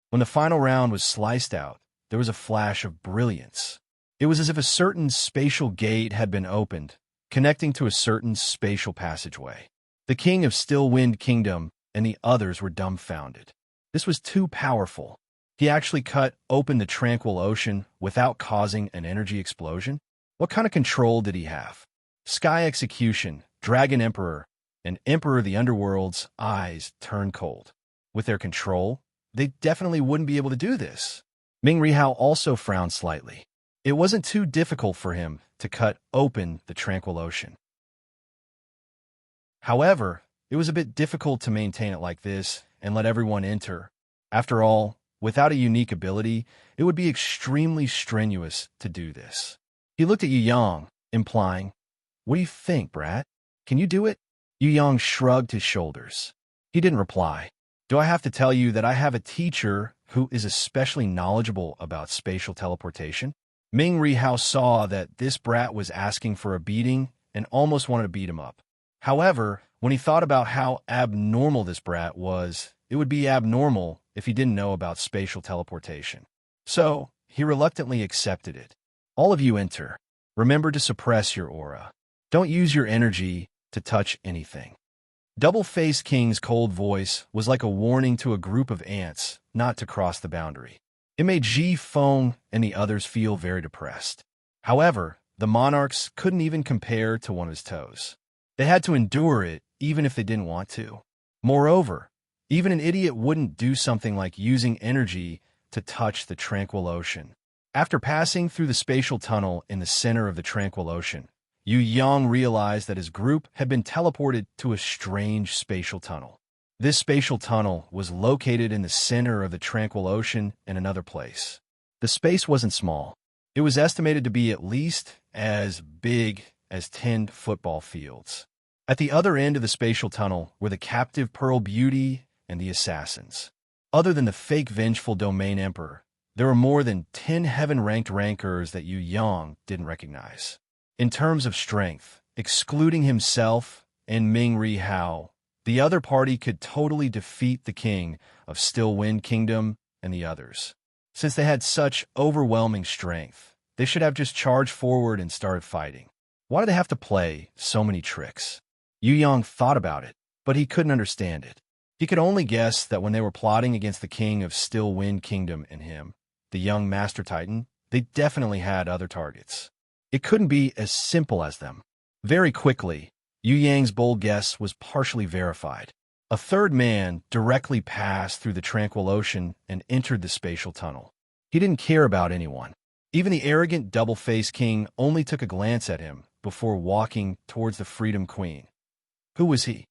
When the final round was sliced out, there was a flash of brilliance. It was as if a certain spatial gate had been opened, connecting to a certain spatial passageway. The King of Still Wind Kingdom and the others were dumbfounded. This was too powerful. He actually cut open the tranquil ocean without causing an energy explosion? What kind of control did he have? Sky Execution, Dragon Emperor, and Emperor of the Underworld's eyes turned cold. With their control, they definitely wouldn't be able to do this. Ming Rihao also frowned slightly. It wasn't too difficult for him to cut open the tranquil ocean. However, it was a bit difficult to maintain it like this and let everyone enter. After all, without a unique ability, it would be extremely strenuous to do this. He looked at Yu Yang, implying, "What do you think, brat? Can you do it?" Yu Yang shrugged his shoulders. He didn't reply. Do I have to tell you that I have a teacher who is especially knowledgeable about spatial teleportation? Ming Rihao saw that this brat was asking for a beating and almost wanted to beat him up. However, when he thought about how abnormal this brat was, it would be abnormal if he didn't know about spatial teleportation. So, he reluctantly accepted it. All of you enter. Remember to suppress your aura. Don't use your energy to touch anything. Double-Faced King's cold voice was like a warning to a group of ants not to cross the boundary. It made Ji Feng and the others feel very depressed. However, the monarchs couldn't even compare to one of his toes. They had to endure it even if they didn't want to. Moreover, even an idiot wouldn't do something like using energy to touch the tranquil ocean. After passing through the spatial tunnel in the center of the tranquil ocean, Yu Yang realized that his group had been teleported to a strange spatial tunnel. This spatial tunnel was located in the center of the tranquil ocean in another place. The space wasn't small. It was estimated to be at least as big as 10 football fields. At the other end of the spatial tunnel were the captive Pearl Beauty and the assassins. Other than the fake vengeful domain emperor, there were more than 10 heaven-ranked rankers that Yu Yang didn't recognize. In terms of strength, excluding himself and Ming Ri Hao, the other party could totally defeat the king of Still Wind Kingdom and the others. Since they had such overwhelming strength, they should have just charged forward and started fighting. Why did they have to play so many tricks? Yu Yang thought about it, but he couldn't understand it. He could only guess that when they were plotting against the king of Still Wind Kingdom and him, the young Master Titan, they definitely had other targets. It couldn't be as simple as them. Very quickly, Yu Yang's bold guess was partially verified. A third man directly passed through the tranquil ocean and entered the spatial tunnel. He didn't care about anyone. Even the arrogant double-faced king only took a glance at him before walking towards the Freedom Queen. Who was he?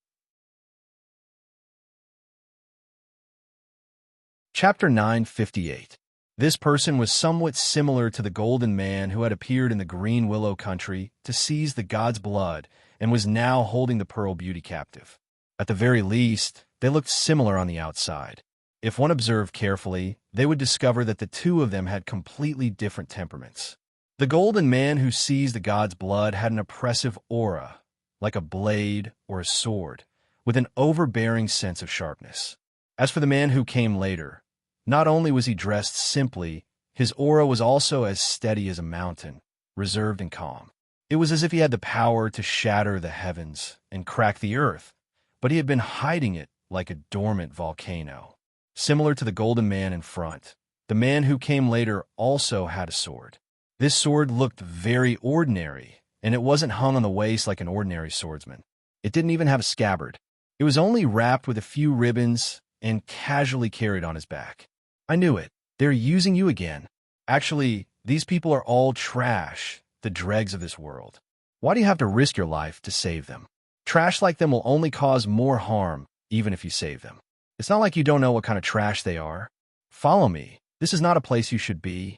Chapter 958. This person was somewhat similar to the golden man who had appeared in the Green Willow country to seize the god's blood and was now holding the Pearl Beauty captive. At the very least, they looked similar on the outside. If one observed carefully, they would discover that the two of them had completely different temperaments. The golden man who seized the god's blood had an oppressive aura, like a blade or a sword, with an overbearing sense of sharpness. As for the man who came later, not only was he dressed simply, his aura was also as steady as a mountain, reserved and calm. It was as if he had the power to shatter the heavens and crack the earth, but he had been hiding it like a dormant volcano. Similar to the golden man in front, the man who came later also had a sword. This sword looked very ordinary, and it wasn't hung on the waist like an ordinary swordsman. It didn't even have a scabbard. It was only wrapped with a few ribbons and casually carried on his back. I knew it. They're using you again. Actually, these people are all trash, the dregs of this world. Why do you have to risk your life to save them? Trash like them will only cause more harm, even if you save them. It's not like you don't know what kind of trash they are. Follow me. This is not a place you should be.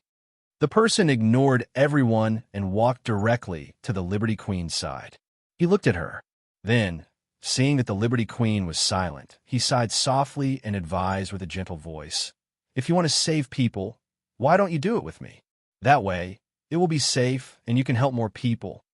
The person ignored everyone and walked directly to the Liberty Queen's side. He looked at her. Then, seeing that the Liberty Queen was silent, he sighed softly and advised with a gentle voice, "If you want to save people, why don't you do it with me? That way, it will be safe and you can help more people."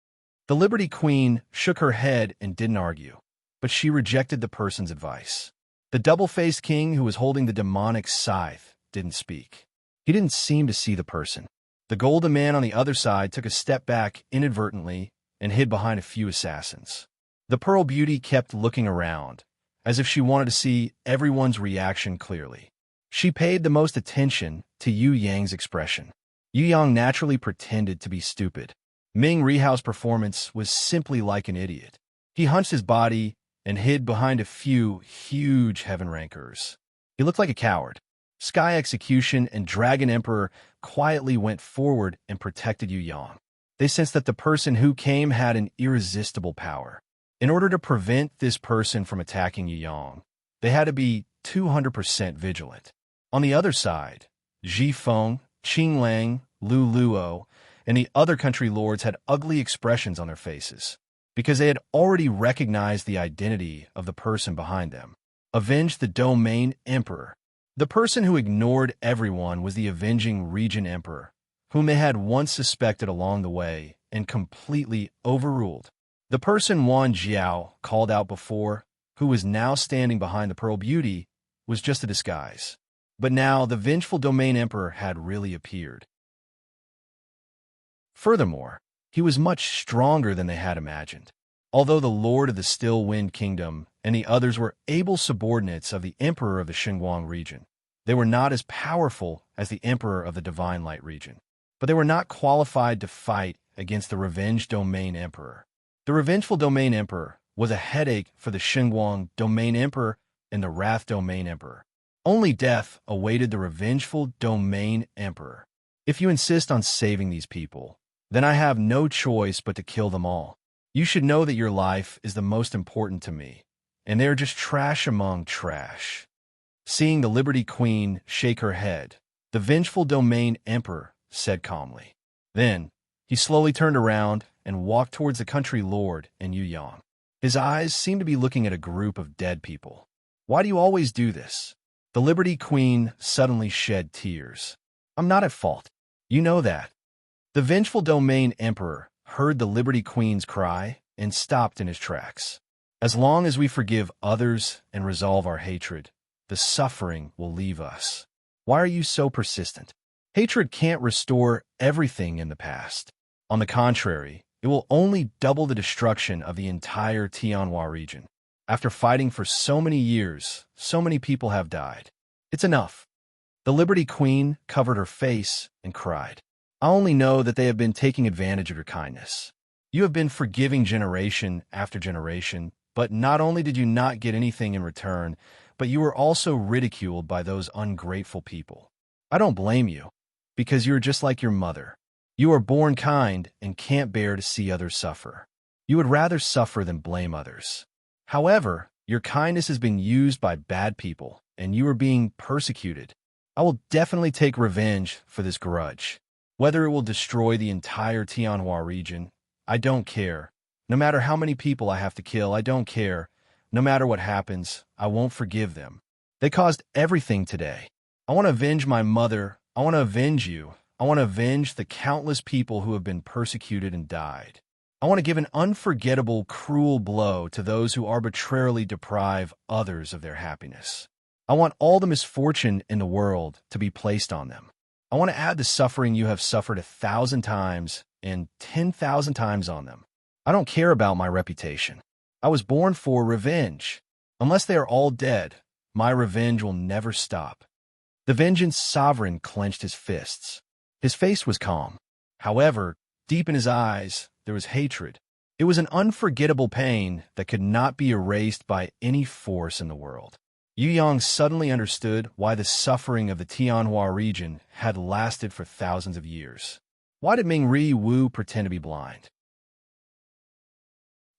The Liberty Queen shook her head and didn't argue, but she rejected the person's advice. The double-faced king who was holding the demonic scythe didn't speak. He didn't seem to see the person. The golden man on the other side took a step back inadvertently and hid behind a few assassins. The Pearl Beauty kept looking around, as if she wanted to see everyone's reaction clearly. She paid the most attention to Yu Yang's expression. Yu Yang naturally pretended to be stupid. Ming Rihao's performance was simply like an idiot. He hunched his body and hid behind a few huge heaven rankers. He looked like a coward. Sky Execution and Dragon Emperor quietly went forward and protected Yu Yang. They sensed that the person who came had an irresistible power. In order to prevent this person from attacking Yu Yang, they had to be 200% vigilant. On the other side, Ji Feng, Qing Lang, Lu Luo, and the other country lords had ugly expressions on their faces, because they had already recognized the identity of the person behind them. Avenge the Domain Emperor. The person who ignored everyone was the avenging Region Emperor, whom they had once suspected along the way and completely overruled. The person Wan Jiao called out before, who was now standing behind the Pearl Beauty, was just a disguise. But now the vengeful Domain Emperor had really appeared. Furthermore, he was much stronger than they had imagined. Although the Lord of the Still Wind Kingdom and the others were able subordinates of the Emperor of the Xinguang region, they were not as powerful as the Emperor of the Divine Light region. But they were not qualified to fight against the Revenge Domain Emperor. The Revengeful Domain Emperor was a headache for the Xinguang Domain Emperor and the Wrath Domain Emperor. Only death awaited the Revengeful Domain Emperor. If you insist on saving these people, then I have no choice but to kill them all. You should know that your life is the most important to me, and they are just trash among trash. Seeing the Liberty Queen shake her head, the Vengeful Domain Emperor said calmly. Then, he slowly turned around and walked towards the country lord and Yu Yang. His eyes seemed to be looking at a group of dead people. Why do you always do this? The Liberty Queen suddenly shed tears. I'm not at fault. You know that. The Vengeful Domain Emperor heard the Liberty Queen's cry and stopped in his tracks. As long as we forgive others and resolve our hatred, the suffering will leave us. Why are you so persistent? Hatred can't restore everything in the past. On the contrary, it will only double the destruction of the entire Tianhua region. After fighting for so many years, so many people have died. It's enough. The Liberty Queen covered her face and cried. I only know that they have been taking advantage of your kindness. You have been forgiving generation after generation, but not only did you not get anything in return, but you were also ridiculed by those ungrateful people. I don't blame you, because you are just like your mother. You are born kind and can't bear to see others suffer. You would rather suffer than blame others. However, your kindness has been used by bad people, and you are being persecuted. I will definitely take revenge for this grudge. Whether it will destroy the entire Tianhua region, I don't care. No matter how many people I have to kill, I don't care. No matter what happens, I won't forgive them. They caused everything today. I want to avenge my mother. I want to avenge you. I want to avenge the countless people who have been persecuted and died. I want to give an unforgettable, cruel blow to those who arbitrarily deprive others of their happiness. I want all the misfortune in the world to be placed on them. I want to add the suffering you have suffered 1,000 times and 10,000 times on them. I don't care about my reputation. I was born for revenge. Unless they are all dead, my revenge will never stop. The Vengeance Sovereign clenched his fists. His face was calm. However, deep in his eyes, there was hatred. It was an unforgettable pain that could not be erased by any force in the world. Yu Yang suddenly understood why the suffering of the Tianhua region had lasted for thousands of years. Why did Mingri Wu pretend to be blind?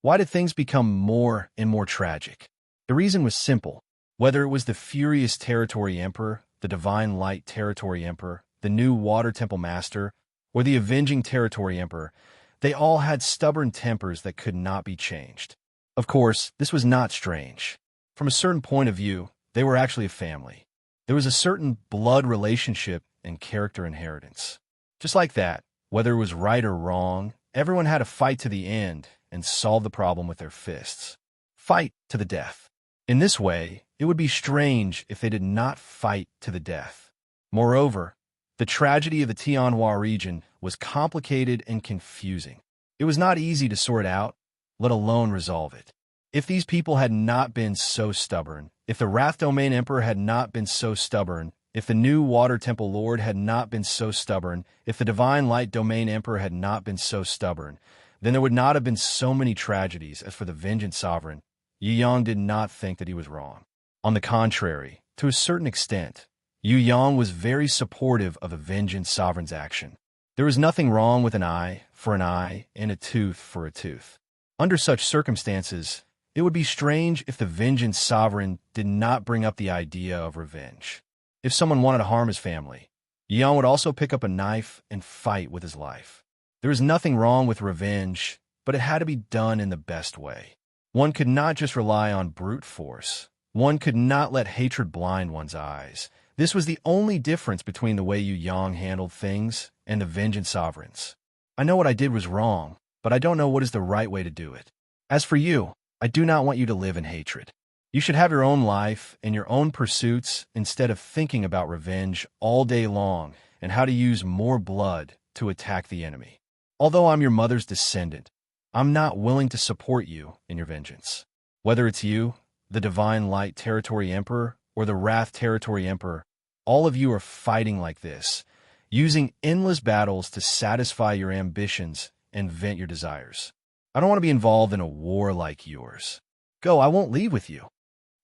Why did things become more and more tragic? The reason was simple. Whether it was the Furious Territory Emperor, the Divine Light Territory Emperor, the new Water Temple Master, or the Avenging Territory Emperor, they all had stubborn tempers that could not be changed. Of course, this was not strange. From a certain point of view, they were actually a family. There was a certain blood relationship and character inheritance. Just like that, whether it was right or wrong, everyone had to fight to the end and solve the problem with their fists. Fight to the death. In this way, it would be strange if they did not fight to the death. Moreover, the tragedy of the Tianhua region was complicated and confusing. It was not easy to sort out, let alone resolve it. If these people had not been so stubborn, if the Wrath Domain Emperor had not been so stubborn, if the new Water Temple Lord had not been so stubborn, if the Divine Light Domain Emperor had not been so stubborn, then there would not have been so many tragedies as for the Vengeance Sovereign. Yu Yang did not think that he was wrong. On the contrary, to a certain extent, Yu Yang was very supportive of the Vengeance Sovereign's action. There was nothing wrong with an eye for an eye and a tooth for a tooth. Under such circumstances, it would be strange if the Vengeance Sovereign did not bring up the idea of revenge. If someone wanted to harm his family, Yu Yang would also pick up a knife and fight with his life. There was nothing wrong with revenge, but it had to be done in the best way. One could not just rely on brute force. One could not let hatred blind one's eyes. This was the only difference between the way Yu Yang handled things and the Vengeance Sovereigns. I know what I did was wrong, but I don't know what is the right way to do it. As for you, I do not want you to live in hatred. You should have your own life and your own pursuits instead of thinking about revenge all day long and how to use more blood to attack the enemy. Although I'm your mother's descendant, I'm not willing to support you in your vengeance. Whether it's you, the Divine Light Territory Emperor, or the Wrath Territory Emperor, all of you are fighting like this, using endless battles to satisfy your ambitions and vent your desires. I don't want to be involved in a war like yours. Go, I won't leave with you.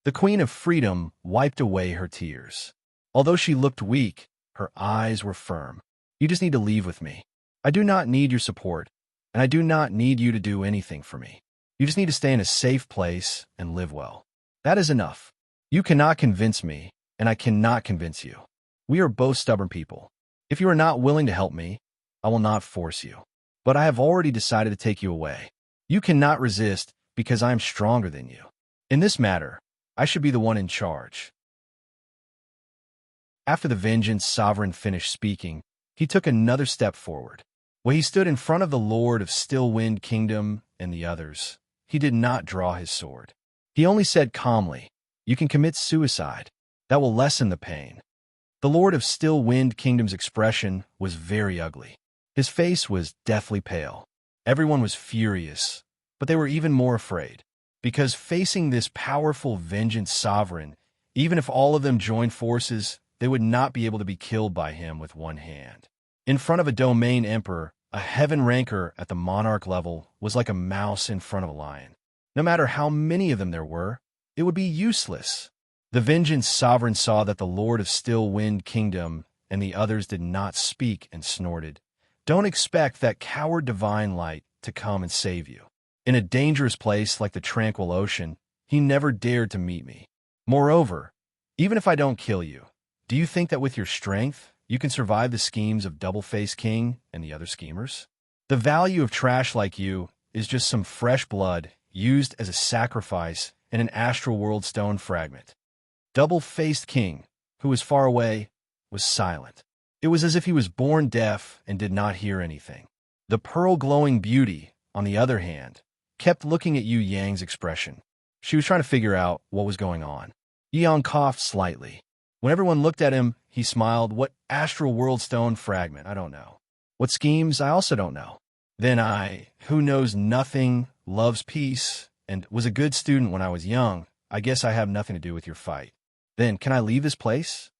The Queen of Freedom wiped away her tears. Although she looked weak, her eyes were firm. You just need to leave with me. I do not need your support, and I do not need you to do anything for me. You just need to stay in a safe place and live well. That is enough. You cannot convince me, and I cannot convince you. We are both stubborn people. If you are not willing to help me, I will not force you. But I have already decided to take you away. You cannot resist because I am stronger than you. In this matter, I should be the one in charge. After the Vengeance Sovereign finished speaking, he took another step forward. When he stood in front of the Lord of Stillwind Kingdom and the others, he did not draw his sword. He only said calmly, "You can commit suicide. That will lessen the pain." The Lord of Stillwind Kingdom's expression was very ugly. His face was deathly pale. Everyone was furious, but they were even more afraid, because facing this powerful Vengeance Sovereign, even if all of them joined forces, they would not be able to be killed by him with one hand. In front of a Domain Emperor, a Heaven Ranker at the Monarch level was like a mouse in front of a lion. No matter how many of them there were, it would be useless. The Vengeance Sovereign saw that the Lord of Stillwind Kingdom and the others did not speak and snorted. Don't expect that coward Divine Light to come and save you. In a dangerous place like the Tranquil Ocean, he never dared to meet me. Moreover, even if I don't kill you, do you think that with your strength, you can survive the schemes of Double-Faced King and the other schemers? The value of trash like you is just some fresh blood used as a sacrifice in an astral world stone fragment. Double-Faced King, who was far away, was silent. It was as if he was born deaf and did not hear anything. The pearl-glowing beauty, on the other hand, kept looking at Yu Yang's expression. She was trying to figure out what was going on. Yu Yang coughed slightly. When everyone looked at him, he smiled. What astral world stone fragment? I don't know. What schemes? I also don't know. Then I, who knows nothing, loves peace, and was a good student when I was young, I guess I have nothing to do with your fight. Then, can I leave this place?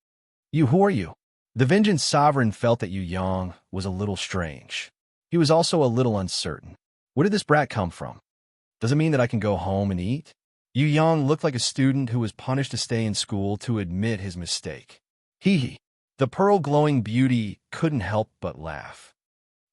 You, who are you? The Vengeance Sovereign felt that Yu Yang was a little strange. He was also a little uncertain. Where did this brat come from? Does it mean that I can go home and eat? Yu Yang looked like a student who was punished to stay in school to admit his mistake. Hee. The pearl-glowing beauty couldn't help but laugh.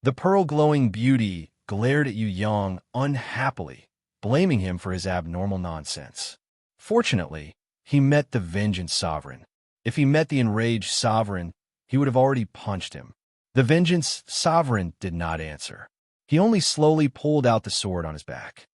The pearl-glowing beauty glared at Yu Yang unhappily, blaming him for his abnormal nonsense. Fortunately, he met the Vengeance Sovereign. If he met the enraged Sovereign, he would have already punched him. The Vengeance Sovereign did not answer. He only slowly pulled out the sword on his back.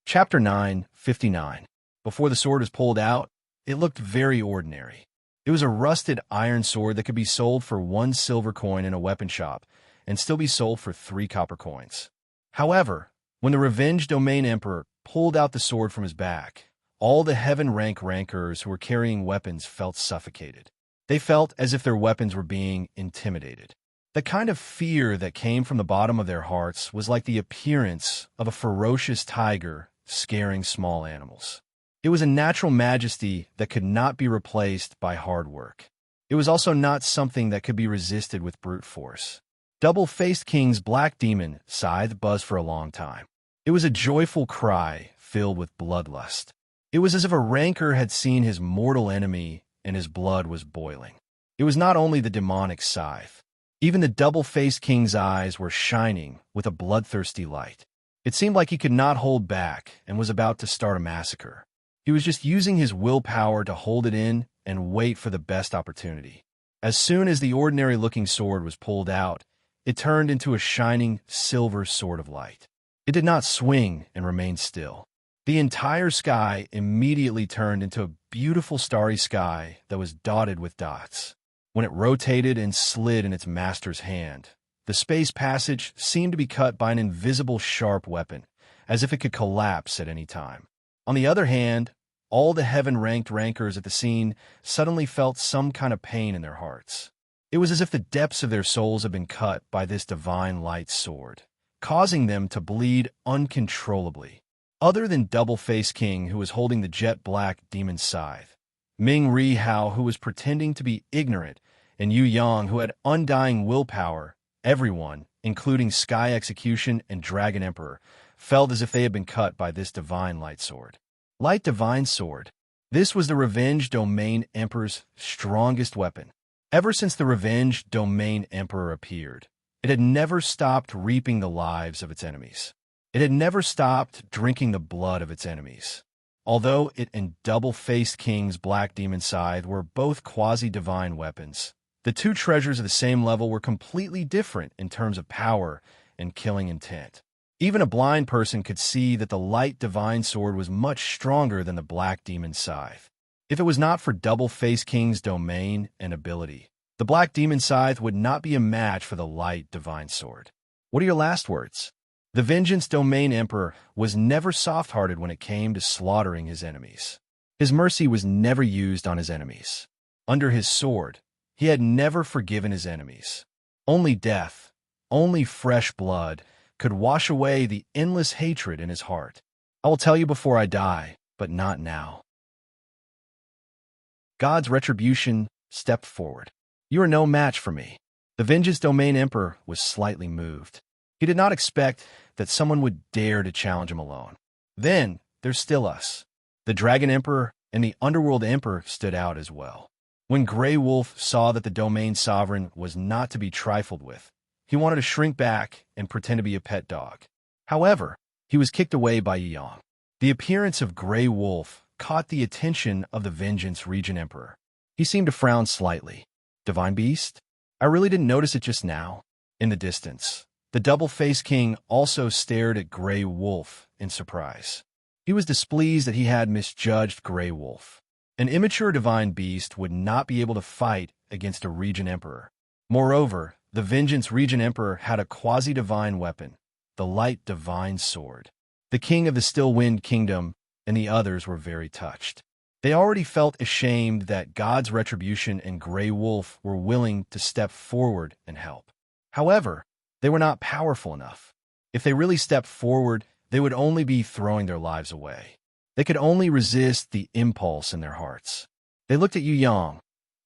Chapter 9:59. Before the sword was pulled out, it looked very ordinary. It was a rusted iron sword that could be sold for 1 silver coin in a weapon shop and still be sold for 3 copper coins. However, when the Revenge Domain Emperor pulled out the sword from his back, all the Heaven Rank Rankers who were carrying weapons felt suffocated. They felt as if their weapons were being intimidated. The kind of fear that came from the bottom of their hearts was like the appearance of a ferocious tiger scaring small animals. It was a natural majesty that could not be replaced by hard work. It was also not something that could be resisted with brute force. Double-Faced King's black demon scythe buzzed for a long time. It was a joyful cry filled with bloodlust. It was as if a rancor had seen his mortal enemy and his blood was boiling. It was not only the demonic scythe. Even the Double-Faced King's eyes were shining with a bloodthirsty light. It seemed like he could not hold back and was about to start a massacre. He was just using his willpower to hold it in and wait for the best opportunity. As soon as the ordinary-looking sword was pulled out, it turned into a shining silver sword of light. It did not swing and remain still. The entire sky immediately turned into a beautiful starry sky that was dotted with dots. When it rotated and slid in its master's hand, The space passage seemed to be cut by an invisible sharp weapon, as if it could collapse at any time. On the other hand, all the heaven-ranked rankers at the scene suddenly felt some kind of pain in their hearts. It was as if the depths of their souls had been cut by this divine light sword, causing them to bleed uncontrollably. Other than Double-Faced King, who was holding the jet-black demon scythe, Ming Ri Hao, who was pretending to be ignorant, and Yu Yang, who had undying willpower, everyone, including Sky Execution and Dragon Emperor, felt as if they had been cut by this divine light sword. Light divine sword. This was the Revenge Domain Emperor's strongest weapon. Ever since the Revenge Domain Emperor appeared, it had never stopped reaping the lives of its enemies. It had never stopped drinking the blood of its enemies. Although it and Double-Faced King's Black Demon Scythe were both quasi-divine weapons, the two treasures of the same level were completely different in terms of power and killing intent. Even a blind person could see that the light divine sword was much stronger than the Black Demon Scythe. If it was not for Double-Faced King's domain and ability, the Black Demon Scythe would not be a match for the light divine sword. What are your last words? The Vengeance Domain Emperor was never soft-hearted when it came to slaughtering his enemies. His mercy was never used on his enemies. Under his sword, he had never forgiven his enemies. Only death, only fresh blood, could wash away the endless hatred in his heart. I will tell you before I die, but not now. God's retribution stepped forward. You are no match for me. The Vengeance Domain Emperor was slightly moved. He did not expect that someone would dare to challenge him alone. Then, there's still us. The Dragon Emperor and the Underworld Emperor stood out as well. When Grey Wolf saw that the Domain Sovereign was not to be trifled with, he wanted to shrink back and pretend to be a pet dog. However, he was kicked away by Yang. The appearance of Grey Wolf caught the attention of the Vengeance Regent Emperor. He seemed to frown slightly. Divine Beast? I really didn't notice it just now. In the distance, the Double-Faced King also stared at Grey Wolf in surprise. He was displeased that he had misjudged Grey Wolf. An immature Divine Beast would not be able to fight against a Regent Emperor. Moreover, the Vengeance Regent Emperor had a quasi-divine weapon, the Light Divine Sword. The King of the Still Wind Kingdom and the others were very touched. They already felt ashamed that God's retribution and Grey Wolf were willing to step forward and help. However, they were not powerful enough. If they really stepped forward, they would only be throwing their lives away. They could only resist the impulse in their hearts. They looked at Yu Yang,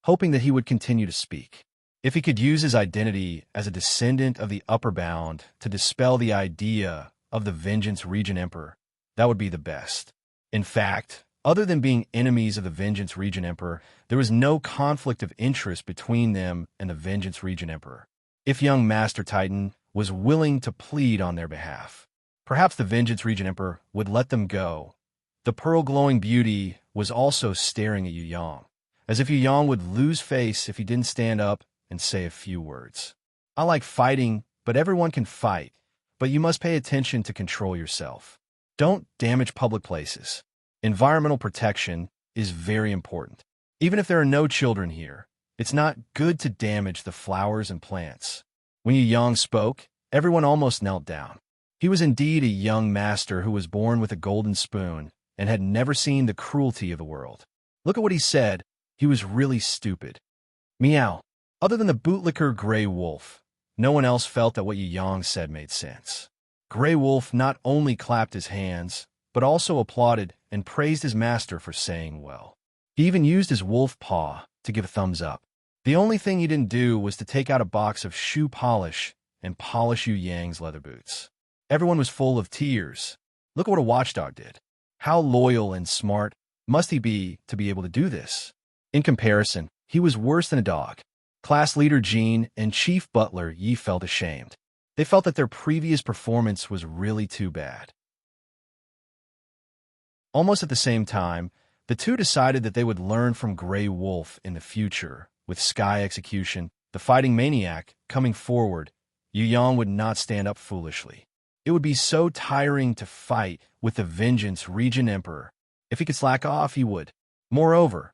hoping that he would continue to speak. If he could use his identity as a descendant of the Upper Bound to dispel the idea of the Vengeance Regent Emperor, that would be the best. In fact, other than being enemies of the Vengeance Regent Emperor, there was no conflict of interest between them and the Vengeance Regent Emperor. If young Master Titan was willing to plead on their behalf, perhaps the Vengeance Regent Emperor would let them go. The pearl-glowing beauty was also staring at Yu Yang, as if Yu Yang would lose face if he didn't stand up and say a few words. I like fighting, but everyone can fight, but you must pay attention to control yourself. Don't damage public places. Environmental protection is very important. Even if there are no children here, it's not good to damage the flowers and plants. When Yu Yang spoke, everyone almost knelt down. He was indeed a young master who was born with a golden spoon and had never seen the cruelty of the world. Look at what he said. He was really stupid. Meow. Other than the bootlicker Grey Wolf, no one else felt that what Yu Yang said made sense. Grey Wolf not only clapped his hands, but also applauded and praised his master for saying well. He even used his wolf paw to give a thumbs up. The only thing he didn't do was to take out a box of shoe polish and polish Yu Yang's leather boots. Everyone was full of tears. Look at what a watchdog did. How loyal and smart must he be to be able to do this? In comparison, he was worse than a dog. Class leader Jean and Chief Butler Yi felt ashamed. They felt that their previous performance was really too bad. Almost at the same time, the two decided that they would learn from Grey Wolf in the future. With Sky Execution, the fighting maniac, coming forward, Yu Yang would not stand up foolishly. It would be so tiring to fight with the Vengeance Regent Emperor. If he could slack off, he would. Moreover,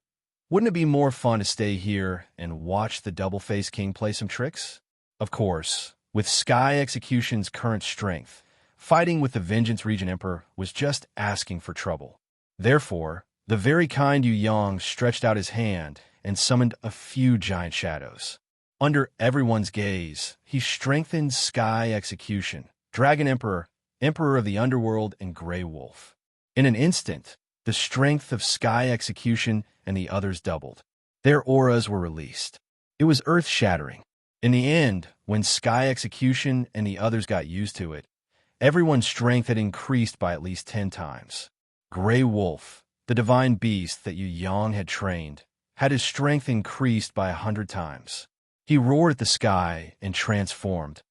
wouldn't it be more fun to stay here and watch the Double-Faced King play some tricks? Of course, With Sky Execution's current strength, fighting with the Vengeance Regent Emperor was just asking for trouble. Therefore, the very kind Yu Yang stretched out his hand and summoned a few giant shadows. Under everyone's gaze, he strengthened Sky Execution, Dragon Emperor, Emperor of the Underworld, and Grey Wolf. In an instant, the strength of Sky Execution and the others doubled. Their auras were released. It was earth-shattering. In the end, when Sky Execution and the others got used to it, everyone's strength had increased by at least 10 times. Grey Wolf, the divine beast that Yu Yang had trained, had his strength increased by 100 times. He roared at the sky and transformed,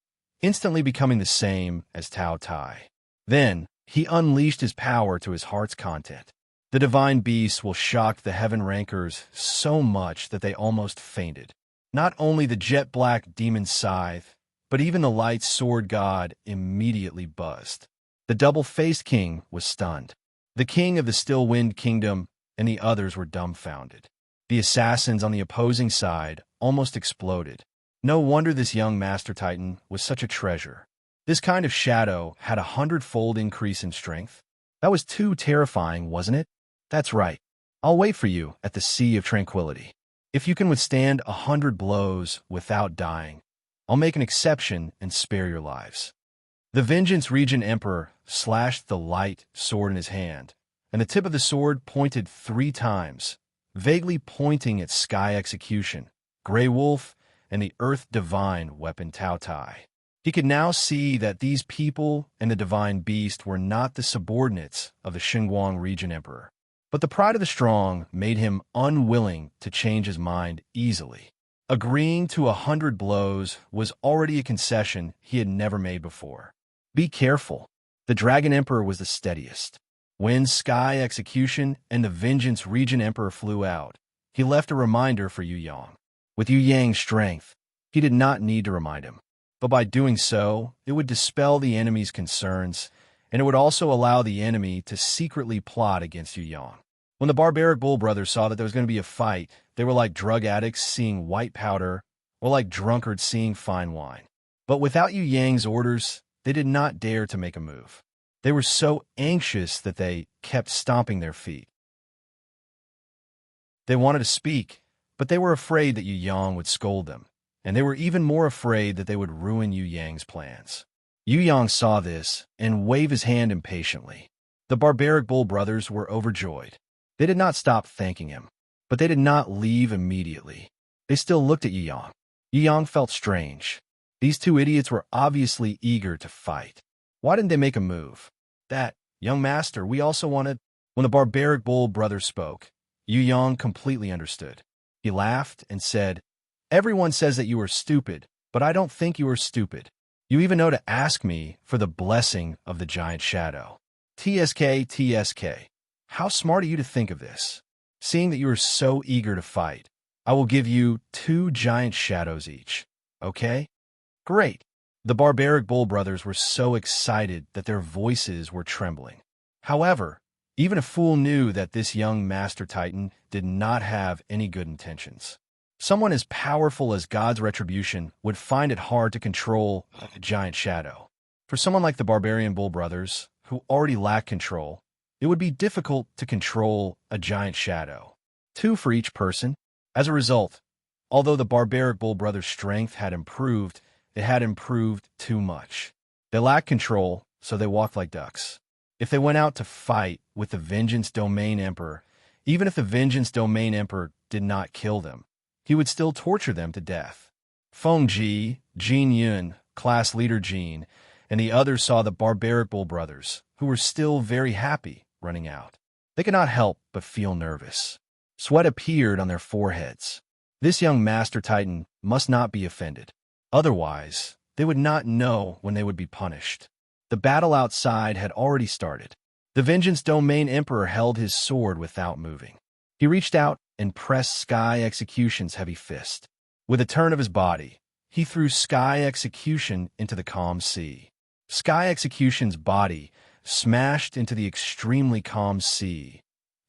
instantly becoming the same as Tao Tai. Then, he unleashed his power to his heart's content. The divine beast will shock the heaven rankers so much that they almost fainted. Not only the jet-black demon scythe, but even the light sword god immediately buzzed. The double-faced king was stunned. The king of the Still Wind Kingdom and the others were dumbfounded. The assassins on the opposing side almost exploded. No wonder this young Master Titan was such a treasure. This kind of shadow had 100-fold increase in strength. That was too terrifying, wasn't it? That's right. I'll wait for you at the Sea of Tranquility. If you can withstand 100 blows without dying, I'll make an exception and spare your lives. The Vengeance Regent Emperor slashed the light sword in his hand, and the tip of the sword pointed 3 times, vaguely pointing at Sky Execution, Grey Wolf, and the Earth Divine weapon Tao Tai. He could now see that these people and the Divine Beast were not the subordinates of the Xinguang Regent Emperor. But the pride of the strong made him unwilling to change his mind easily. Agreeing to 100 blows was already a concession he had never made before. Be careful. The Dragon Emperor was the steadiest. When Sky Execution and the Vengeance Regent Emperor flew out, he left a reminder for Yu Yang. With Yu Yang's strength, he did not need to remind him. But by doing so, it would dispel the enemy's concerns, and it would also allow the enemy to secretly plot against Yu Yang. When the barbaric Bull brothers saw that there was going to be a fight, they were like drug addicts seeing white powder or like drunkards seeing fine wine. But without Yu Yang's orders, they did not dare to make a move. They were so anxious that they kept stomping their feet. They wanted to speak, but they were afraid that Yu Yang would scold them, and they were even more afraid that they would ruin Yu Yang's plans. Yu Yang saw this and waved his hand impatiently. The barbaric Bull brothers were overjoyed. They did not stop thanking him, but they did not leave immediately. They still looked at Yu Yang. Yu Yang felt strange. These two idiots were obviously eager to fight. Why didn't they make a move? That, young master, we also wanted... When the barbaric Bull brothers spoke, Yu Yang completely understood. He laughed and said, "Everyone says that you are stupid, but I don't think you are stupid. You even know to ask me for the blessing of the giant shadow. TSK. How smart are you to think of this? Seeing that you are so eager to fight, I will give you 2 giant shadows each. Okay? Great." The barbaric Bull brothers were so excited that their voices were trembling. However, even a fool knew that this young Master Titan did not have any good intentions. Someone as powerful as God's retribution would find it hard to control a giant shadow. For someone like the barbarian Bull brothers, who already lacked control, it would be difficult to control a giant shadow. 2 for each person. As a result, although the barbaric Bull brothers' strength had improved, it had improved too much. They lacked control, so they walked like ducks. If they went out to fight with the Vengeance Domain Emperor, even if the Vengeance Domain Emperor did not kill them, he would still torture them to death. Feng Ji, Jin Yun, class leader Jin, and the others saw the barbaric Bull brothers, who were still very happy, running out. They could not help but feel nervous. Sweat appeared on their foreheads. This young Master Titan must not be offended. Otherwise, they would not know when they would be punished. The battle outside had already started. The Vengeance Domain Emperor held his sword without moving. He reached out and pressed Sky Execution's heavy fist. With a turn of his body, he threw Sky Execution into the calm sea. Sky Execution's body smashed into the extremely calm sea,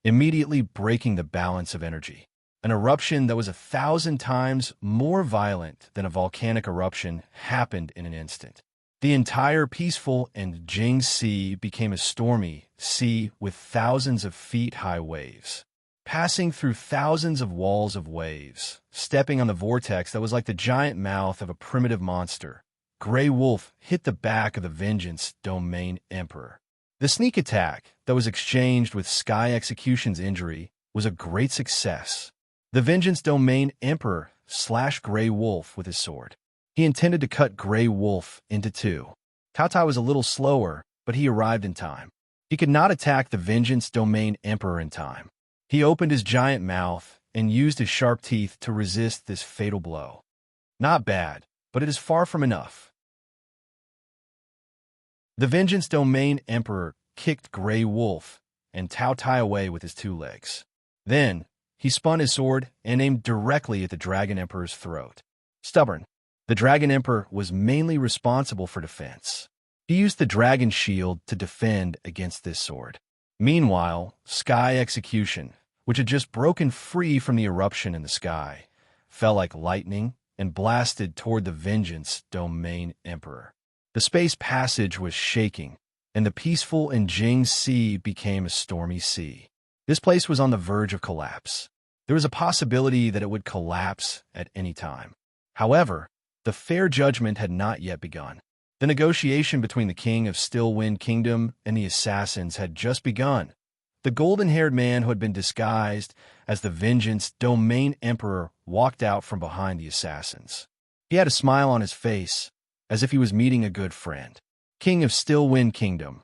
immediately breaking the balance of energy. An eruption that was 1,000 times more violent than a volcanic eruption happened in an instant. The entire peaceful and Jing Sea became a stormy sea with thousands of feet-high waves. Passing through thousands of walls of waves, stepping on the vortex that was like the giant mouth of a primitive monster, Grey Wolf hit the back of the Vengeance Domain Emperor. The sneak attack that was exchanged with Sky Execution's injury was a great success. The Vengeance Domain Emperor slashed Grey Wolf with his sword. He intended to cut Grey Wolf into two. Cao Tai was a little slower, but he arrived in time. He could not attack the Vengeance Domain Emperor in time. He opened his giant mouth and used his sharp teeth to resist this fatal blow. Not bad, but it is far from enough. The Vengeance Domain Emperor kicked Grey Wolf and Cao Tai away with his two legs. Then, he spun his sword and aimed directly at the Dragon Emperor's throat. Stubborn. The Dragon Emperor was mainly responsible for defense. He used the Dragon Shield to defend against this sword. Meanwhile, Sky Execution, which had just broken free from the eruption in the sky, fell like lightning and blasted toward the Vengeance Domain Emperor. The space passage was shaking, and the peaceful and Jing Sea became a stormy sea. This place was on the verge of collapse. There was a possibility that it would collapse at any time. However, the fair judgment had not yet begun. The negotiation between the King of Stillwind Kingdom and the assassins had just begun. The golden-haired man who had been disguised as the Vengeance Domain Emperor walked out from behind the assassins. He had a smile on his face, as if he was meeting a good friend. King of Stillwind Kingdom,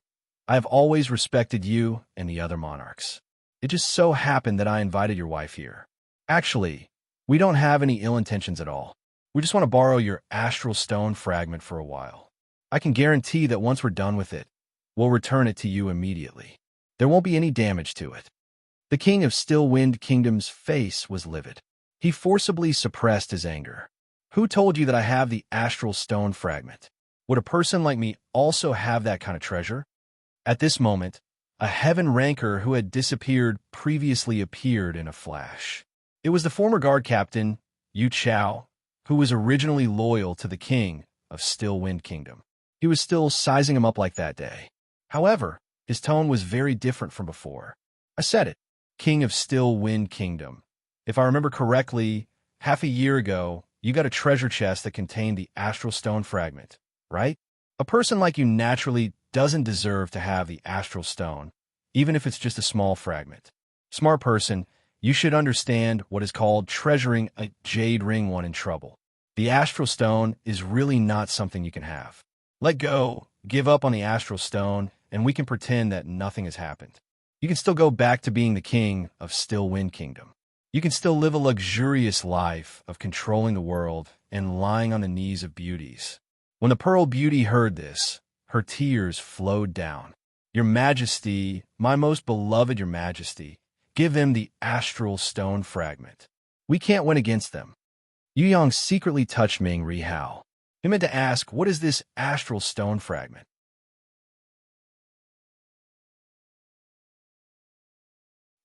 I have always respected you and the other monarchs. It just so happened that I invited your wife here. Actually, we don't have any ill intentions at all. We just want to borrow your astral stone fragment for a while. I can guarantee that once we're done with it, we'll return it to you immediately. There won't be any damage to it. The King of Stillwind Kingdom's face was livid. He forcibly suppressed his anger. Who told you that I have the astral stone fragment? Would a person like me also have that kind of treasure? At this moment, a heaven ranker who had disappeared previously appeared in a flash. It was the former guard captain, Yu Chao, who was originally loyal to the King of Stillwind Kingdom. He was still sizing him up like that day. However, his tone was very different from before. I said it, King of Stillwind Kingdom. If I remember correctly, half a year ago, you got a treasure chest that contained the astral stone fragment, right? A person like you naturally doesn't deserve to have the astral stone, even if it's just a small fragment. Smart person, you should understand what is called treasuring a jade ring when in trouble. The astral stone is really not something you can have. Let go, give up on the astral stone, and we can pretend that nothing has happened. You can still go back to being the King of Stillwind Kingdom. You can still live a luxurious life of controlling the world and lying on the knees of beauties. When the Pearl Beauty heard this, her tears flowed down. Your Majesty, my most beloved Your Majesty, give them the astral stone fragment. We can't win against them. Yu Yang secretly touched Ming Rihao. He meant to ask, what is this astral stone fragment?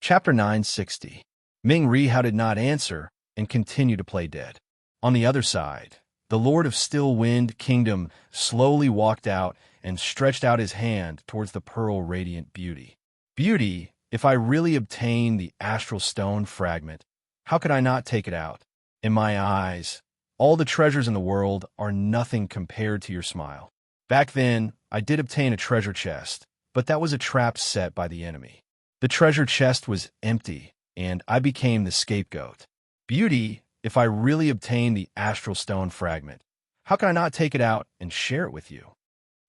Chapter 960. Ming Rihao did not answer and continued to play dead. On the other side, the Lord of Stillwind Kingdom slowly walked out and stretched out his hand towards the Pearl Radiant Beauty. Beauty, if I really obtain the astral stone fragment, how could I not take it out? In my eyes, all the treasures in the world are nothing compared to your smile. Back then, I did obtain a treasure chest, but that was a trap set by the enemy. The treasure chest was empty, and I became the scapegoat. Beauty, if I really obtain the astral stone fragment, how can I not take it out and share it with you?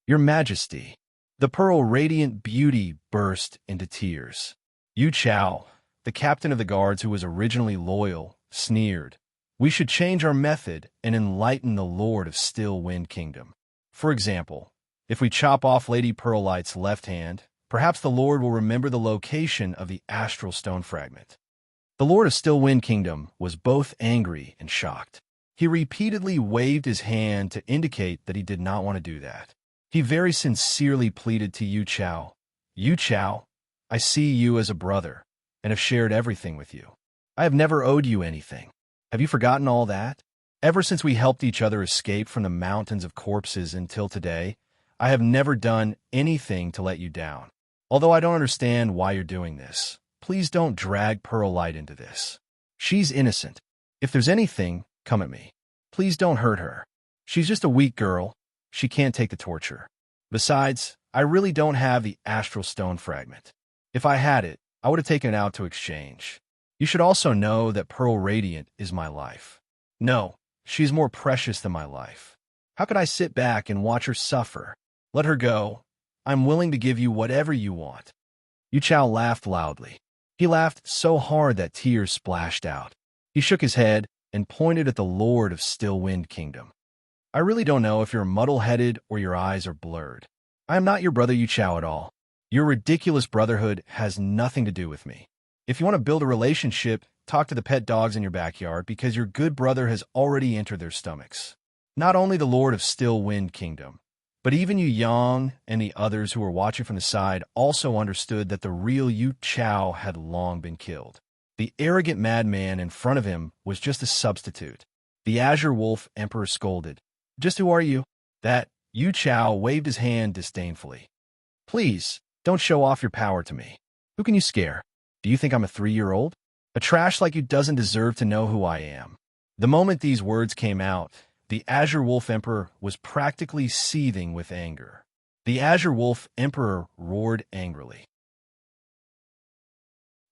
Your Majesty. The Pearl Radiant Beauty burst into tears. Yu Chao, the captain of the guards who was originally loyal, sneered. We should change our method and enlighten the Lord of Stillwind Kingdom. For example, if we chop off Lady Pearlite's left hand, perhaps the Lord will remember the location of the astral stone fragment. The Lord of Stillwind Kingdom was both angry and shocked. He repeatedly waved his hand to indicate that he did not want to do that. He very sincerely pleaded to Yu Chao. Yu Chao, I see you as a brother, and have shared everything with you. I have never owed you anything. Have you forgotten all that? Ever since we helped each other escape from the mountains of corpses until today, I have never done anything to let you down. Although I don't understand why you're doing this, please don't drag Pearl Light into this. She's innocent. If there's anything, come at me. Please don't hurt her. She's just a weak girl. She can't take the torture. Besides, I really don't have the astral stone fragment. If I had it, I would have taken it out to exchange. You should also know that Pearl Radiant is my life. No, she's more precious than my life. How could I sit back and watch her suffer? Let her go. I'm willing to give you whatever you want. Yu Chao laughed loudly. He laughed so hard that tears splashed out. He shook his head and pointed at the Lord of Still Wind Kingdom. I really don't know if you're muddle-headed or your eyes are blurred. I am not your brother Yu Chao at all. Your ridiculous brotherhood has nothing to do with me. If you want to build a relationship, talk to the pet dogs in your backyard because your good brother has already entered their stomachs. Not only the Lord of Still Wind Kingdom, but even Yu Yang and the others who were watching from the side also understood that the real Yu Chao had long been killed. The arrogant madman in front of him was just a substitute. The Azure Wolf Emperor scolded. Just who are you? That Yu Chao waved his hand disdainfully. Please, don't show off your power to me. Who can you scare? Do you think I'm a 3-year-old? A trash like you doesn't deserve to know who I am. The moment these words came out, the Azure Wolf Emperor was practically seething with anger. The Azure Wolf Emperor roared angrily.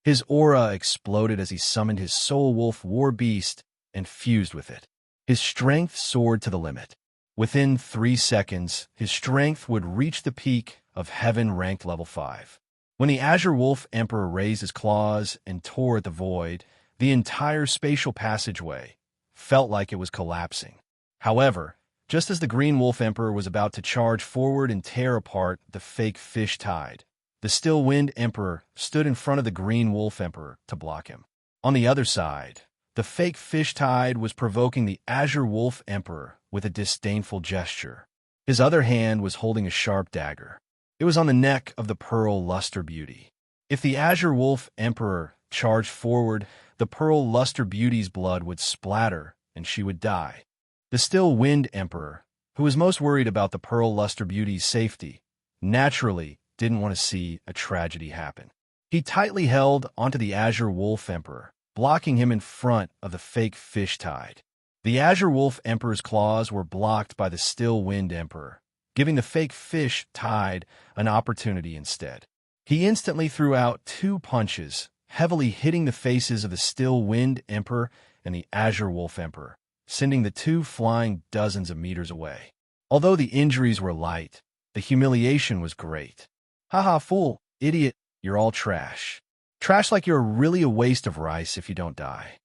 His aura exploded as he summoned his Soul Wolf War Beast and fused with it. His strength soared to the limit. Within 3 seconds, his strength would reach the peak of Heaven ranked level 5. When the Azure Wolf Emperor raised his claws and tore at the void, the entire spatial passageway felt like it was collapsing. However, just as the Green Wolf Emperor was about to charge forward and tear apart the fake fish tide, the Still Wind Emperor stood in front of the Green Wolf Emperor to block him. On the other side, the fake fish tide was provoking the Azure Wolf Emperor with a disdainful gesture. His other hand was holding a sharp dagger. It was on the neck of the Pearl Luster Beauty. If the Azure Wolf Emperor charged forward, the Pearl Luster Beauty's blood would splatter and she would die. The Still Wind Emperor, who was most worried about the Pearl Luster Beauty's safety, naturally didn't want to see a tragedy happen. He tightly held onto the Azure Wolf Emperor, blocking him in front of the fake fish tide. The Azure Wolf Emperor's claws were blocked by the Still Wind Emperor, giving the fake fish tide an opportunity instead. He instantly threw out 2 punches, heavily hitting the faces of the Still Wind Emperor and the Azure Wolf Emperor, sending the 2 flying dozens of meters away. Although the injuries were light, the humiliation was great. Haha, fool, idiot, you're all trash. Trash like you're really a waste of rice if you don't die.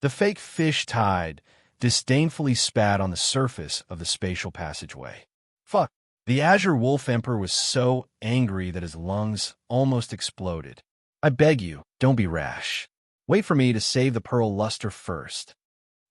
The fake fish tide disdainfully spat on the surface of the spatial passageway. Fuck. The Azure Wolf Emperor was so angry that his lungs almost exploded. I beg you, don't be rash. Wait for me to save the Pearl Luster first.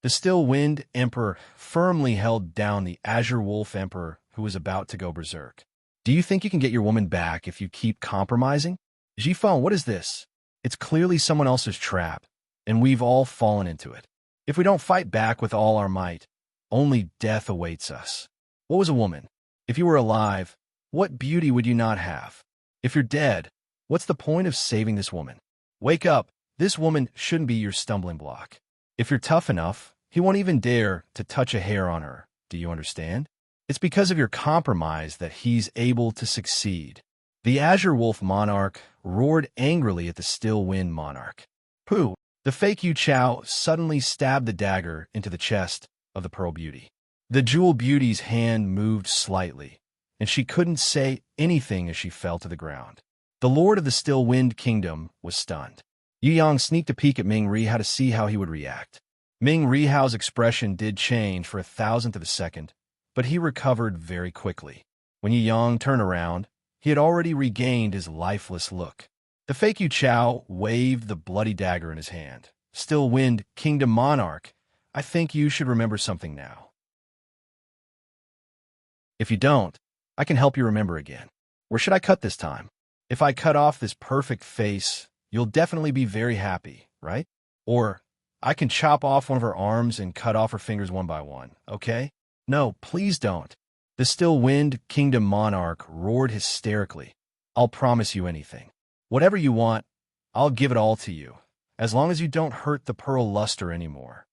The Still Wind Emperor firmly held down the Azure Wolf Emperor who was about to go berserk. Do you think you can get your woman back if you keep compromising? Jifeng, what is this? It's clearly someone else's trap, and we've all fallen into it. If we don't fight back with all our might, only death awaits us. What was a woman? If you were alive, what beauty would you not have? If you're dead, what's the point of saving this woman? Wake up, this woman shouldn't be your stumbling block. If you're tough enough, he won't even dare to touch a hair on her. Do you understand? It's because of your compromise that he's able to succeed. The Azure Wolf Monarch roared angrily at the Still Wind Monarch. Pooh! The fake Yu Chao suddenly stabbed the dagger into the chest of the Pearl Beauty. The Jewel Beauty's hand moved slightly, and she couldn't say anything as she fell to the ground. The Lord of the Still Wind Kingdom was stunned. Yu Yang sneaked a peek at Ming Rihao to see how he would react. Ming Rihao's expression did change for 1,000th of a second, but he recovered very quickly. When Yu Yang turned around, he had already regained his lifeless look. The fake Yu Chao waved the bloody dagger in his hand. Still Wind Kingdom Monarch, I think you should remember something now. If you don't, I can help you remember again. Where should I cut this time? If I cut off this perfect face, you'll definitely be very happy, right? Or, I can chop off one of her arms and cut off her fingers one by one, okay? No, please don't. The Still Wind Kingdom monarch roared hysterically. I'll promise you anything. Whatever you want, I'll give it all to you, as long as you don't hurt the Pearl Luster anymore.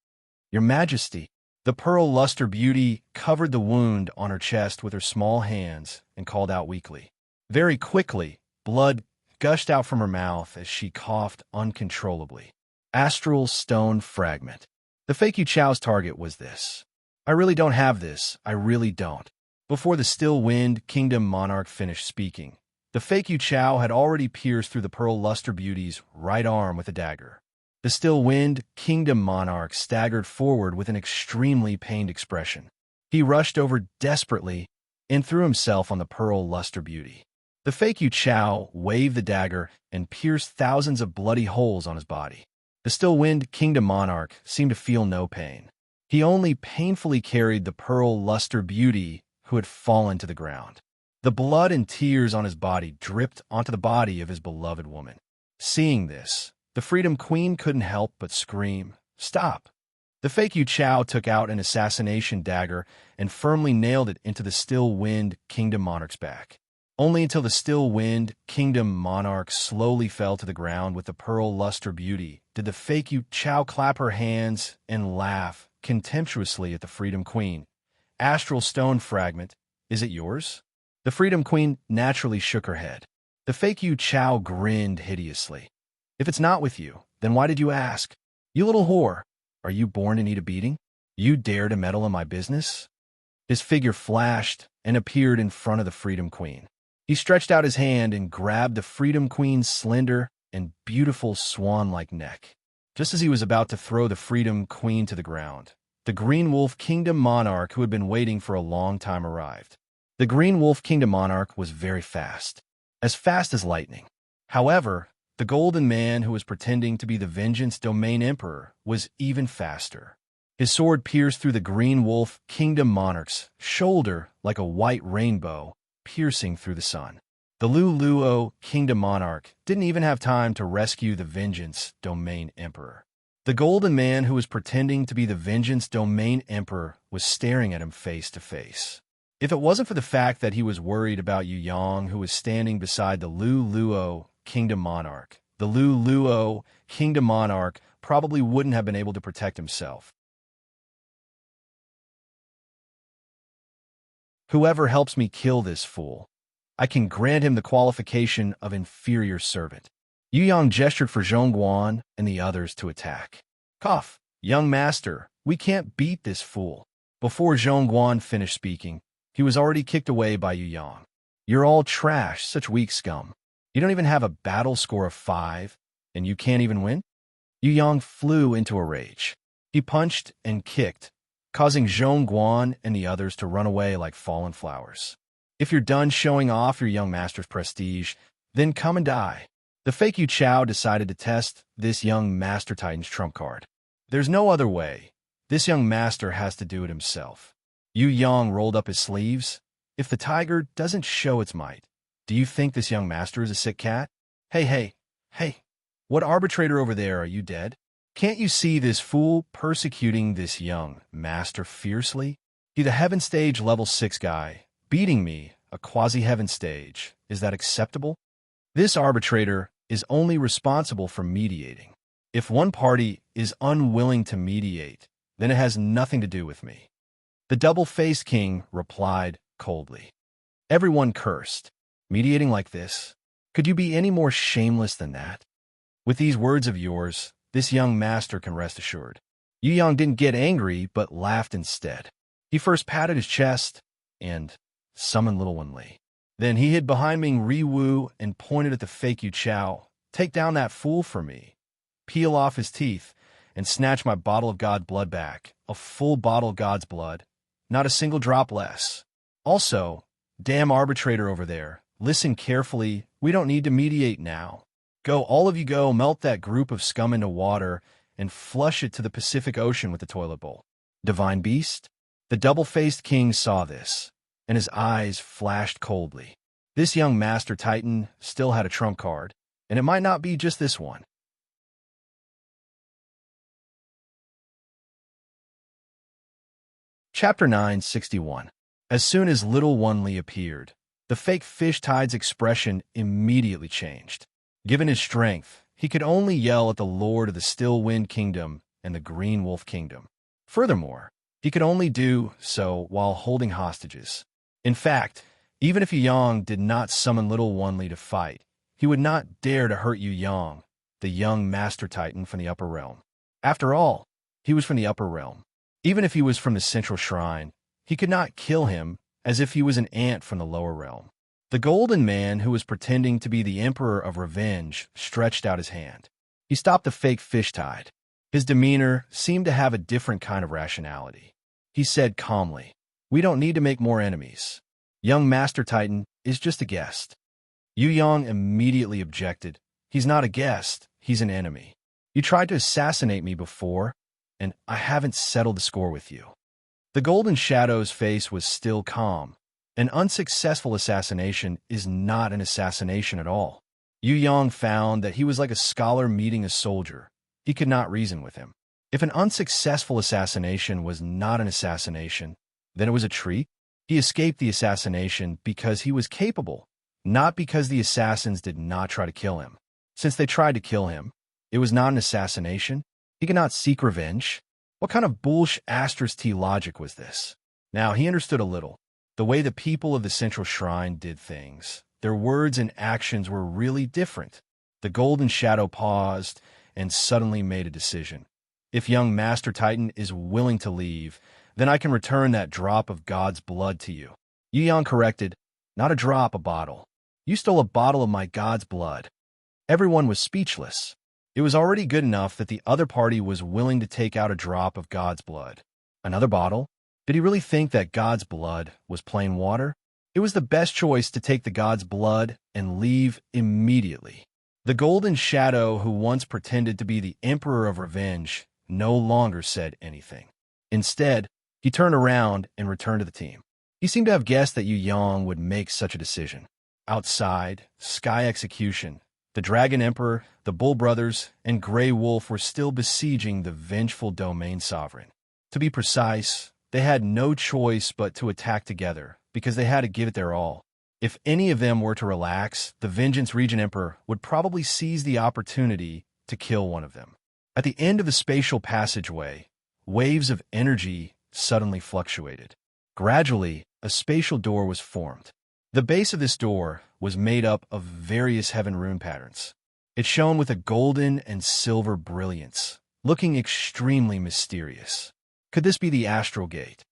Your Majesty, the Pearl Luster beauty covered the wound on her chest with her small hands and called out weakly. Very quickly, blood gushed out from her mouth as she coughed uncontrollably. Astral Stone Fragment. The fake Yu Chao's target was this. I really don't have this, I really don't. Before the Still Wind Kingdom monarch finished speaking, the fake Yu Chao had already pierced through the Pearl Luster beauty's right arm with a dagger. The Still Wind Kingdom monarch staggered forward with an extremely pained expression. He rushed over desperately and threw himself on the Pearl Luster beauty. The fake Yu Chao waved the dagger and pierced thousands of bloody holes on his body. The Still Wind Kingdom monarch seemed to feel no pain. He only painfully carried the Pearl Luster beauty who had fallen to the ground. The blood and tears on his body dripped onto the body of his beloved woman. Seeing this, the Freedom Queen couldn't help but scream, "Stop!" The fake Yu Chao took out an assassination dagger and firmly nailed it into the Still Wind Kingdom monarch's back. Only until the Still Wind Kingdom monarch slowly fell to the ground with the Pearl Luster beauty did the fake Yu Chao clap her hands and laugh contemptuously at the Freedom Queen. Astral Stone Fragment, is it yours? The Freedom Queen naturally shook her head. The fake Yu Chao grinned hideously. If it's not with you, then why did you ask? You little whore, are you born to need a beating? You dare to meddle in my business? His figure flashed and appeared in front of the Freedom Queen. He stretched out his hand and grabbed the Freedom Queen's slender and beautiful swan-like neck. Just as he was about to throw the Freedom Queen to the ground, the Green Wolf Kingdom monarch who had been waiting for a long time arrived. The Green Wolf Kingdom monarch was very fast as lightning. However, the Golden Man who was pretending to be the Vengeance Domain Emperor was even faster. His sword pierced through the Green Wolf Kingdom monarch's shoulder like a white rainbow piercing through the sun. The Luo Kingdom monarch didn't even have time to rescue the Vengeance Domain Emperor. The Golden Man who was pretending to be the Vengeance Domain Emperor was staring at him face to face. If it wasn't for the fact that he was worried about Yu Yang, who was standing beside the Luo Kingdom monarch, the Luo Kingdom monarch probably wouldn't have been able to protect himself. Whoever helps me kill this fool, I can grant him the qualification of inferior servant. Yu Yang gestured for Zhongguan and the others to attack. Cough, young master, we can't beat this fool. Before Zhongguan finished speaking, he was already kicked away by Yu Yang. You're all trash, such weak scum. You don't even have a battle score of 5, and you can't even win? Yu Yang flew into a rage. He punched and kicked, causing Zhongguan and the others to run away like fallen flowers. If you're done showing off your young master's prestige, then come and die. The fake Yu Chao decided to test this young Master Titan's trump card. There's no other way. This young master has to do it himself. Yu Yang rolled up his sleeves. If the tiger doesn't show its might, do you think this young master is a sick cat? Hey. What arbitrator over there, are you dead? Can't you see this fool persecuting this young master fiercely? He the heaven stage level 6 guy, beating me, a quasi-heaven stage. Is that acceptable? This arbitrator is only responsible for mediating. If one party is unwilling to mediate, then it has nothing to do with me. The double-faced king replied coldly. Everyone cursed. Mediating like this? Could you be any more shameless than that? With these words of yours, this young master can rest assured. Yu Yang didn't get angry, but laughed instead. He first patted his chest and summoned Little One Li. Then he hid behind Ming Riwu and pointed at the fake Yu Chao. Take down that fool for me. Peel off his teeth and snatch my bottle of God blood back. A full bottle of God's blood. Not a single drop less. Also, damn arbitrator over there, listen carefully. We don't need to mediate now. All of you go, melt that group of scum into water and flush it to the Pacific Ocean with the toilet bowl. Divine beast? The double-faced king saw this, and his eyes flashed coldly. This young Master Titan still had a trump card, and it might not be just this one. Chapter 961. As soon as little Wunli appeared, the fake fish tide's expression immediately changed. Given his strength, he could only yell at the Lord of the Still Wind Kingdom and the Green Wolf Kingdom. Furthermore, he could only do so while holding hostages. In fact, even if Yu Yang did not summon little Wunli to fight, he would not dare to hurt Yu Yang, the young Master Titan from the Upper Realm. After all, he was from the Upper Realm. Even if he was from the Central Shrine, he could not kill him as if he was an ant from the Lower Realm. The Golden Man, who was pretending to be the Emperor of Revenge, stretched out his hand. He stopped the fake fish tide. His demeanor seemed to have a different kind of rationality. He said calmly, "We don't need to make more enemies. Young Master Titan is just a guest." Yu Yang immediately objected. "He's not a guest, he's an enemy. You tried to assassinate me before, and I haven't settled the score with you." The Golden Shadow's face was still calm. An unsuccessful assassination is not an assassination at all. Yu Yang found that he was like a scholar meeting a soldier. He could not reason with him. If an unsuccessful assassination was not an assassination, then it was a treat. He escaped the assassination because he was capable, not because the assassins did not try to kill him. Since they tried to kill him, it was not an assassination. He could not seek revenge. What kind of bullsh T logic was this? Now he understood a little. The way the people of the Central Shrine did things, their words and actions were really different. The Golden Shadow paused and suddenly made a decision. If young Master Titan is willing to leave, then I can return that drop of God's blood to you. Yu Yang corrected, "Not a drop, a bottle. You stole a bottle of my God's blood." Everyone was speechless. It was already good enough that the other party was willing to take out a drop of God's blood. Another bottle? Did he really think that God's blood was plain water? It was the best choice to take the God's blood and leave immediately. The Golden Shadow, who once pretended to be the Emperor of Revenge, no longer said anything. Instead, he turned around and returned to the team. He seemed to have guessed that Yu Yang would make such a decision. Outside, Sky Execution, the Dragon Emperor, the Bull Brothers, and Grey Wolf were still besieging the vengeful Domain Sovereign. To be precise, they had no choice but to attack together, because they had to give it their all. If any of them were to relax, the Vengeance Region Emperor would probably seize the opportunity to kill one of them. At the end of the spatial passageway, waves of energy suddenly fluctuated. Gradually, a spatial door was formed. The base of this door was made up of various heaven rune patterns. It shone with a golden and silver brilliance, looking extremely mysterious. Could this be the Astral Gate?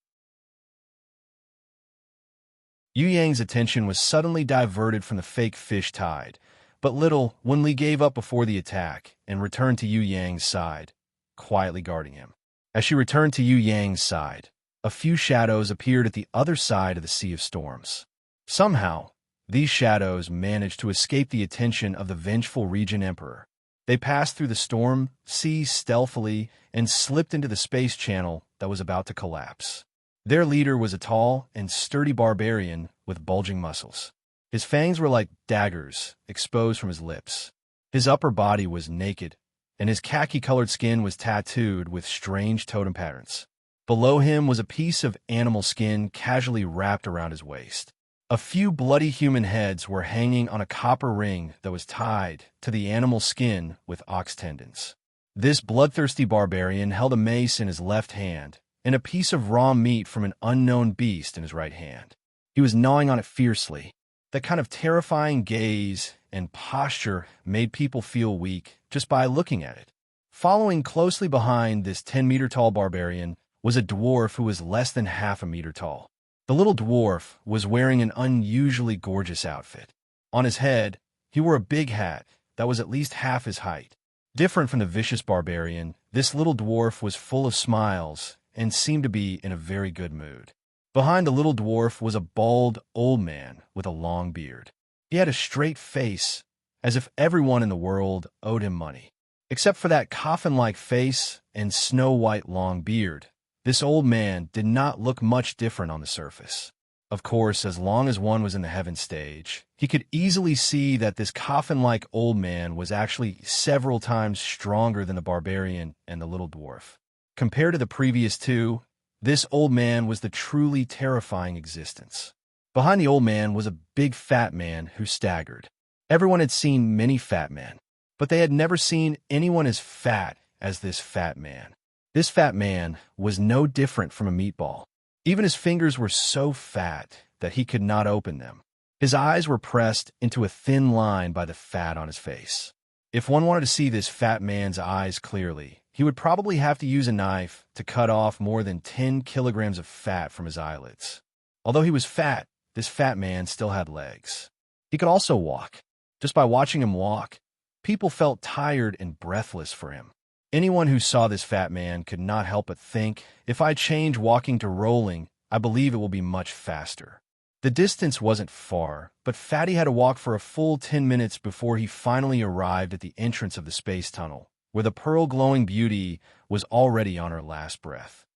Yu Yang's attention was suddenly diverted from the fake fish tide, but little Wunli gave up before the attack and returned to Yu Yang's side, quietly guarding him. As she returned to Yu Yang's side, a few shadows appeared at the other side of the Sea of Storms. Somehow, these shadows managed to escape the attention of the vengeful Region Emperor. They passed through the storm sea stealthily and slipped into the space channel that was about to collapse. Their leader was a tall and sturdy barbarian with bulging muscles. His fangs were like daggers exposed from his lips. His upper body was naked, and his khaki-colored skin was tattooed with strange totem patterns. Below him was a piece of animal skin casually wrapped around his waist. A few bloody human heads were hanging on a copper ring that was tied to the animal skin with ox tendons. This bloodthirsty barbarian held a mace in his left hand and a piece of raw meat from an unknown beast in his right hand. He was gnawing on it fiercely. That kind of terrifying gaze and posture made people feel weak just by looking at it. Following closely behind this 10-meter-tall barbarian was a dwarf who was less than half a meter tall. The little dwarf was wearing an unusually gorgeous outfit. On his head, he wore a big hat that was at least half his height. Different from the vicious barbarian, this little dwarf was full of smiles and seemed to be in a very good mood. Behind the little dwarf was a bald, old man with a long beard. He had a straight face, as if everyone in the world owed him money. Except for that coffin-like face and snow-white long beard, this old man did not look much different on the surface. Of course, as long as one was in the heaven stage, he could easily see that this coffin-like old man was actually several times stronger than the barbarian and the little dwarf. Compared to the previous two, This old man was the truly terrifying existence. Behind the old man was a big fat man who staggered. Everyone had seen many fat men, but they had never seen anyone as fat as this fat man. This fat man was no different from a meatball. Even his fingers were so fat that he could not open them. His eyes were pressed into a thin line by the fat on his face. If one wanted to see this fat man's eyes clearly, he would probably have to use a knife to cut off more than 10 kilograms of fat from his eyelids. Although he was fat, this fat man still had legs. He could also walk. Just by watching him walk, people felt tired and breathless for him. Anyone who saw this fat man could not help but think, if I change walking to rolling, I believe it will be much faster. The distance wasn't far, but Fatty had to walk for a full 10 minutes before he finally arrived at the entrance of the space tunnel, where the pearl-glowing beauty was already on her last breath.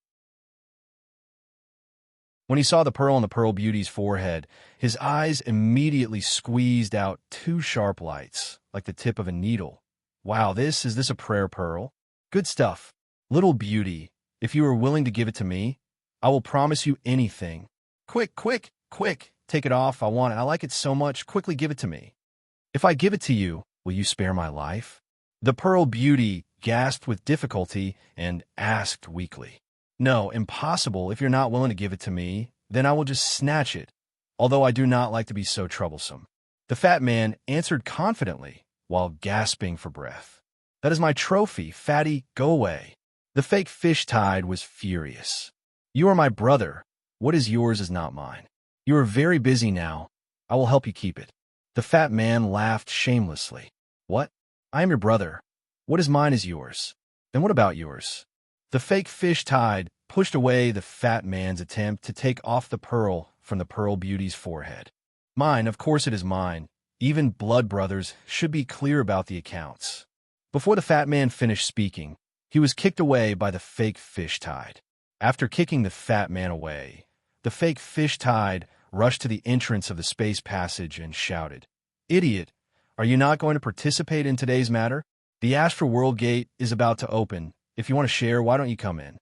When he saw the pearl on the pearl beauty's forehead, his eyes immediately squeezed out two sharp lights, like the tip of a needle. Wow, is this a prayer pearl? Good stuff. Little beauty, if you are willing to give it to me, I will promise you anything. Quick, quick, quick, take it off, I want it, I like it so much, quickly give it to me. If I give it to you, will you spare my life? The pearl beauty gasped with difficulty and asked weakly. No, impossible. If you're not willing to give it to me, then I will just snatch it, although I do not like to be so troublesome. The fat man answered confidently while gasping for breath. That is my trophy, Fatty, go away. The fake fish tide was furious. You are my brother. What is yours is not mine. You are very busy now. I will help you keep it. The fat man laughed shamelessly. What? I am your brother. What is mine is yours. Then what about yours? The fake fish tide pushed away the fat man's attempt to take off the pearl from the pearl beauty's forehead. Mine, of course it is mine. Even blood brothers should be clear about the accounts. Before the fat man finished speaking, he was kicked away by the fake fish tide. After kicking the fat man away, the fake fish tide rushed to the entrance of the space passage and shouted, "Idiot, are you not going to participate in today's matter? The Astral World Gate is about to open. If you want to share, why don't you come in?"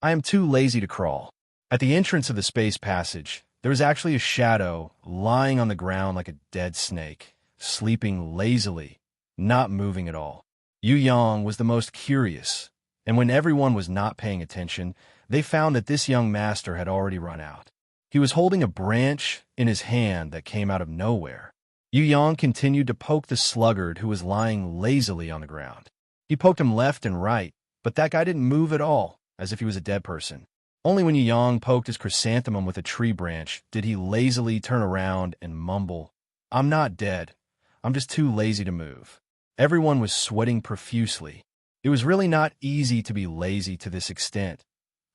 I am too lazy to crawl. At the entrance of the space passage, there was actually a shadow lying on the ground like a dead snake, sleeping lazily, not moving at all. Yu Yang was the most curious, and when everyone was not paying attention, they found that this young master had already run out. He was holding a branch in his hand that came out of nowhere. Yu Yang continued to poke the sluggard who was lying lazily on the ground. He poked him left and right, but that guy didn't move at all, as if he was a dead person. Only when Yu Yang poked his chrysanthemum with a tree branch did he lazily turn around and mumble, "I'm not dead. I'm just too lazy to move." Everyone was sweating profusely. It was really not easy to be lazy to this extent.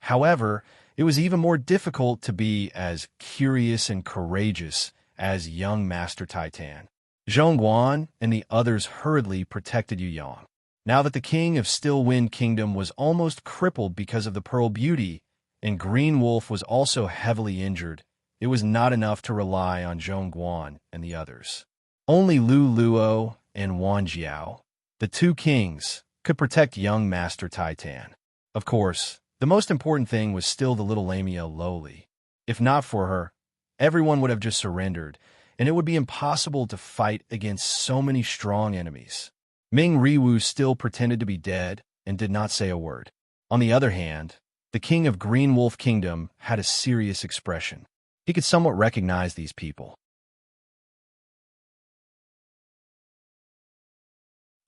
However, it was even more difficult to be as curious and courageous as young Master Titan. Zhongguan and the others hurriedly protected Yu Yang. Now that the king of Still Wind Kingdom was almost crippled because of the Pearl Beauty, and Green Wolf was also heavily injured, it was not enough to rely on Zhongguan and the others. Only Lu Luo and Wan Jiao, the two kings, could protect young Master Titan. Of course, the most important thing was still the little Lamia Loli. If not for her, everyone would have just surrendered, and it would be impossible to fight against so many strong enemies. Ming Riwu still pretended to be dead and did not say a word. On the other hand, the king of Green Wolf Kingdom had a serious expression. He could somewhat recognize these people.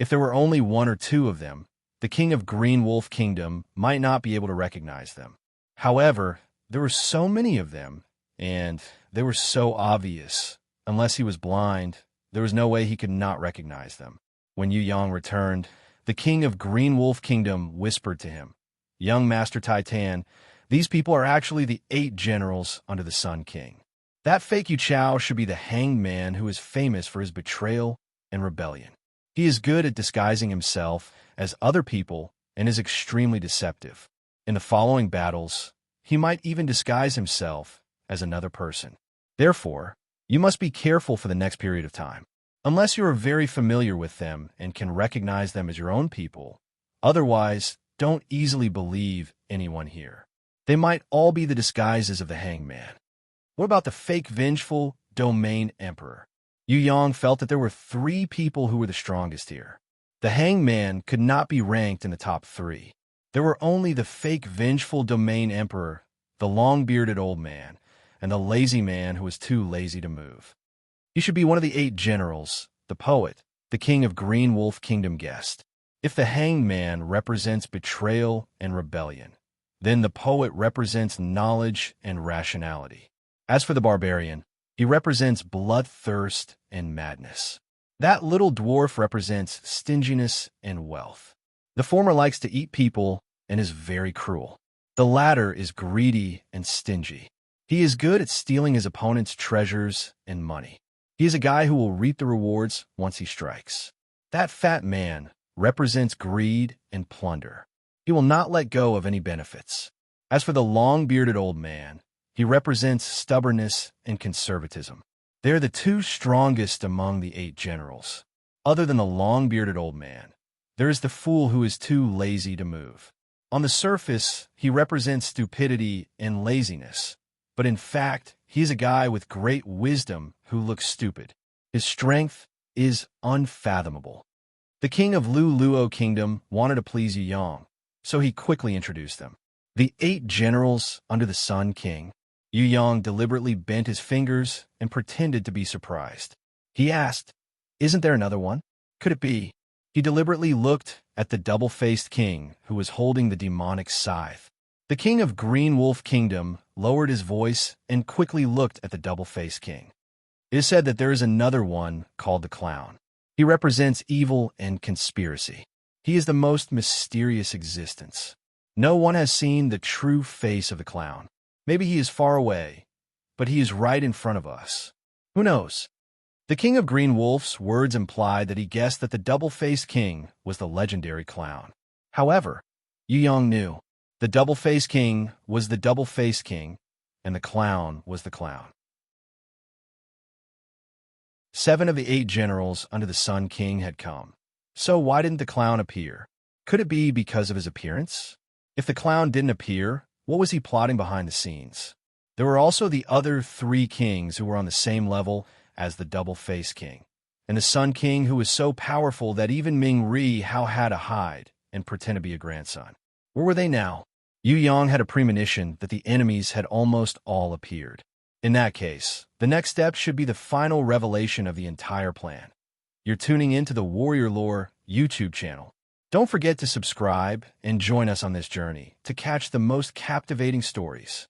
If there were only one or two of them, the king of Green Wolf Kingdom might not be able to recognize them. However, there were so many of them, and they were so obvious. Unless he was blind, there was no way he could not recognize them. When Yu Yang returned, the king of Green Wolf Kingdom whispered to him, "Young Master Titan, these people are actually the 8 generals under the Sun King. That fake Yu Chao should be the hanged man who is famous for his betrayal and rebellion. He is good at disguising himself as other people and is extremely deceptive. In the following battles, he might even disguise himself as another person. Therefore, you must be careful for the next period of time. Unless you are very familiar with them and can recognize them as your own people, otherwise, don't easily believe anyone here." They might all be the disguises of the hangman. What about the fake vengeful domain emperor? Yu Yang felt that there were three people who were the strongest here. The hangman could not be ranked in the top three. There were only the fake vengeful domain emperor, the long-bearded old man, and the lazy man who was too lazy to move. He should be one of the 8 generals, the poet, the king of Green Wolf Kingdom guessed. If the hanged man represents betrayal and rebellion, then the poet represents knowledge and rationality. As for the barbarian, he represents bloodthirst and madness. That little dwarf represents stinginess and wealth. The former likes to eat people and is very cruel. The latter is greedy and stingy. He is good at stealing his opponent's treasures and money. He is a guy who will reap the rewards once he strikes. That fat man represents greed and plunder. He will not let go of any benefits. As for the long-bearded old man, he represents stubbornness and conservatism. They are the 2 strongest among the 8 generals. Other than the long-bearded old man, there is the fool who is too lazy to move. On the surface, he represents stupidity and laziness, but in fact, he is a guy with great wisdom who looks stupid. His strength is unfathomable. The king of Lu Luo Kingdom wanted to please Yu Yang, so he quickly introduced them. The 8 generals under the Sun King. Yu Yang deliberately bent his fingers and pretended to be surprised. He asked, "Isn't there another one? Could it be?" He deliberately looked at the double-faced king who was holding the demonic scythe. The king of Green Wolf Kingdom lowered his voice and quickly looked at the double-faced king. It is said that there is another one called the clown. He represents evil and conspiracy. He is the most mysterious existence. No one has seen the true face of the clown. Maybe he is far away, but he is right in front of us. Who knows? The king of Green Wolf's words implied that he guessed that the double-faced king was the legendary clown. However, Yu Yang knew the double-faced king was the double-faced king, and the clown was the clown. 7 of the 8 generals under the Sun King had come. So why didn't the clown appear? Could it be because of his appearance? If the clown didn't appear, what was he plotting behind the scenes? There were also the other 3 kings who were on the same level as the double-faced king, and the Sun King who was so powerful that even Ming Ri Hao had to hide and pretend to be a grandson. Where were they now? Yu Yang had a premonition that the enemies had almost all appeared. In that case, the next step should be the final revelation of the entire plan. You're tuning into the Warrior Lore YouTube channel. Don't forget to subscribe and join us on this journey to catch the most captivating stories.